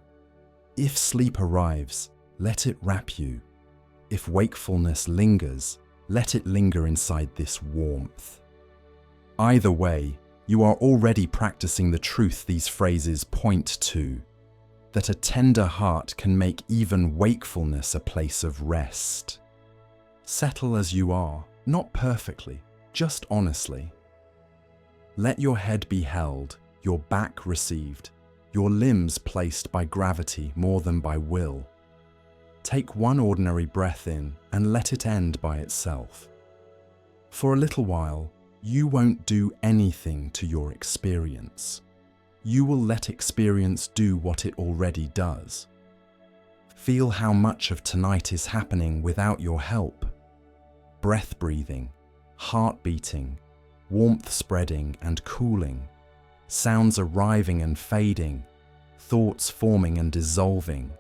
If sleep arrives, let it wrap you. If wakefulness lingers, let it linger inside this warmth. Either way, you are already practicing the truth these phrases point to, that a tender heart can make even wakefulness a place of rest. Settle as you are, not perfectly, just honestly. Let your head be held, your back received, your limbs placed by gravity more than by will. Take one ordinary breath in and let it end by itself. For a little while, you won't do anything to your experience. You will let experience do what it already does. Feel how much of tonight is happening without your help. Breath breathing, heart beating, warmth spreading and cooling, sounds arriving and fading, thoughts forming and dissolving.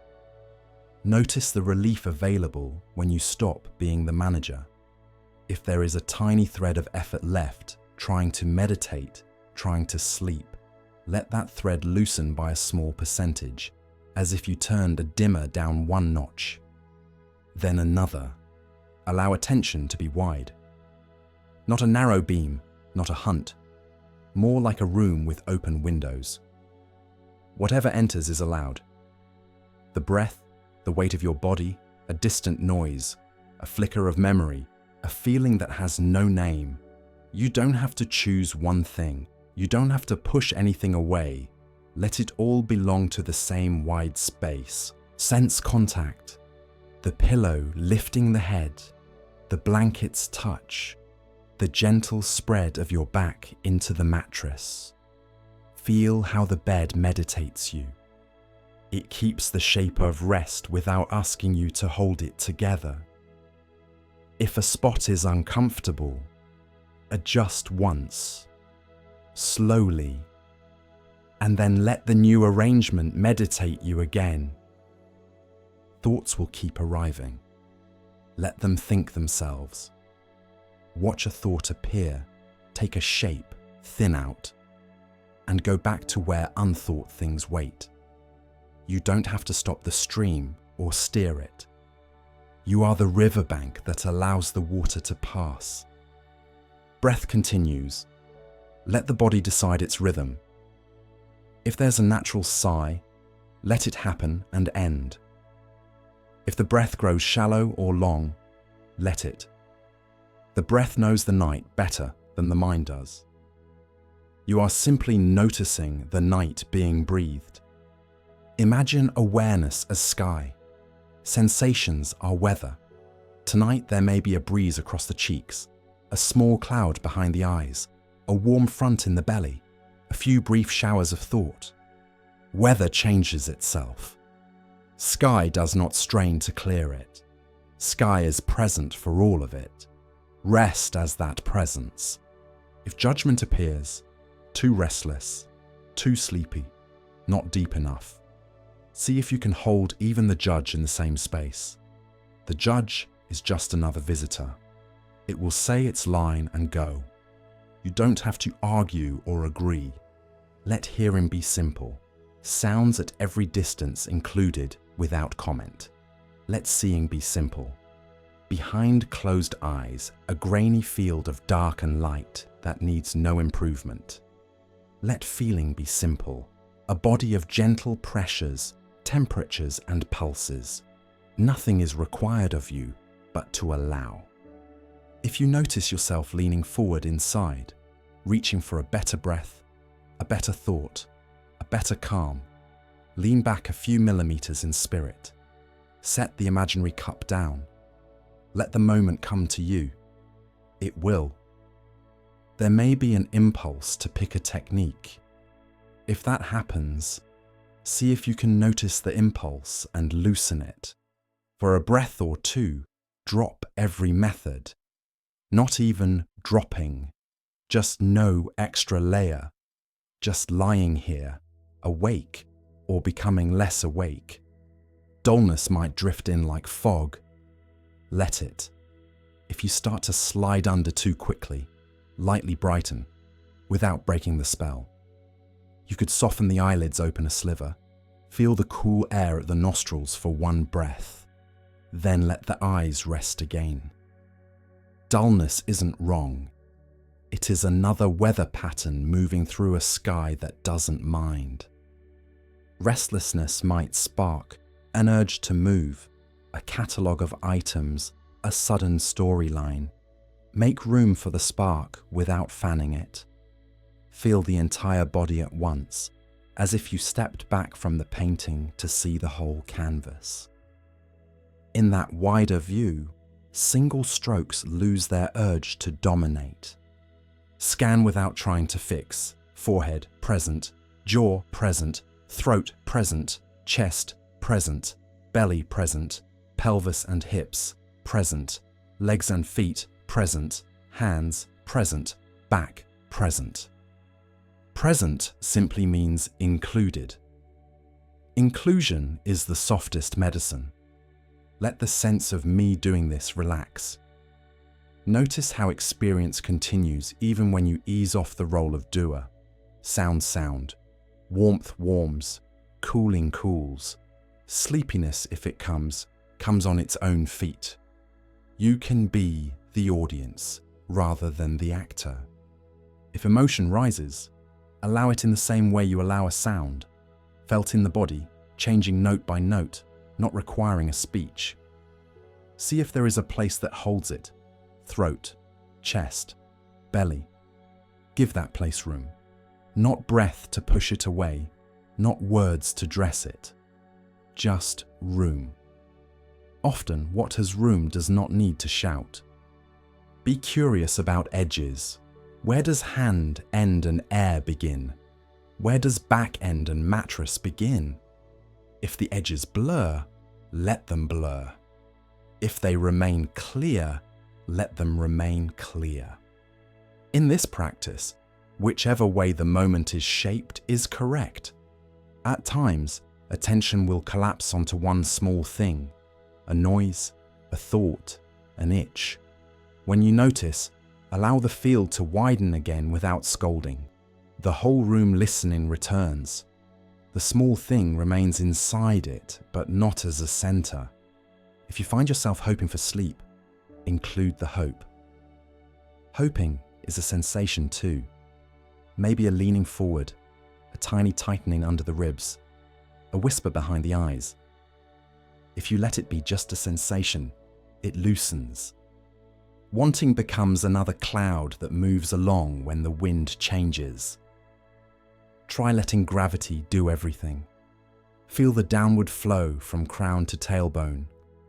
Notice the relief available when you stop being the manager. If there is a tiny thread of effort left, trying to meditate, trying to sleep, let that thread loosen by a small percentage, as if you turned a dimmer down one notch. Then another. Allow attention to be wide. Not a narrow beam, not a hunt. More like a room with open windows. Whatever enters is allowed. The breath, the weight of your body, a distant noise, a flicker of memory, a feeling that has no name. You don't have to choose one thing. You don't have to push anything away. Let it all belong to the same wide space. Sense contact. The pillow lifting the head, the blanket's touch, the gentle spread of your back into the mattress. Feel how the bed meditates you. It keeps the shape of rest without asking you to hold it together. If a spot is uncomfortable, adjust once, slowly, and then let the new arrangement meditate you again. Thoughts will keep arriving. Let them think themselves. Watch a thought appear, take a shape, thin out, and go back to where unthought things wait. You don't have to stop the stream or steer it. You are the riverbank that allows the water to pass. Breath continues. Let the body decide its rhythm. If there's a natural sigh, let it happen and end. If the breath grows shallow or long, let it. The breath knows the night better than the mind does. You are simply noticing the night being breathed. Imagine awareness as sky. Sensations are weather. Tonight there may be a breeze across the cheeks, a small cloud behind the eyes, a warm front in the belly, a few brief showers of thought. Weather changes itself. Sky does not strain to clear it. Sky is present for all of it. Rest as that presence. If judgment appears, too restless, too sleepy, not deep enough, see if you can hold even the judge in the same space. The judge is just another visitor. It will say its line and go. You don't have to argue or agree. Let hearing be simple. Sounds at every distance included without comment. Let seeing be simple. Behind closed eyes, a grainy field of dark and light that needs no improvement. Let feeling be simple. A body of gentle pressures, temperatures and pulses. Nothing is required of you but to allow. If you notice yourself leaning forward inside, reaching for a better breath, a better thought, a better calm, lean back a few millimeters in spirit. Set the imaginary cup down. Let the moment come to you. It will. There may be an impulse to pick a technique. If that happens, see if you can notice the impulse and loosen it. For a breath or two, drop every method. Not even dropping, just no extra layer. Just lying here, awake or becoming less awake. Dullness might drift in like fog. Let it. If you start to slide under too quickly, lightly brighten, without breaking the spell. You could soften the eyelids open a sliver, feel the cool air at the nostrils for one breath, then let the eyes rest again. Dullness isn't wrong. It is another weather pattern moving through a sky that doesn't mind. Restlessness might spark an urge to move, a catalogue of items, a sudden storyline. Make room for the spark without fanning it. Feel the entire body at once, as if you stepped back from the painting to see the whole canvas. In that wider view, single strokes lose their urge to dominate. Scan without trying to fix. Forehead present, jaw present, throat present, chest present, belly present, pelvis and hips present, legs and feet present, hands present, back present. Present simply means included. Inclusion is the softest medicine. Let the sense of me doing this relax. Notice how experience continues even when you ease off the role of doer. Sound. Warmth warms. Cooling cools. Sleepiness, if it comes on its own feet. You can be the audience rather than the actor. If emotion rises, allow it in the same way you allow a sound, felt in the body, changing note by note, not requiring a speech. See if there is a place that holds it. Throat, chest, belly. Give that place room. Not breath to push it away, not words to dress it. Just room. Often, what has room does not need to shout. Be curious about edges. Where does hand, end and air begin? Where does back end and mattress begin? If the edges blur, let them blur. If they remain clear, let them remain clear. In this practice, whichever way the moment is shaped is correct. At times, attention will collapse onto one small thing, a noise, a thought, an itch. When you notice, allow the field to widen again without scolding. The whole room listening returns. The small thing remains inside it, but not as a center. If you find yourself hoping for sleep, include the hope. Hoping is a sensation too. Maybe a leaning forward, a tiny tightening under the ribs, a whisper behind the eyes. If you let it be just a sensation, it loosens. Wanting becomes another cloud that moves along when the wind changes. Try letting gravity do everything. Feel the downward flow from crown to tailbone,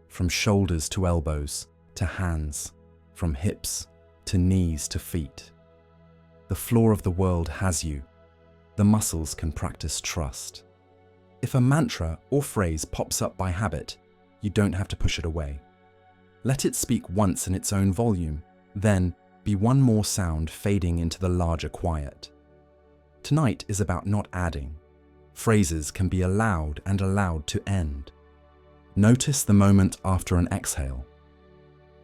from shoulders to elbows, to hands, from hips to knees to feet. The floor of the world has you. The muscles can practice trust. If a mantra or phrase pops up by habit, you don't have to push it away. Let it speak once in its own volume, then be one more sound fading into the larger quiet. Tonight is about not adding. Phrases can be allowed and allowed to end. Notice the moment after an exhale.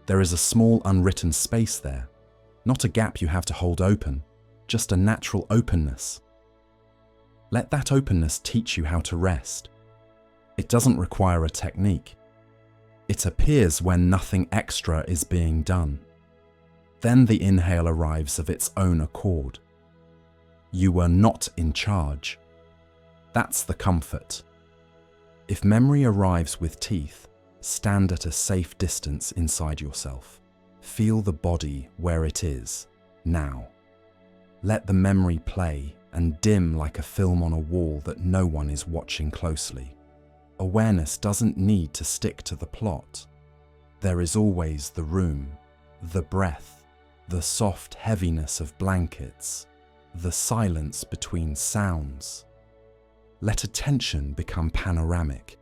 There is a small unwritten space there, not a gap you have to hold open, just a natural openness. Let that openness teach you how to rest. It doesn't require a technique. It appears when nothing extra is being done. Then the inhale arrives of its own accord. You were not in charge. That's the comfort. If memory arrives with teeth, stand at a safe distance inside yourself. Feel the body where it is, now. Let the memory play and dim like a film on a wall that no one is watching closely. Awareness doesn't need to stick to the plot. There is always the room, the breath, the soft heaviness of blankets, the silence between sounds. Let attention become panoramic,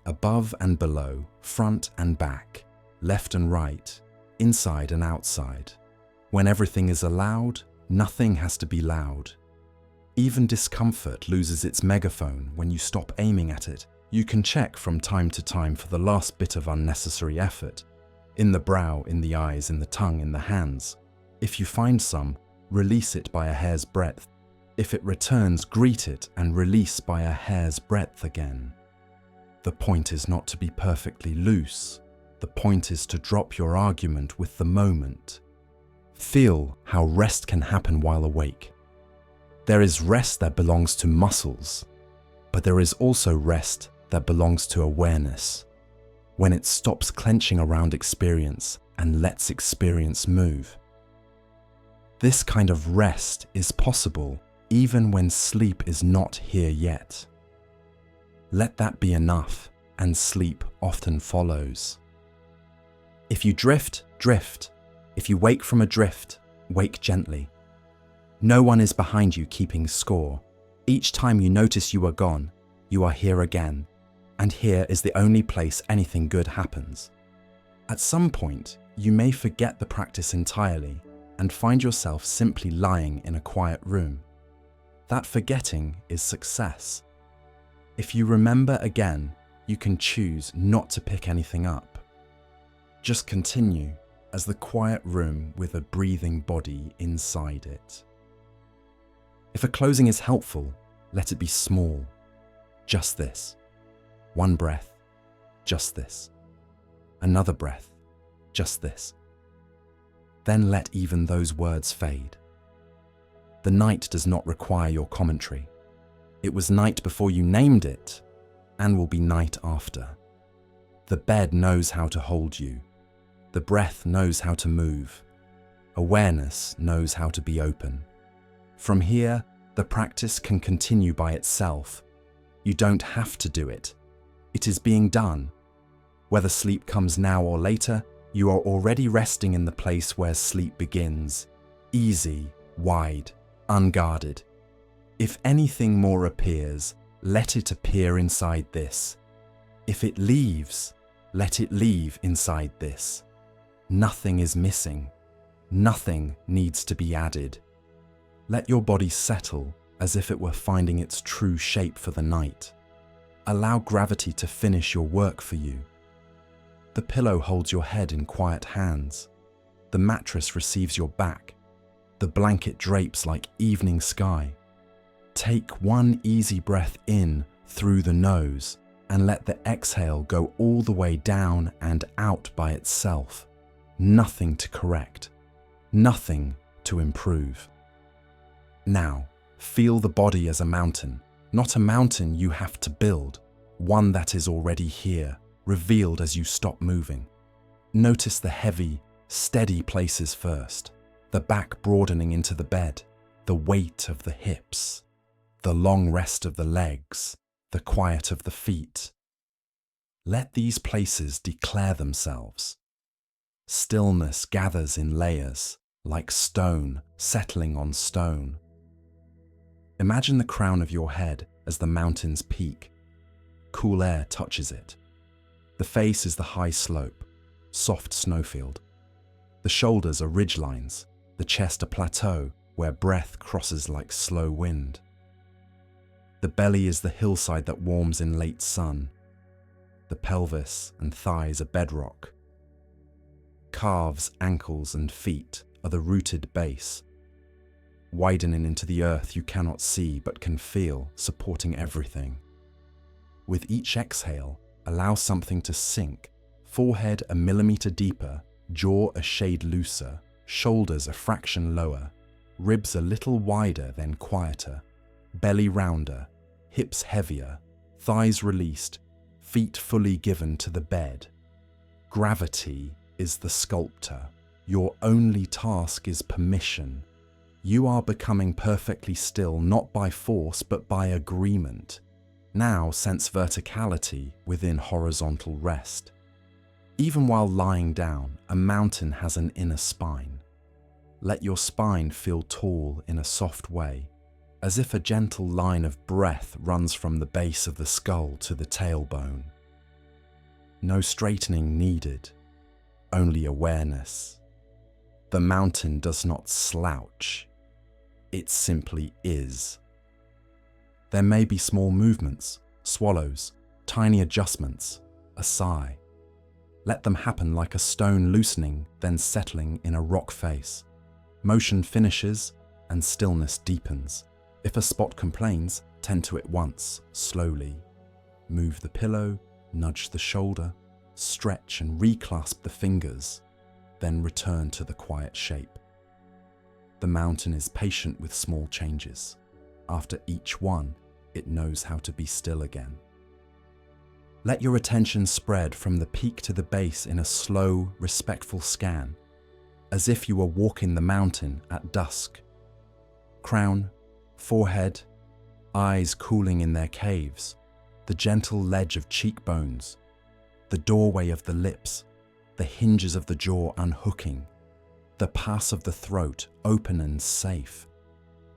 above and below, front and back, left and right, inside and outside. When everything is allowed, nothing has to be loud. Even discomfort loses its megaphone when you stop aiming at it. You can check from time to time for the last bit of unnecessary effort. In the brow, in the eyes, in the tongue, in the hands. If you find some, release it by a hair's breadth. If it returns, greet it and release by a hair's breadth again. The point is not to be perfectly loose. The point is to drop your argument with the moment. Feel how rest can happen while awake. There is rest that belongs to muscles, but there is also rest that belongs to awareness, when it stops clenching around experience and lets experience move. This kind of rest is possible even when sleep is not here yet. Let that be enough, and sleep often follows. If you drift, drift. If you wake from a drift, wake gently. No one is behind you keeping score. Each time you notice you are gone, you are here again, and here is the only place anything good happens. At some point, you may forget the practice entirely and find yourself simply lying in a quiet room. That forgetting is success. If you remember again, you can choose not to pick anything up. Just continue as the quiet room with a breathing body inside it. If a closing is helpful, let it be small. Just this. One breath, just this. Another breath, just this. Then let even those words fade. The night does not require your commentary. It was night before you named it, and will be night after. The bed knows how to hold you. The breath knows how to move. Awareness knows how to be open. From here, the practice can continue by itself. You don't have to do it. It is being done. Whether sleep comes now or later, you are already resting in the place where sleep begins. Easy, wide, unguarded. If anything more appears, let it appear inside this. If it leaves, let it leave inside this. Nothing is missing. Nothing needs to be added. Let your body settle as if it were finding its true shape for the night. Allow gravity to finish your work for you. The pillow holds your head in quiet hands. The mattress receives your back. The blanket drapes like evening sky. Take one easy breath in through the nose and let the exhale go all the way down and out by itself. Nothing to correct. Nothing to improve. Now, feel the body as a mountain, not a mountain you have to build, one that is already here, revealed as you stop moving. Notice the heavy, steady places first, the back broadening into the bed, the weight of the hips, the long rest of the legs, the quiet of the feet. Let these places declare themselves. Stillness gathers in layers, like stone settling on stone. Imagine the crown of your head as the mountain's peak. cool air touches it. The face is the high slope, soft snowfield. The shoulders are ridgelines, the chest a plateau where breath crosses like slow wind. The belly is the hillside that warms in late sun. The pelvis and thighs are bedrock. Calves, ankles, and feet are the rooted base, widening into the earth you cannot see but can feel, supporting everything. With each exhale, allow something to sink, forehead a millimeter deeper, jaw a shade looser, shoulders a fraction lower, ribs a little wider then quieter, belly rounder, hips heavier, thighs released, feet fully given to the bed. Gravity is the sculptor. Your only task is permission. You are becoming perfectly still, not by force, but by agreement. Now sense verticality within horizontal rest. Even while lying down, a mountain has an inner spine. Let your spine feel tall in a soft way, as if a gentle line of breath runs from the base of the skull to the tailbone. No straightening needed, only awareness. The mountain does not slouch. It simply is. There may be small movements, swallows, tiny adjustments, a sigh. Let them happen like a stone loosening, then settling in a rock face. Motion finishes and stillness deepens. If a spot complains, tend to it once, slowly. Move the pillow, nudge the shoulder, stretch and reclasp the fingers, then return to the quiet shape. The mountain is patient with small changes. After each one, it knows how to be still again. Let your attention spread from the peak to the base in a slow, respectful scan, as if you were walking the mountain at dusk. Crown, forehead, eyes cooling in their caves, the gentle ledge of cheekbones, the doorway of the lips, the hinges of the jaw unhooking, the pass of the throat open and safe,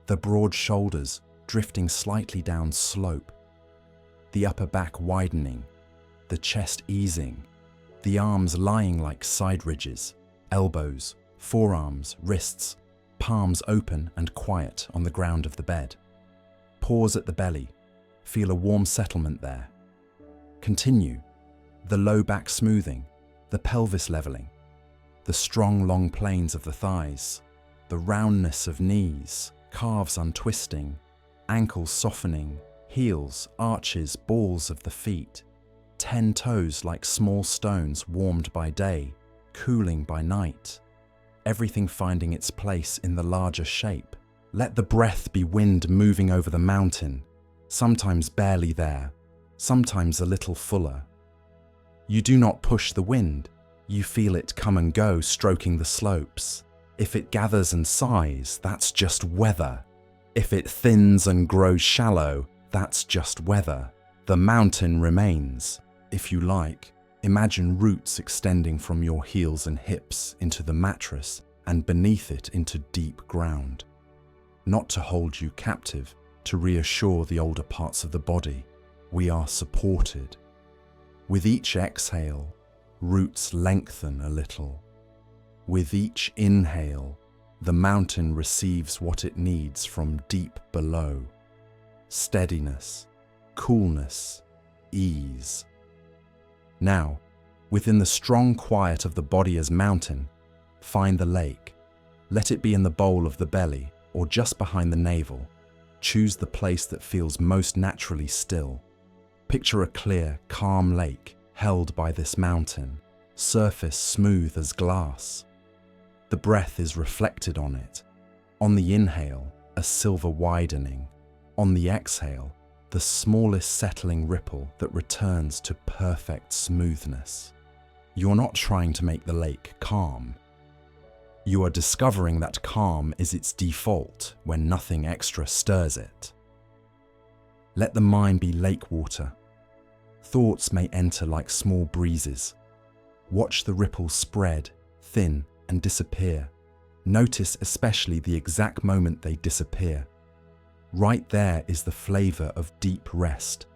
the broad shoulders drifting slightly down slope, the upper back widening, the chest easing, the arms lying like side ridges, elbows, forearms, wrists, palms open and quiet on the ground of the bed. Pause at the belly, feel a warm settlement there. Continue, the low back smoothing, the pelvis leveling, the strong long planes of the thighs, the roundness of knees, calves untwisting, ankles softening, heels, arches, balls of the feet, 10 toes like small stones warmed by day, cooling by night, everything finding its place in the larger shape. Let the breath be wind moving over the mountain, sometimes barely there, sometimes a little fuller. You do not push the wind, you feel it come and go, stroking the slopes. If it gathers and sighs, that's just weather. If it thins and grows shallow, that's just weather. The mountain remains. If you like, imagine roots extending from your heels and hips into the mattress and beneath it into deep ground. Not to hold you captive, to reassure the older parts of the body. We are supported. With each exhale, roots lengthen a little. With each inhale, the mountain receives what it needs from deep below. Steadiness, coolness, ease. Now, within the strong quiet of the body as mountain, find the lake. Let it be in the bowl of the belly or just behind the navel. Choose the place that feels most naturally still. Picture a clear, calm lake held by this mountain, surface smooth as glass. The breath is reflected on it. On the inhale, a silver widening. On the exhale, the smallest settling ripple that returns to perfect smoothness. You're not trying to make the lake calm. You are discovering that calm is its default when nothing extra stirs it. Let the mind be lake water. Thoughts may enter like small breezes. Watch the ripples spread, thin, and disappear. Notice especially the exact moment they disappear. Right there is the flavor of deep rest.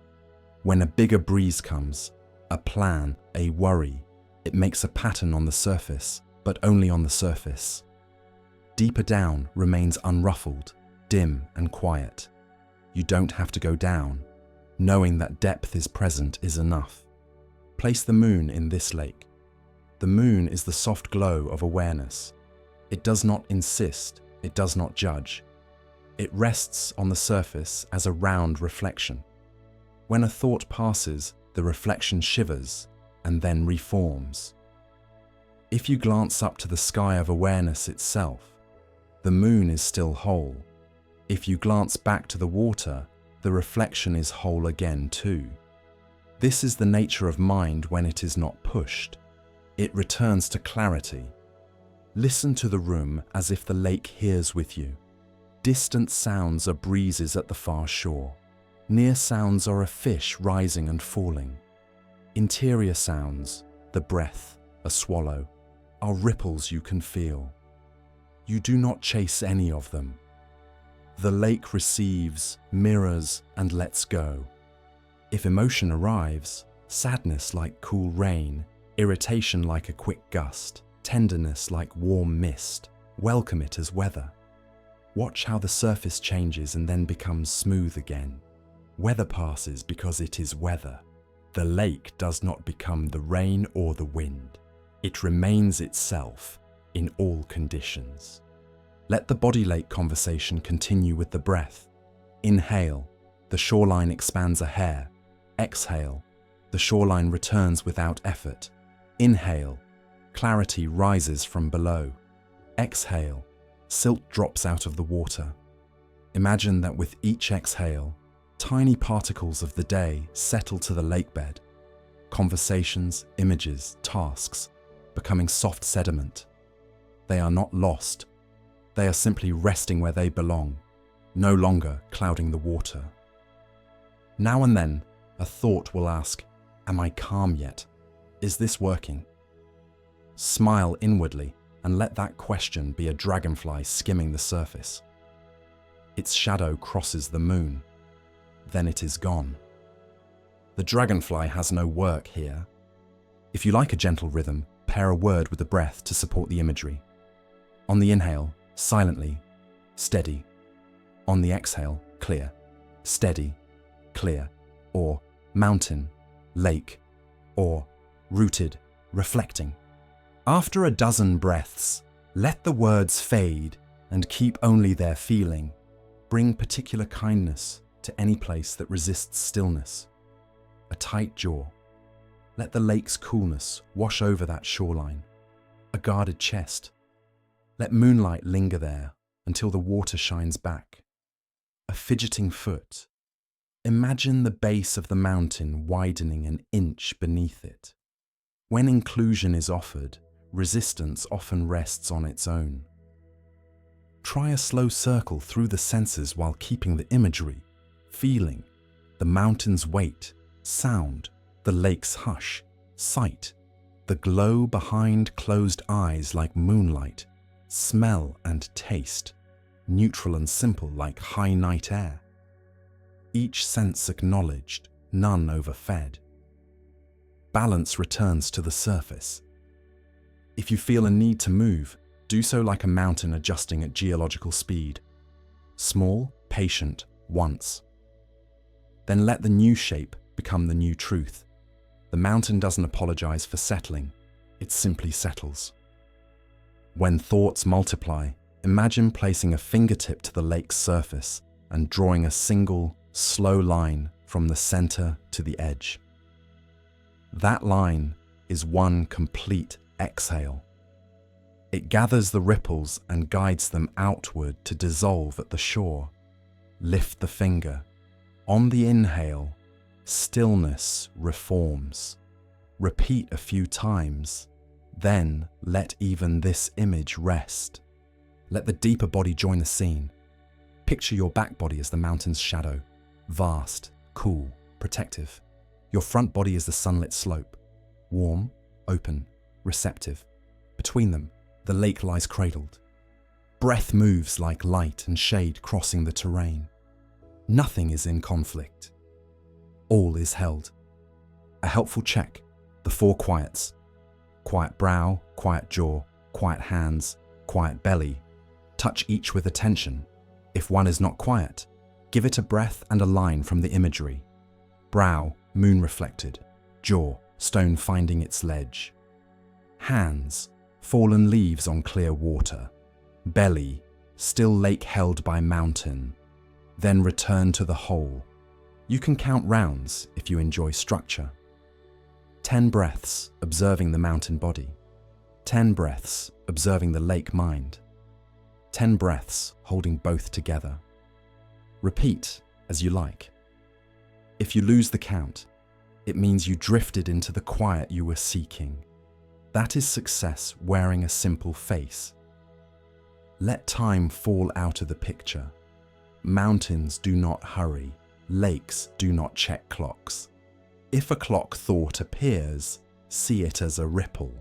When a bigger breeze comes, a plan, a worry, it makes a pattern on the surface, but only on the surface. Deeper down remains unruffled, dim and quiet. You don't have to go down. Knowing that depth is present is enough. Place the moon in this lake. The moon is the soft glow of awareness. It does not insist, it does not judge. It rests on the surface as a round reflection. When a thought passes, the reflection shivers and then reforms. If you glance up to the sky of awareness itself, the moon is still whole. If you glance back to the water, the reflection is whole again too. This is the nature of mind when it is not pushed. It returns to clarity. Listen to the room as if the lake hears with you. Distant sounds are breezes at the far shore. Near sounds are a fish rising and falling. Interior sounds, the breath, a swallow, are ripples you can feel. You do not chase any of them. The lake receives, mirrors, and lets go. If emotion arrives, sadness like cool rain, irritation like a quick gust, tenderness like warm mist, welcome it as weather. Watch how the surface changes and then becomes smooth again. Weather passes because it is weather. The lake does not become the rain or the wind. It remains itself in all conditions. Let the body lake conversation continue with the breath. Inhale, the shoreline expands a hair. Exhale, the shoreline returns without effort. Inhale, clarity rises from below. Exhale, silt drops out of the water. Imagine that with each exhale, tiny particles of the day settle to the lakebed. Conversations, images, tasks, becoming soft sediment. They are not lost. They are simply resting where they belong, no longer clouding the water. Now and then, a thought will ask, am I calm yet? Is this working? Smile inwardly and let that question be a dragonfly skimming the surface. Its shadow crosses the moon. Then it is gone. The dragonfly has no work here. If you like a gentle rhythm, pair a word with the breath to support the imagery. On the inhale, silently, steady. On the exhale, clear, steady, clear, or mountain, lake, or rooted, reflecting. After a dozen breaths, let the words fade and keep only their feeling. Bring particular kindness to any place that resists stillness. A tight jaw. Let the lake's coolness wash over that shoreline. A guarded chest. Let moonlight linger there until the water shines back. A fidgeting foot. Imagine the base of the mountain widening an inch beneath it. When inclusion is offered, resistance often rests on its own. Try a slow circle through the senses while keeping the imagery, feeling, the mountain's weight, sound, the lake's hush, sight, the glow behind closed eyes like moonlight, smell and taste, neutral and simple like high night air. Each sense acknowledged, none overfed. Balance returns to the surface. If you feel a need to move, do so like a mountain adjusting at geological speed. Small, patient, once. Then let the new shape become the new truth. The mountain doesn't apologize for settling, it simply settles. When thoughts multiply, imagine placing a fingertip to the lake's surface and drawing a single, slow line from the center to the edge. That line is one complete exhale. It gathers the ripples and guides them outward to dissolve at the shore. Lift the finger. On the inhale, stillness reforms. Repeat a few times. Then let even this image rest. Let the deeper body join the scene. Picture your back body as the mountain's shadow. Vast, cool, protective. Your front body is the sunlit slope. Warm, open, receptive. Between them, the lake lies cradled. Breath moves like light and shade crossing the terrain. Nothing is in conflict. all is held. A helpful check, the 4 quiets. Quiet brow, quiet jaw, quiet hands, quiet belly. Touch each with attention. If one is not quiet, give it a breath and a line from the imagery. Brow, moon reflected. Jaw, stone finding its ledge. Hands, fallen leaves on clear water. Belly, still lake held by mountain. Then return to the whole. You can count rounds if you enjoy structure. 10 breaths, observing the mountain body. 10 breaths, observing the lake mind. 10 breaths, holding both together. Repeat as you like. If you lose the count, it means you drifted into the quiet you were seeking. That is success wearing a simple face. Let time fall out of the picture. Mountains do not hurry. Lakes do not check clocks. If a clock thought appears, see it as a ripple.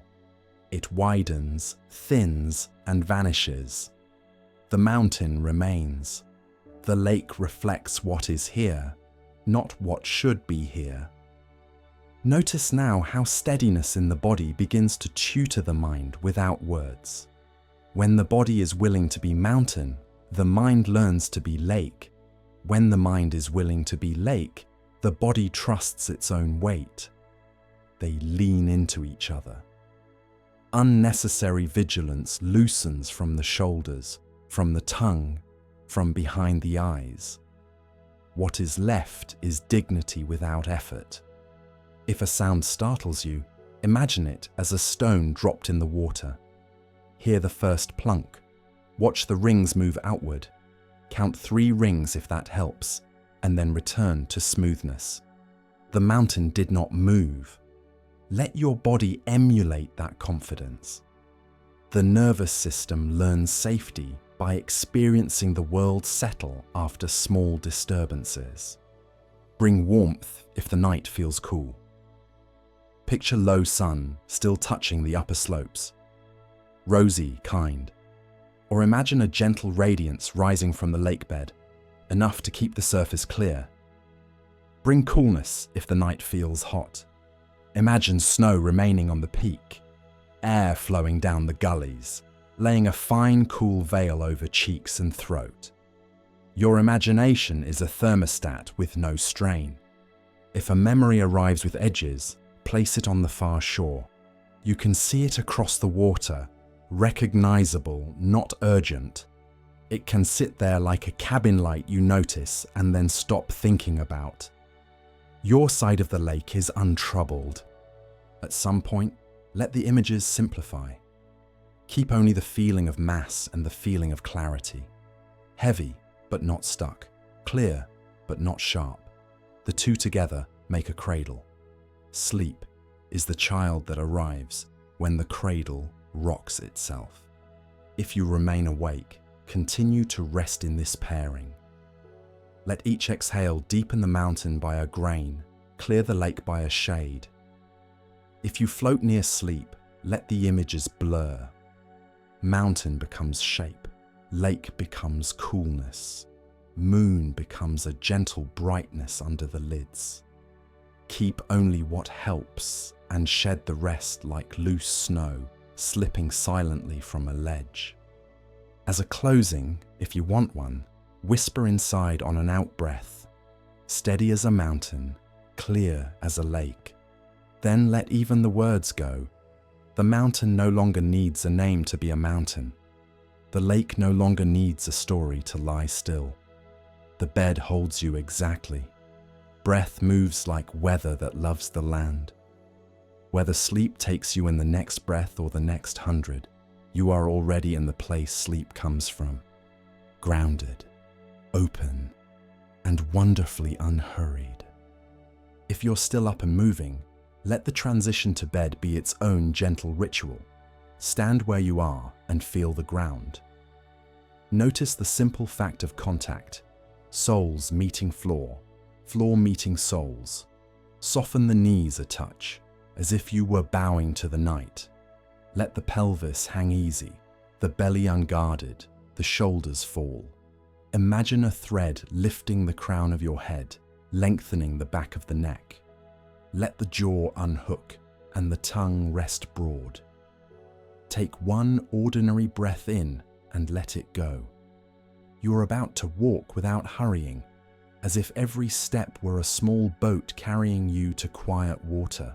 It widens, thins, and vanishes. The mountain remains. The lake reflects what is here, not what should be here. Notice now how steadiness in the body begins to tutor the mind without words. When the body is willing to be mountain, the mind learns to be lake. When the mind is willing to be lake, the body trusts its own weight. They lean into each other. Unnecessary vigilance loosens from the shoulders, from the tongue, from behind the eyes. What is left is dignity without effort. If a sound startles you, imagine it as a stone dropped in the water. Hear the first plunk. Watch the rings move outward. Count 3 rings if that helps, and then return to smoothness. The mountain did not move. Let your body emulate that confidence. The nervous system learns safety by experiencing the world settle after small disturbances. Bring warmth if the night feels cool. Picture low sun still touching the upper slopes. Rosy, kind. Or imagine a gentle radiance rising from the lake bed, enough to keep the surface clear. Bring coolness if the night feels hot. Imagine snow remaining on the peak, air flowing down the gullies, laying a fine, cool veil over cheeks and throat. Your imagination is a thermostat with no strain. If a memory arrives with edges, place it on the far shore. You can see it across the water, recognizable, not urgent. It can sit there like a cabin light you notice and then stop thinking about. Your side of the lake is untroubled. At some point, let the images simplify. Keep only the feeling of mass and the feeling of clarity. Heavy, but not stuck. Clear, but not sharp. The two together make a cradle. Sleep is the child that arrives when the cradle rocks itself. If you remain awake, continue to rest in this pairing. Let each exhale deepen the mountain by a grain, clear the lake by a shade. If you float near sleep, let the images blur. Mountain becomes shape, lake becomes coolness, moon becomes a gentle brightness under the lids. Keep only what helps and shed the rest like loose snow slipping silently from a ledge. As a closing, if you want one, whisper inside on an out-breath, steady as a mountain, clear as a lake. Then let even the words go. The mountain no longer needs a name to be a mountain. The lake no longer needs a story to lie still. The bed holds you exactly. Breath moves like weather that loves the land. Whether sleep takes you in the next breath or the next 100, you are already in the place sleep comes from. Grounded, open, and wonderfully unhurried. If you're still up and moving, let the transition to bed be its own gentle ritual. Stand where you are and feel the ground. Notice the simple fact of contact. Soles meeting floor, floor meeting soles. Soften the knees a touch, as if you were bowing to the night. Let the pelvis hang easy, the belly unguarded, the shoulders fall. Imagine a thread lifting the crown of your head, lengthening the back of the neck. Let the jaw unhook and the tongue rest broad. Take one ordinary breath in and let it go. You're about to walk without hurrying, as if every step were a small boat carrying you to quiet water.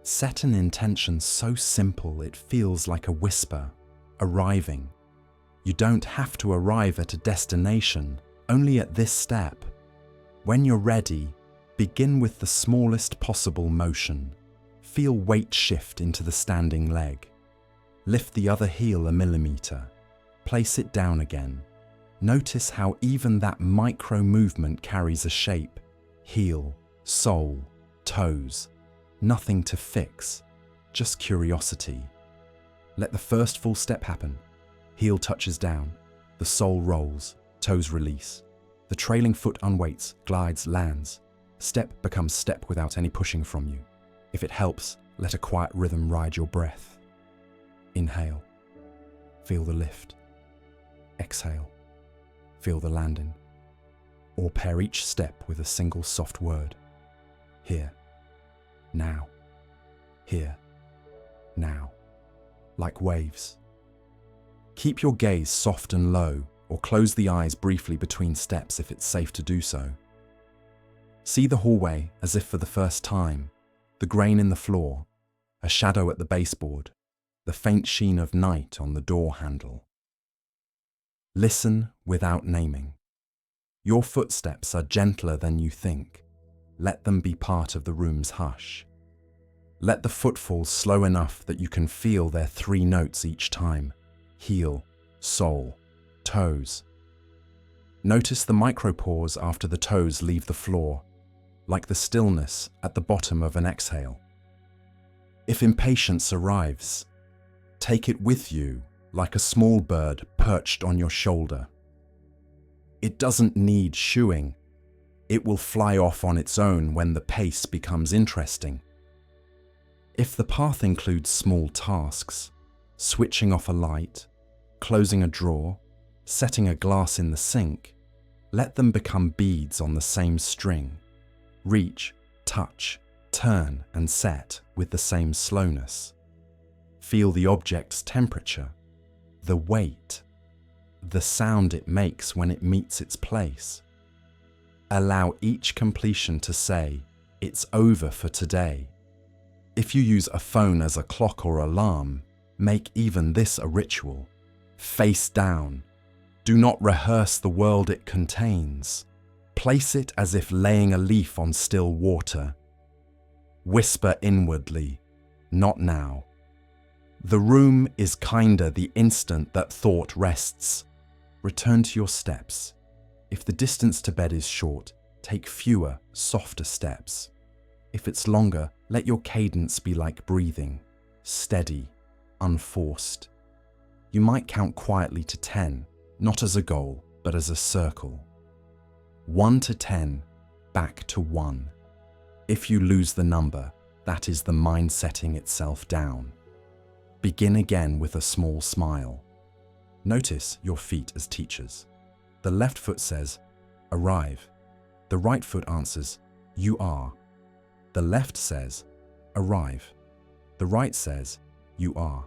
Set an intention so simple it feels like a whisper, arriving. You don't have to arrive at a destination, only at this step. When you're ready, begin with the smallest possible motion. Feel weight shift into the standing leg. Lift the other heel a millimeter. Place it down again. Notice how even that micro movement carries a shape. Heel, sole, toes. Nothing to fix, just curiosity. Let the first full step happen. Heel touches down, the sole rolls, toes release. The trailing foot unweights, glides, lands. Step becomes step without any pushing from you. If it helps, let a quiet rhythm ride your breath. Inhale, feel the lift. Exhale, feel the landing. Or pair each step with a single soft word. Here, now, here, now, like waves. Keep your gaze soft and low, or close the eyes briefly between steps if it's safe to do so. See the hallway as if for the first time, the grain in the floor, a shadow at the baseboard, the faint sheen of night on the door handle. Listen without naming. Your footsteps are gentler than you think. Let them be part of the room's hush. Let the footfalls slow enough that you can feel their 3 notes each time. Heel, sole, toes. Notice the micropause after the toes leave the floor, like the stillness at the bottom of an exhale. If impatience arrives, take it with you like a small bird perched on your shoulder. It doesn't need shooing. It will fly off on its own when the pace becomes interesting. If the path includes small tasks, switching off a light, closing a drawer, setting a glass in the sink, let them become beads on the same string. Reach, touch, turn and set with the same slowness. Feel the object's temperature, the weight, the sound it makes when it meets its place. Allow each completion to say, "It's over for today." If you use a phone as a clock or alarm, make even this a ritual. Face down. Do not rehearse the world it contains. Place it as if laying a leaf on still water. Whisper inwardly, "Not now." The room is kinder the instant that thought rests. Return to your steps. If the distance to bed is short, take fewer, softer steps. If it's longer, let your cadence be like breathing, steady, unforced. You might count quietly to 10, not as a goal, but as a circle. 1 to 10, back to 1. If you lose the number, that is the mind setting itself down. Begin again with a small smile. Notice your feet as teachers. The left foot says, "Arrive." The right foot answers, "You are." The left says, "Arrive." The right says, "You are."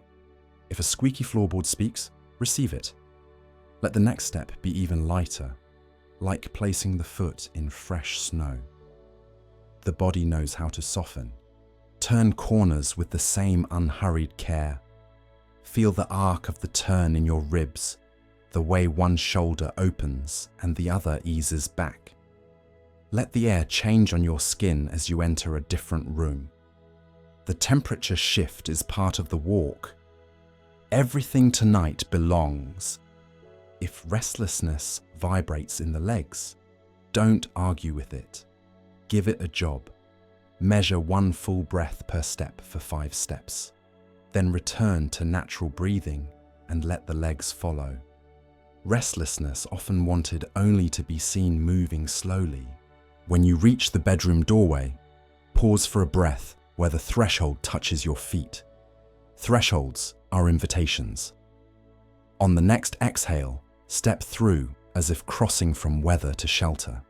If a squeaky floorboard speaks, receive it. Let the next step be even lighter, like placing the foot in fresh snow. The body knows how to soften. Turn corners with the same unhurried care. Feel the arc of the turn in your ribs, the way one shoulder opens and the other eases back. Let the air change on your skin as you enter a different room. The temperature shift is part of the walk. Everything tonight belongs. If restlessness vibrates in the legs, don't argue with it. Give it a job. Measure 1 full breath per step for 5 steps. Then return to natural breathing and let the legs follow. Restlessness often wanted only to be seen moving slowly. When you reach the bedroom doorway, pause for a breath where the threshold touches your feet. Thresholds are invitations. On the next exhale, step through as if crossing from weather to shelter.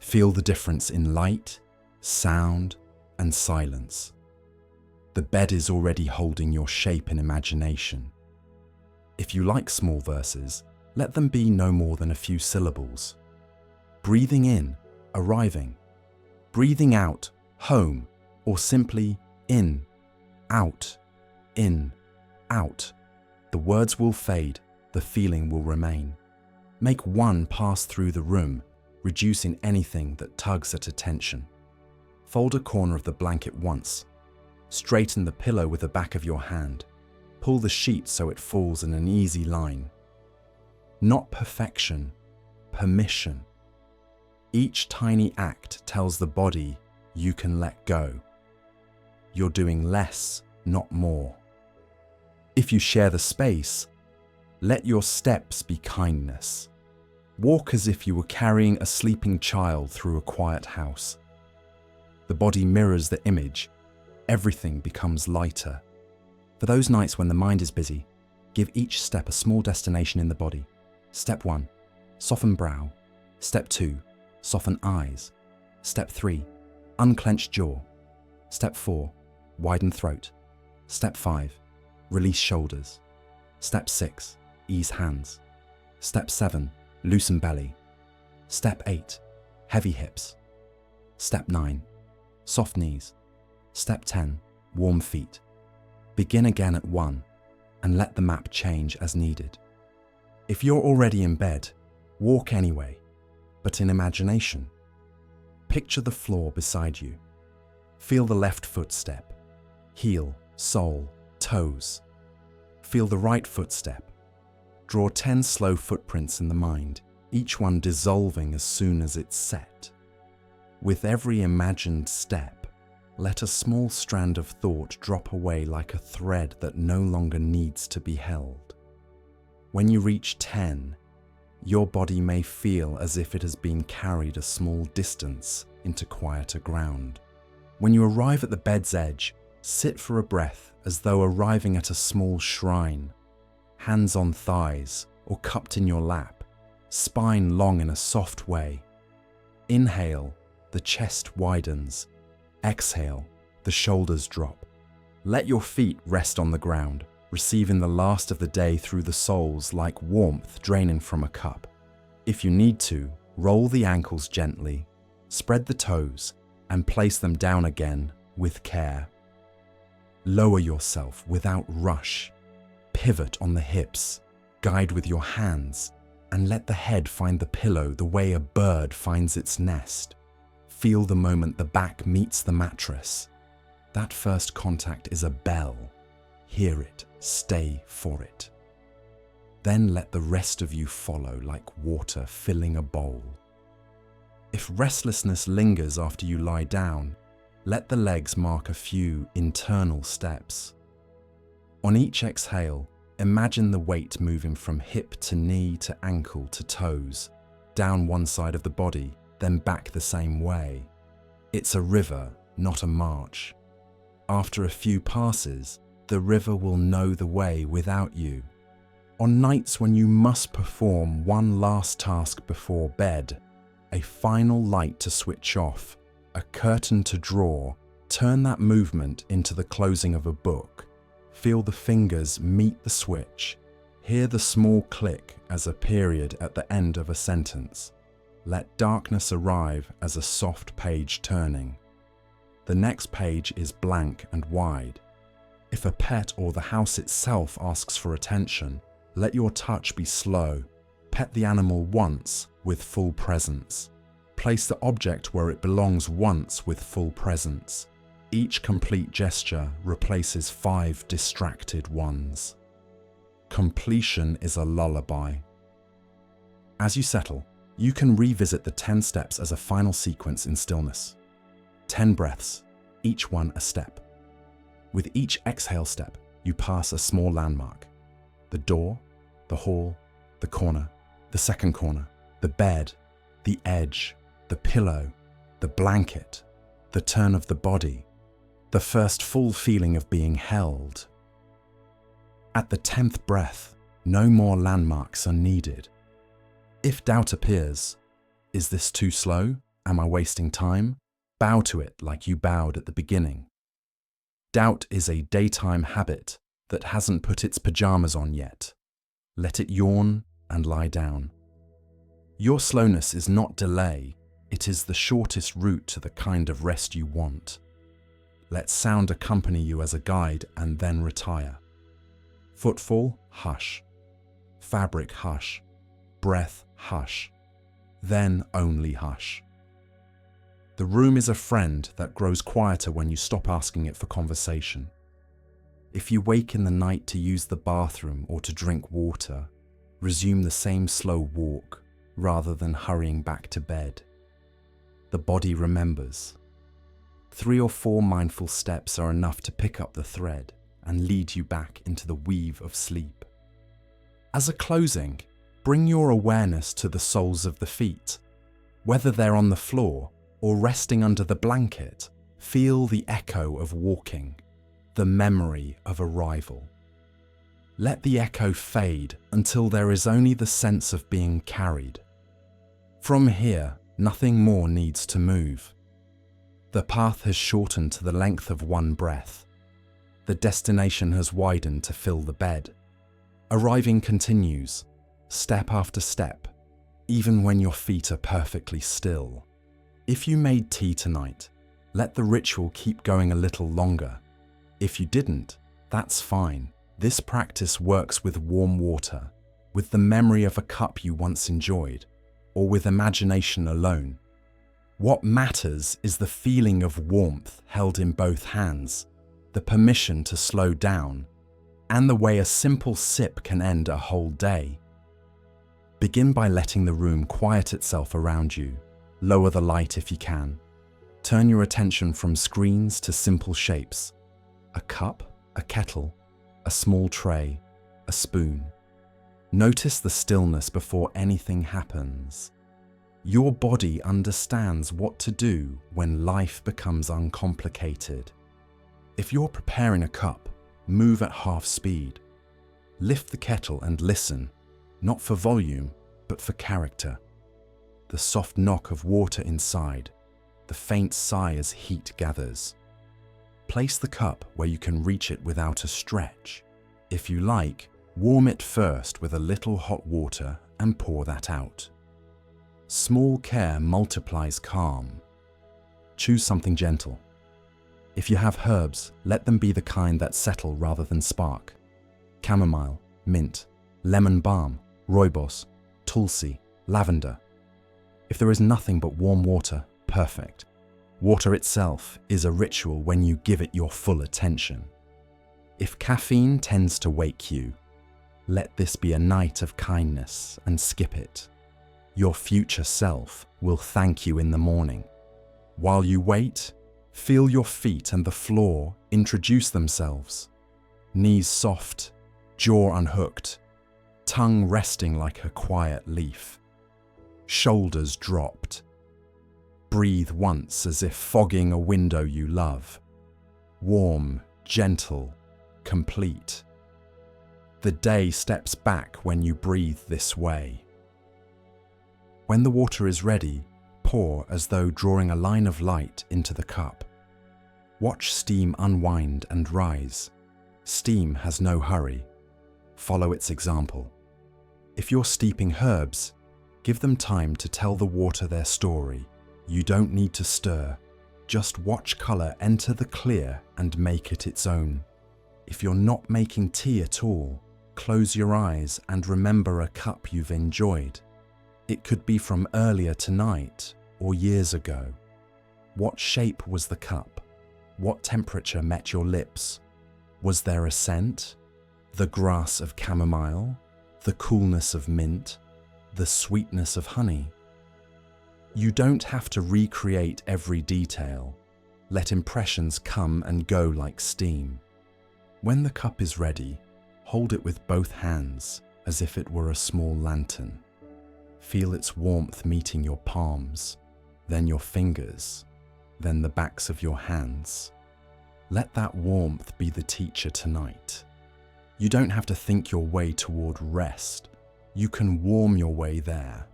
Feel the difference in light, sound, and silence. The bed is already holding your shape in imagination. If you like small verses, let them be no more than a few syllables. Breathing in, arriving. Breathing out, home, or simply in, out, in, out. The words will fade, the feeling will remain. Make one pass through the room, reducing anything that tugs at attention. Fold a corner of the blanket once. Straighten the pillow with the back of your hand. Pull the sheet so it falls in an easy line. Not perfection, permission. Each tiny act tells the body you can let go. You're doing less, not more. If you share the space, let your steps be kindness. Walk as if you were carrying a sleeping child through a quiet house. The body mirrors the image. Everything becomes lighter. For those nights when the mind is busy, give each step a small destination in the body. Step 1, soften brow. Step 2, soften eyes. Step 3, unclench jaw. Step 4, widen throat. Step 5, release shoulders. Step 6, ease hands. Step 7, loosen belly. Step 8, heavy hips. Step 9, soft knees. Step 10, warm feet. Begin again at 1 and let the map change as needed. If you're already in bed, walk anyway, but in imagination. Picture the floor beside you. Feel the left footstep, heel, sole, toes. Feel the right footstep. Draw 10 slow footprints in the mind, each one dissolving as soon as it's set. With every imagined step, let a small strand of thought drop away like a thread that no longer needs to be held. When you reach 10, your body may feel as if it has been carried a small distance into quieter ground. When you arrive at the bed's edge, sit for a breath as though arriving at a small shrine, hands on thighs or cupped in your lap, spine long in a soft way. Inhale, the chest widens. Exhale, the shoulders drop. Let your feet rest on the ground, receiving the last of the day through the soles like warmth draining from a cup. If you need to, roll the ankles gently, spread the toes, and place them down again with care. Lower yourself without rush. Pivot on the hips, guide with your hands, and let the head find the pillow the way a bird finds its nest. Feel the moment the back meets the mattress. That first contact is a bell. Hear it, stay for it. Then let the rest of you follow like water filling a bowl. If restlessness lingers after you lie down, let the legs mark a few internal steps. On each exhale, imagine the weight moving from hip to knee to ankle to toes, down one side of the body, then back the same way. It's a river, not a march. After a few passes, the river will know the way without you. On nights when you must perform one last task before bed, a final light to switch off, a curtain to draw, turn that movement into the closing of a book. Feel the fingers meet the switch. Hear the small click as a period at the end of a sentence. Let darkness arrive as a soft page turning. The next page is blank and wide. If a pet or the house itself asks for attention, let your touch be slow. Pet the animal once with full presence. Place the object where it belongs once with full presence. Each complete gesture replaces 5 distracted ones. Completion is a lullaby. As you settle, you can revisit the 10 steps as a final sequence in stillness. 10 breaths, each one a step. With each exhale step, you pass a small landmark. The door, the hall, the corner, the second corner, the bed, the edge, the pillow, the blanket, the turn of the body, the first full feeling of being held. At the 10th breath, no more landmarks are needed. If doubt appears, is this too slow? Am I wasting time? Bow to it like you bowed at the beginning. Doubt is a daytime habit that hasn't put its pajamas on yet. Let it yawn and lie down. Your slowness is not delay, it is the shortest route to the kind of rest you want. Let sound accompany you as a guide and then retire. Footfall, hush. Fabric, hush. Breath, hush. Then only hush. The room is a friend that grows quieter when you stop asking it for conversation. If you wake in the night to use the bathroom or to drink water, resume the same slow walk rather than hurrying back to bed. The body remembers. 3 or 4 mindful steps are enough to pick up the thread and lead you back into the weave of sleep. As a closing, bring your awareness to the soles of the feet. Whether they're on the floor or resting under the blanket, feel the echo of walking, the memory of arrival. Let the echo fade until there is only the sense of being carried. From here, nothing more needs to move. The path has shortened to the length of one breath. The destination has widened to fill the bed. Arriving continues, step after step, even when your feet are perfectly still. If you made tea tonight, let the ritual keep going a little longer. If you didn't, that's fine. This practice works with warm water, with the memory of a cup you once enjoyed, or with imagination alone. What matters is the feeling of warmth held in both hands, the permission to slow down, and the way a simple sip can end a whole day. Begin by letting the room quiet itself around you. Lower the light if you can. Turn your attention from screens to simple shapes. A cup, a kettle, a small tray, a spoon. Notice the stillness before anything happens. Your body understands what to do when life becomes uncomplicated. If you're preparing a cup, move at half speed. Lift the kettle and listen, not for volume, but for character. The soft knock of water inside, the faint sigh as heat gathers. Place the cup where you can reach it without a stretch. If you like, warm it first with a little hot water and pour that out. Small care multiplies calm. Choose something gentle. If you have herbs, let them be the kind that settle rather than spark. Chamomile, mint, lemon balm, rooibos, tulsi, lavender. If there is nothing but warm water, perfect. Water itself is a ritual when you give it your full attention. If caffeine tends to wake you, let this be a night of kindness and skip it. Your future self will thank you in the morning. While you wait, feel your feet and the floor introduce themselves. Knees soft, jaw unhooked, tongue resting like a quiet leaf. Shoulders dropped. Breathe once as if fogging a window you love. Warm, gentle, complete. The day steps back when you breathe this way. When the water is ready, pour as though drawing a line of light into the cup. Watch steam unwind and rise. Steam has no hurry. Follow its example. If you're steeping herbs, give them time to tell the water their story. You don't need to stir. Just watch color enter the clear and make it its own. If you're not making tea at all, close your eyes and remember a cup you've enjoyed. It could be from earlier tonight or years ago. What shape was the cup? What temperature met your lips? Was there a scent? The grass of chamomile? The coolness of mint? The sweetness of honey? You don't have to recreate every detail. Let impressions come and go like steam. When the cup is ready, hold it with both hands as if it were a small lantern. Feel its warmth meeting your palms, then your fingers, then the backs of your hands. Let that warmth be the teacher tonight. You don't have to think your way toward rest. You can warm your way there.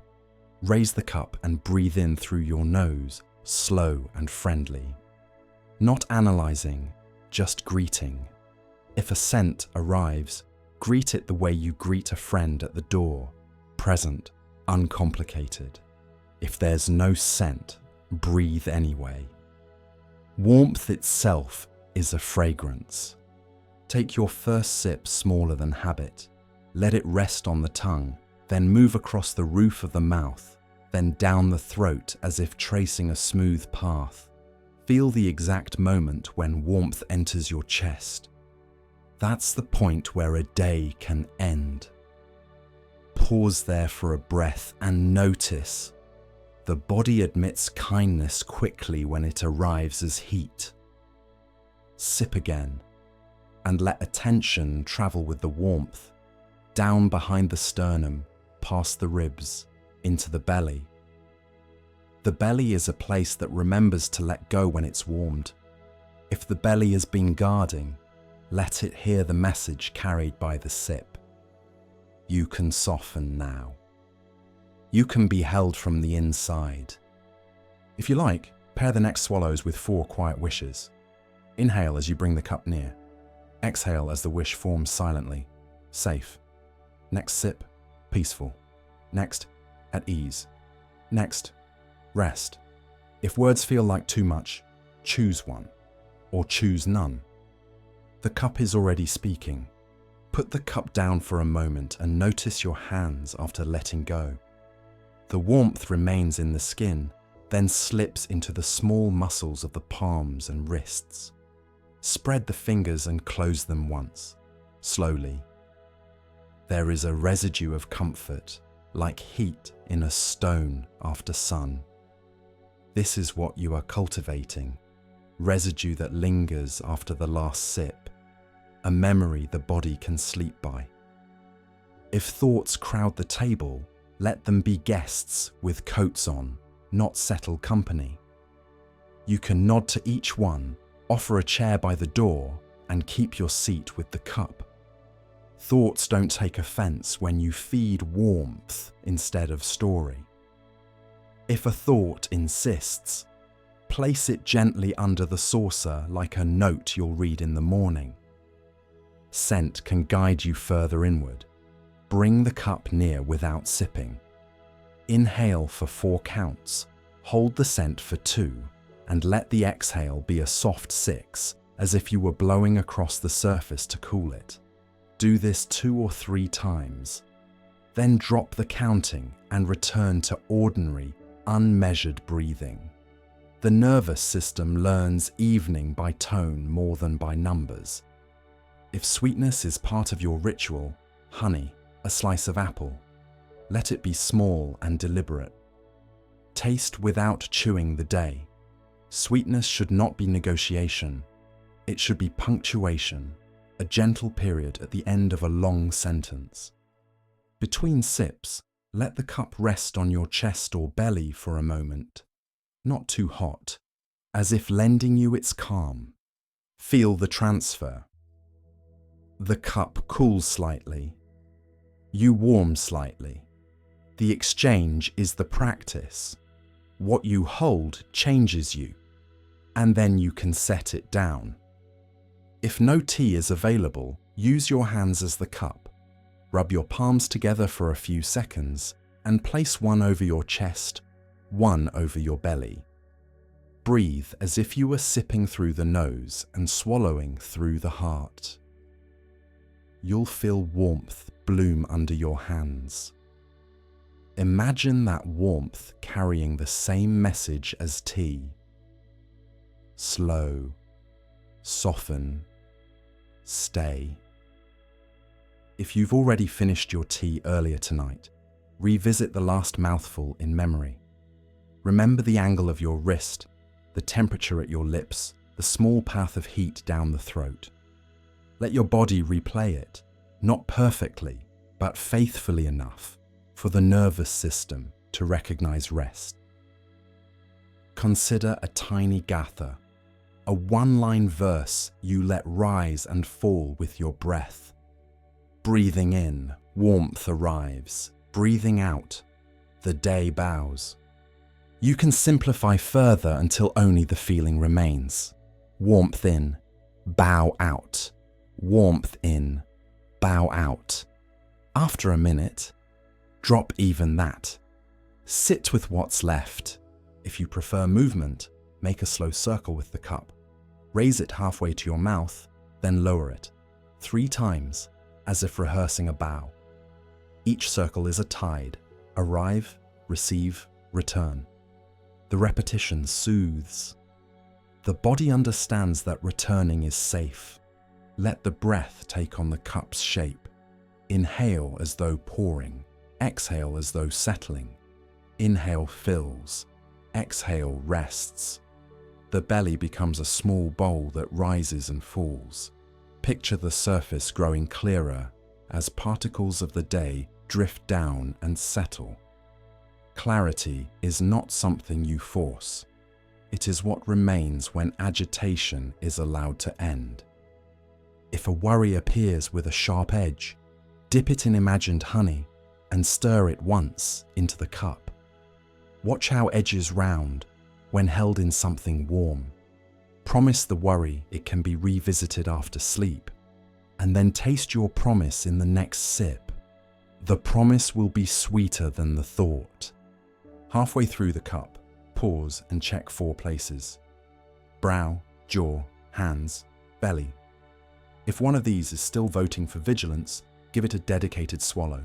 Raise the cup and breathe in through your nose, slow and friendly. Not analyzing, just greeting. If a scent arrives, greet it the way you greet a friend at the door, present, uncomplicated. If there's no scent, breathe anyway. Warmth itself is a fragrance. Take your first sip smaller than habit. Let it rest on the tongue, then move across the roof of the mouth, then down the throat as if tracing a smooth path. Feel the exact moment when warmth enters your chest. That's the point where a day can end. Pause there for a breath and notice. The body admits kindness quickly when it arrives as heat. Sip again, and let attention travel with the warmth, down behind the sternum, past the ribs, into the belly. The belly is a place that remembers to let go when it's warmed. If the belly has been guarding, let it hear the message carried by the sip. You can soften now. You can be held from the inside. If you like, pair the next swallows with 4 quiet wishes. Inhale as you bring the cup near. Exhale as the wish forms silently. Safe. Next sip, peaceful. Next, at ease. Next, rest. If words feel like too much, choose one, or choose none. The cup is already speaking. Put the cup down for a moment and notice your hands after letting go. The warmth remains in the skin, then slips into the small muscles of the palms and wrists. Spread the fingers and close them once, slowly. There is a residue of comfort, like heat in a stone after sun. This is what you are cultivating, residue that lingers after the last sip, a memory the body can sleep by. If thoughts crowd the table, let them be guests with coats on, not settled company. You can nod to each one, offer a chair by the door, and keep your seat with the cup. Thoughts don't take offense when you feed warmth instead of story. If a thought insists, place it gently under the saucer like a note you'll read in the morning. Scent can guide you further inward. Bring the cup near without sipping. Inhale for 4 counts, hold the scent for 2, and let the exhale be a soft 6, as if you were blowing across the surface to cool it. Do this 2 or 3 times. Then drop the counting and return to ordinary, unmeasured breathing. The nervous system learns evening by tone more than by numbers. If sweetness is part of your ritual, honey, a slice of apple, let it be small and deliberate. Taste without chewing the day. Sweetness should not be negotiation. It should be punctuation, a gentle period at the end of a long sentence. Between sips, let the cup rest on your chest or belly for a moment, not too hot, as if lending you its calm. Feel the transfer. The cup cools slightly. You warm slightly. The exchange is the practice. What you hold changes you, and then you can set it down. If no tea is available, use your hands as the cup. Rub your palms together for a few seconds and place one over your chest, one over your belly. Breathe as if you were sipping through the nose and swallowing through the heart. You'll feel warmth bloom under your hands. Imagine that warmth carrying the same message as tea. Slow, soften, stay. If you've already finished your tea earlier tonight, revisit the last mouthful in memory. Remember the angle of your wrist, the temperature at your lips, the small path of heat down the throat. Let your body replay it, not perfectly, but faithfully enough for the nervous system to recognize rest. Consider a tiny gatha, a one-line verse you let rise and fall with your breath. Breathing in, warmth arrives. Breathing out, The day bows. You can simplify further until only the feeling remains. Warmth in, bow out. Warmth in, bow out. After a minute, drop even that. Sit with what's left. If you prefer movement, make a slow circle with the cup. Raise it halfway to your mouth, then lower it 3 times, as if rehearsing a bow. Each circle is a tide. Arrive, receive, return. The repetition soothes. The body understands that returning is safe. Let the breath take on the cup's shape. Inhale as though pouring. Exhale as though settling. Inhale fills. Exhale rests. The belly becomes a small bowl that rises and falls. Picture the surface growing clearer as particles of the day drift down and settle. Clarity is not something you force. It is what remains when agitation is allowed to end. If a worry appears with a sharp edge, dip it in imagined honey and stir it once into the cup. Watch how edges round when held in something warm. Promise the worry it can be revisited after sleep, and then taste your promise in the next sip. The promise will be sweeter than the thought. Halfway through the cup, pause and check 4 places: brow, jaw, hands, belly. If one of these is still voting for vigilance, give it a dedicated swallow.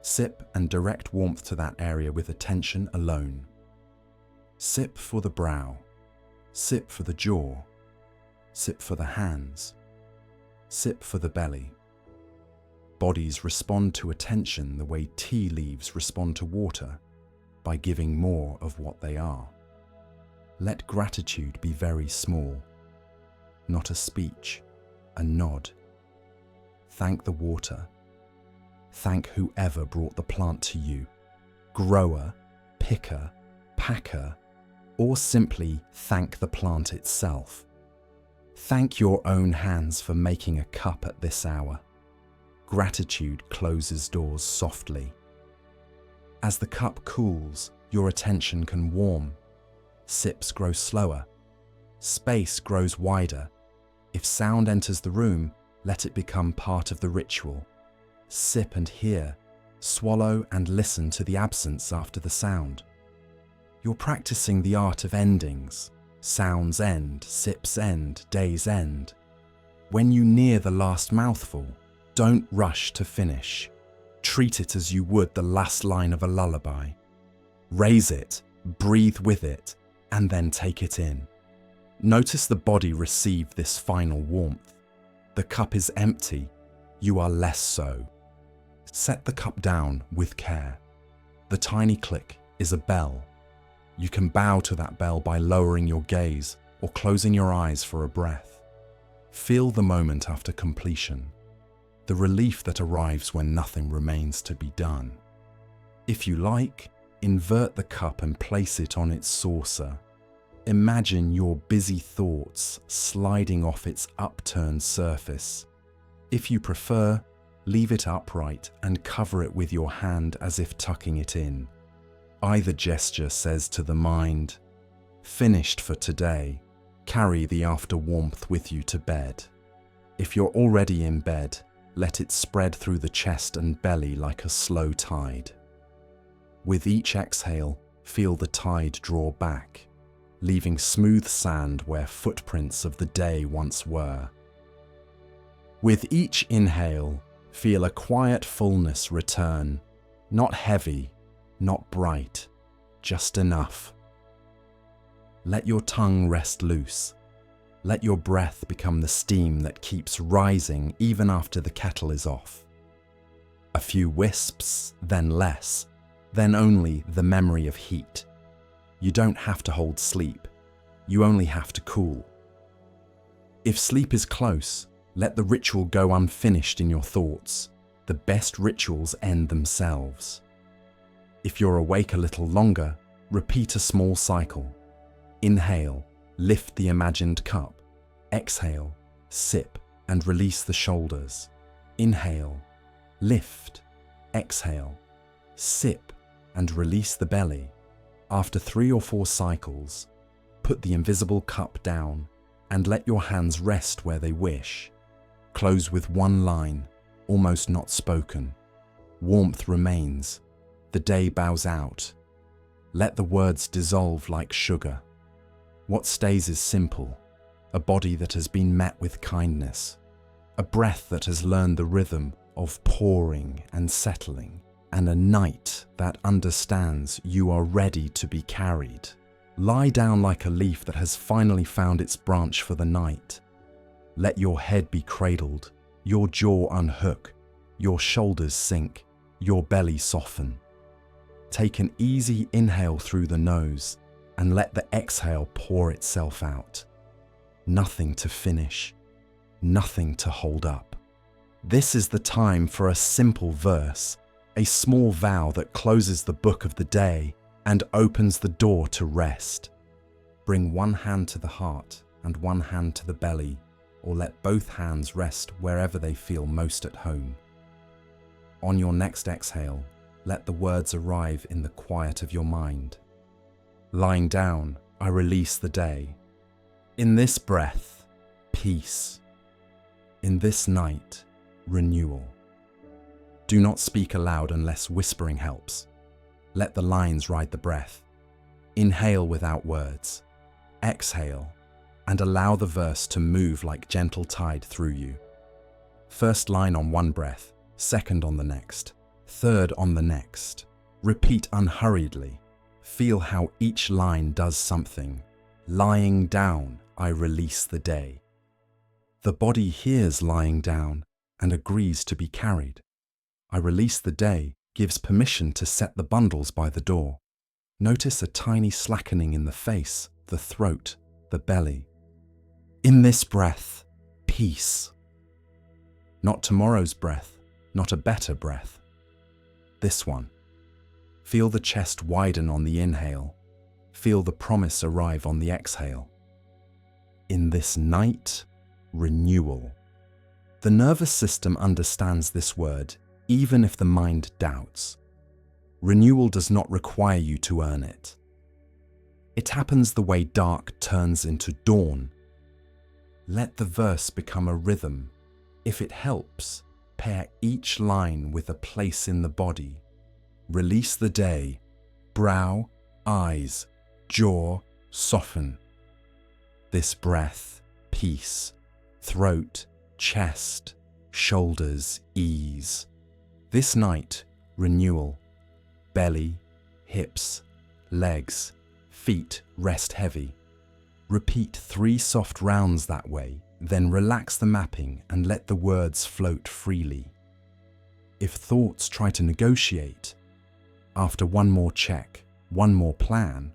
Sip and direct warmth to that area with attention alone. Sip for the brow. Sip for the jaw. Sip for the hands. Sip for the belly. Bodies respond to attention the way tea leaves respond to water, by giving more of what they are. Let gratitude be very small. Not a speech, a nod. Thank the water. Thank whoever brought the plant to you, grower, picker, packer, or simply thank the plant itself. Thank your own hands for making a cup at this hour. Gratitude closes doors softly. As the cup cools, your attention can warm. Sips grow slower. Space grows wider. If sound enters the room, let it become part of the ritual. Sip and hear. Swallow and listen to the absence after the sound. You're practicing the art of endings. Sounds end, sips end, days end. When you near the last mouthful, don't rush to finish. Treat it as you would the last line of a lullaby. Raise it, breathe with it, and then take it in. Notice the body receive this final warmth. The cup is empty, you are less so. Set the cup down with care. The tiny click is a bell. You can bow to that bell by lowering your gaze or closing your eyes for a breath. Feel the moment after completion. The relief that arrives when nothing remains to be done. If you like, invert the cup and place it on its saucer. Imagine your busy thoughts sliding off its upturned surface. If you prefer, leave it upright and cover it with your hand as if tucking it in. Either gesture says to the mind, finished for today, carry the after warmth with you to bed. If you're already in bed, let it spread through the chest and belly like a slow tide. With each exhale, feel the tide draw back, leaving smooth sand where footprints of the day once were. With each inhale, feel a quiet fullness return, not heavy, not bright, just enough. Let your tongue rest loose. Let your breath become the steam that keeps rising even after the kettle is off. A few wisps, then less, then only the memory of heat. You don't have to hold sleep. You only have to cool. If sleep is close, let the ritual go unfinished in your thoughts. The best rituals end themselves. If you're awake a little longer, repeat a small cycle. Inhale, lift the imagined cup. Exhale, sip and release the shoulders. Inhale, lift, exhale, sip and release the belly. After 3 or 4 cycles, put the invisible cup down and let your hands rest where they wish. Close with one line, almost not spoken. Warmth remains. The day bows out. Let the words dissolve like sugar. What stays is simple, a body that has been met with kindness, a breath that has learned the rhythm of pouring and settling, and a night that understands you are ready to be carried. Lie down like a leaf that has finally found its branch for the night. Let your head be cradled, your jaw unhook, your shoulders sink, your belly soften. Take an easy inhale through the nose and let the exhale pour itself out. Nothing to finish, nothing to hold up. This is the time for a simple verse, a small vow that closes the book of the day and opens the door to rest. Bring one hand to the heart and one hand to the belly, or let both hands rest wherever they feel most at home. On your next exhale, let the words arrive in the quiet of your mind. Lying down, I release the day. In this breath, peace. In this night, renewal. Do not speak aloud unless whispering helps. Let the lines ride the breath. Inhale without words. Exhale, and allow the verse to move like gentle tide through you. First line on one breath, second on the next, third on the next. Repeat unhurriedly. Feel how each line does something. Lying down, I release the day. The body hears lying down and agrees to be carried. I release the day gives permission to set the bundles by the door. Notice a tiny slackening in the face, the throat, the belly. In this breath, peace. Not tomorrow's breath, not a better breath. This one. Feel the chest widen on the inhale. Feel the promise arrive on the exhale. In this night, renewal. The nervous system understands this word, even if the mind doubts. Renewal does not require you to earn it. It happens the way dark turns into dawn. Let the verse become a rhythm. If it helps, pair each line with a place in the body. Release the day. Brow, eyes, jaw, soften. This breath, peace. Throat, chest, shoulders, ease. This night, renewal. Belly, hips, legs, feet rest heavy. Repeat 3 soft rounds that way, then relax the mapping and let the words float freely. If thoughts try to negotiate, after one more check, one more plan,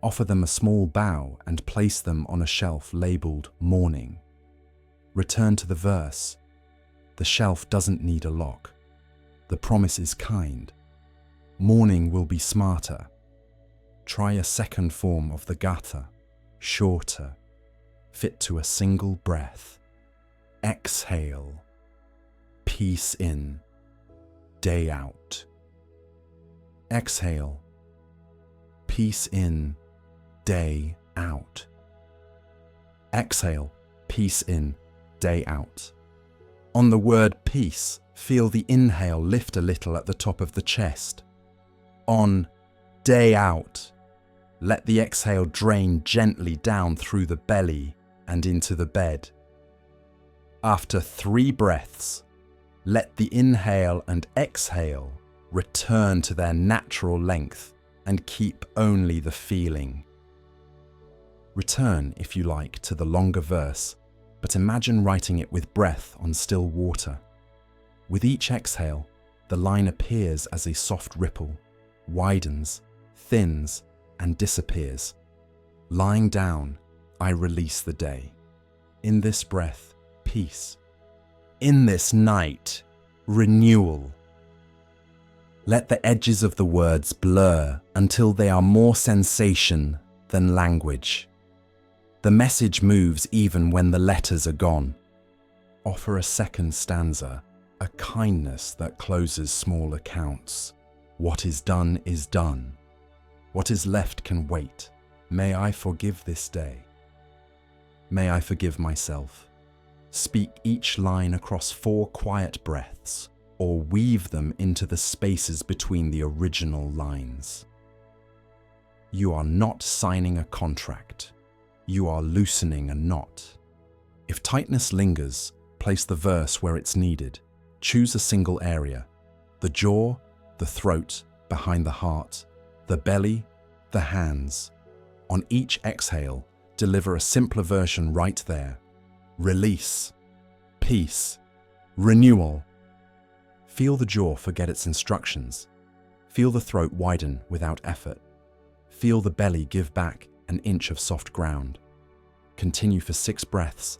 offer them a small bow and place them on a shelf labeled morning. Return to the verse. The shelf doesn't need a lock. The promise is kind. Morning will be smarter. Try a second form of the gatha, shorter, fit to a single breath. Exhale. Peace in. Day out. Exhale. Peace in. Day out. Exhale. Peace in. Day out. On the word peace, feel the inhale lift a little at the top of the chest. On day out, let the exhale drain gently down through the belly and into the bed. After 3 breaths, let the inhale and exhale return to their natural length and keep only the feeling. Return, if you like, to the longer verse, but imagine writing it with breath on still water. With each exhale, the line appears as a soft ripple, widens, thins, and disappears. Lying down, I release the day. In this breath, peace. In this night, renewal. Let the edges of the words blur until they are more sensation than language. The message moves even when the letters are gone. Offer a second stanza, a kindness that closes small accounts. What is done is done. What is left can wait. May I forgive this day. May I forgive myself. Speak each line across 4 quiet breaths, or weave them into the spaces between the original lines. You are not signing a contract. You are loosening a knot. If tightness lingers, place the verse where it's needed. Choose a single area: the jaw, the throat, behind the heart, the belly, the hands. On each exhale, deliver a simpler version right there. Release, peace, renewal. Feel the jaw forget its instructions. Feel the throat widen without effort. Feel the belly give back an inch of soft ground. Continue for 6 breaths,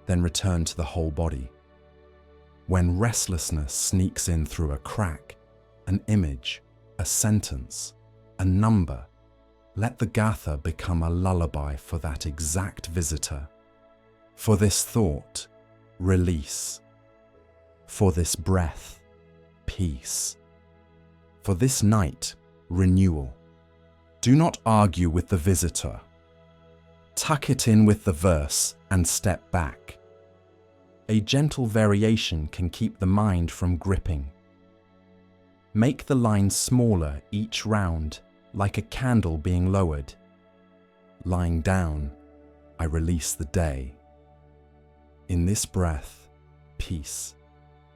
then return to the whole body. When restlessness sneaks in through a crack, an image, a sentence, a number, let the gatha become a lullaby for that exact visitor. For this thought, release. For this breath, peace. For this night, renewal. Do not argue with the visitor. Tuck it in with the verse and step back. A gentle variation can keep the mind from gripping. Make the lines smaller each round, like a candle being lowered. Lying down, I release the day. In this breath, peace.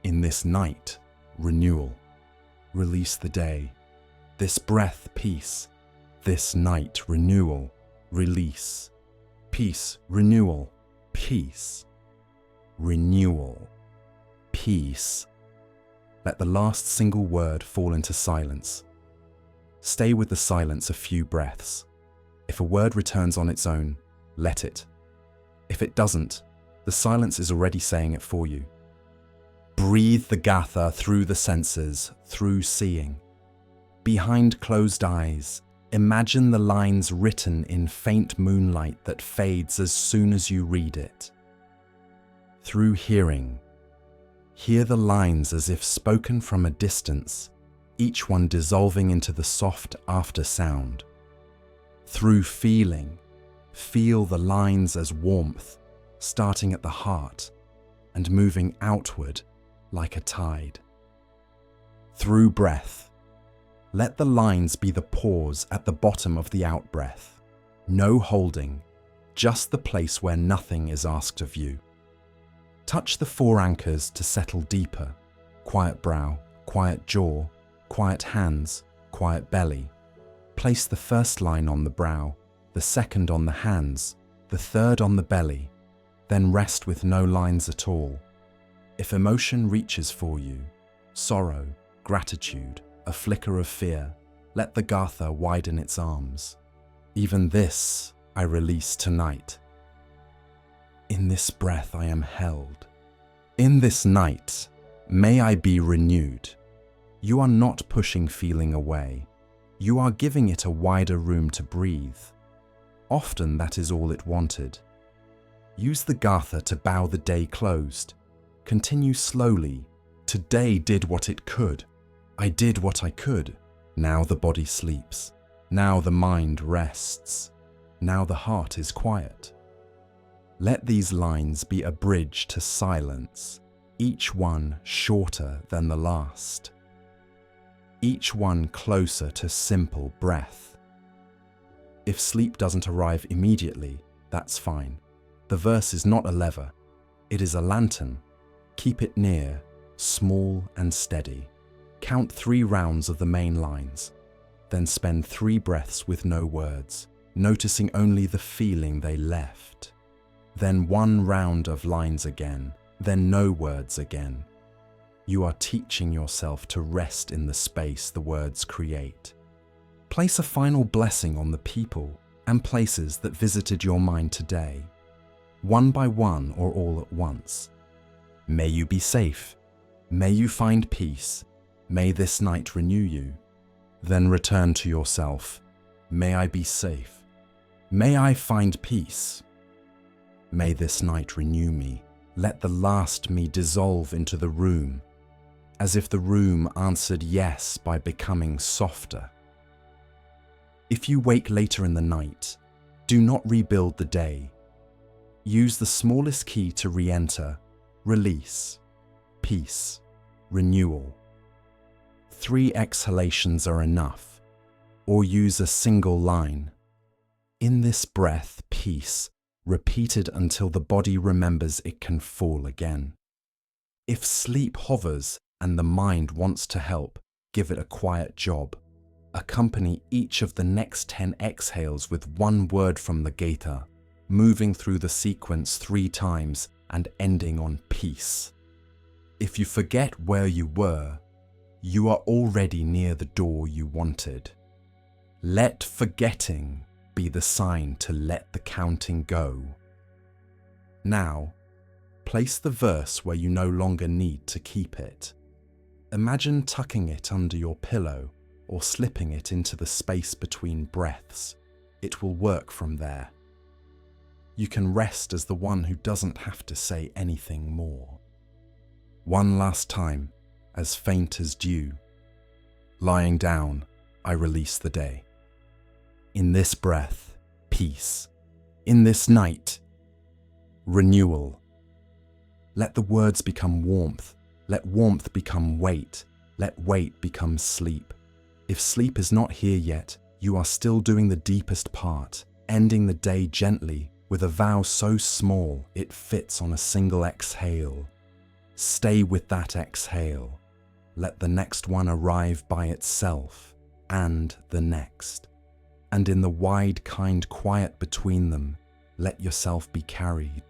In this night, renewal. Release the day. This breath, peace. This night, renewal. Release. Peace, renewal. Peace. Renewal. Peace. Let the last single word fall into silence. Stay with the silence a few breaths. If a word returns on its own, let it. If it doesn't, the silence is already saying it for you. Breathe the gatha through the senses, through seeing. Behind closed eyes, imagine the lines written in faint moonlight that fades as soon as you read it. Through hearing, hear the lines as if spoken from a distance, each one dissolving into the soft after sound. Through feeling, feel the lines as warmth, starting at the heart and moving outward like a tide. Through breath, let the lines be the pause at the bottom of the out-breath. No holding, just the place where nothing is asked of you. Touch the 4 anchors to settle deeper. Quiet brow, quiet jaw, quiet hands, quiet belly. Place the first line on the brow, the second on the hands, the third on the belly, then rest with no lines at all. If emotion reaches for you, sorrow, gratitude, a flicker of fear, let the gatha widen its arms. Even this I release tonight. In this breath I am held. In this night, may I be renewed. You are not pushing feeling away. You are giving it a wider room to breathe. Often that is all it wanted. Use the gatha to bow the day closed. Continue slowly. Today did what it could. I did what I could. Now the body sleeps. Now the mind rests. Now the heart is quiet. Let these lines be a bridge to silence, each one shorter than the last. Each one closer to simple breath. If sleep doesn't arrive immediately, that's fine. The verse is not a lever. It is a lantern. Keep it near, small and steady. Count 3 rounds of the main lines. Then spend 3 breaths with no words, noticing only the feeling they left. Then 1 round of lines again, then no words again. You are teaching yourself to rest in the space the words create. Place a final blessing on the people and places that visited your mind today, one by one or all at once. May you be safe. May you find peace. May this night renew you. Then return to yourself. May I be safe. May I find peace. May this night renew me. Let the last me dissolve into the room. as if the room answered yes by becoming softer. If you wake later in the night, do not rebuild the day. Use the smallest key to re-enter: release, peace, renewal. 3 exhalations are enough, or use a single line. In this breath, peace, repeated until the body remembers it can fall again. If sleep hovers and the mind wants to help, give it a quiet job. Accompany each of the next 10 exhales with one word from the Gita, moving through the sequence 3 times and ending on peace. If you forget where you were, you are already near the door you wanted. Let forgetting be the sign to let the counting go. Now, place the verse where you no longer need to keep it. Imagine tucking it under your pillow or slipping it into the space between breaths. It will work from there. You can rest as the one who doesn't have to say anything more. One last time, as faint as dew. Lying down, I release the day. In this breath, peace. In this night, renewal. Let the words become warmth. Let warmth become weight. Let weight become sleep. If sleep is not here yet, you are still doing the deepest part, ending the day gently with a vow so small it fits on a single exhale. Stay with that exhale. Let the next one arrive by itself, and the next. And in the wide, kind quiet between them, let yourself be carried.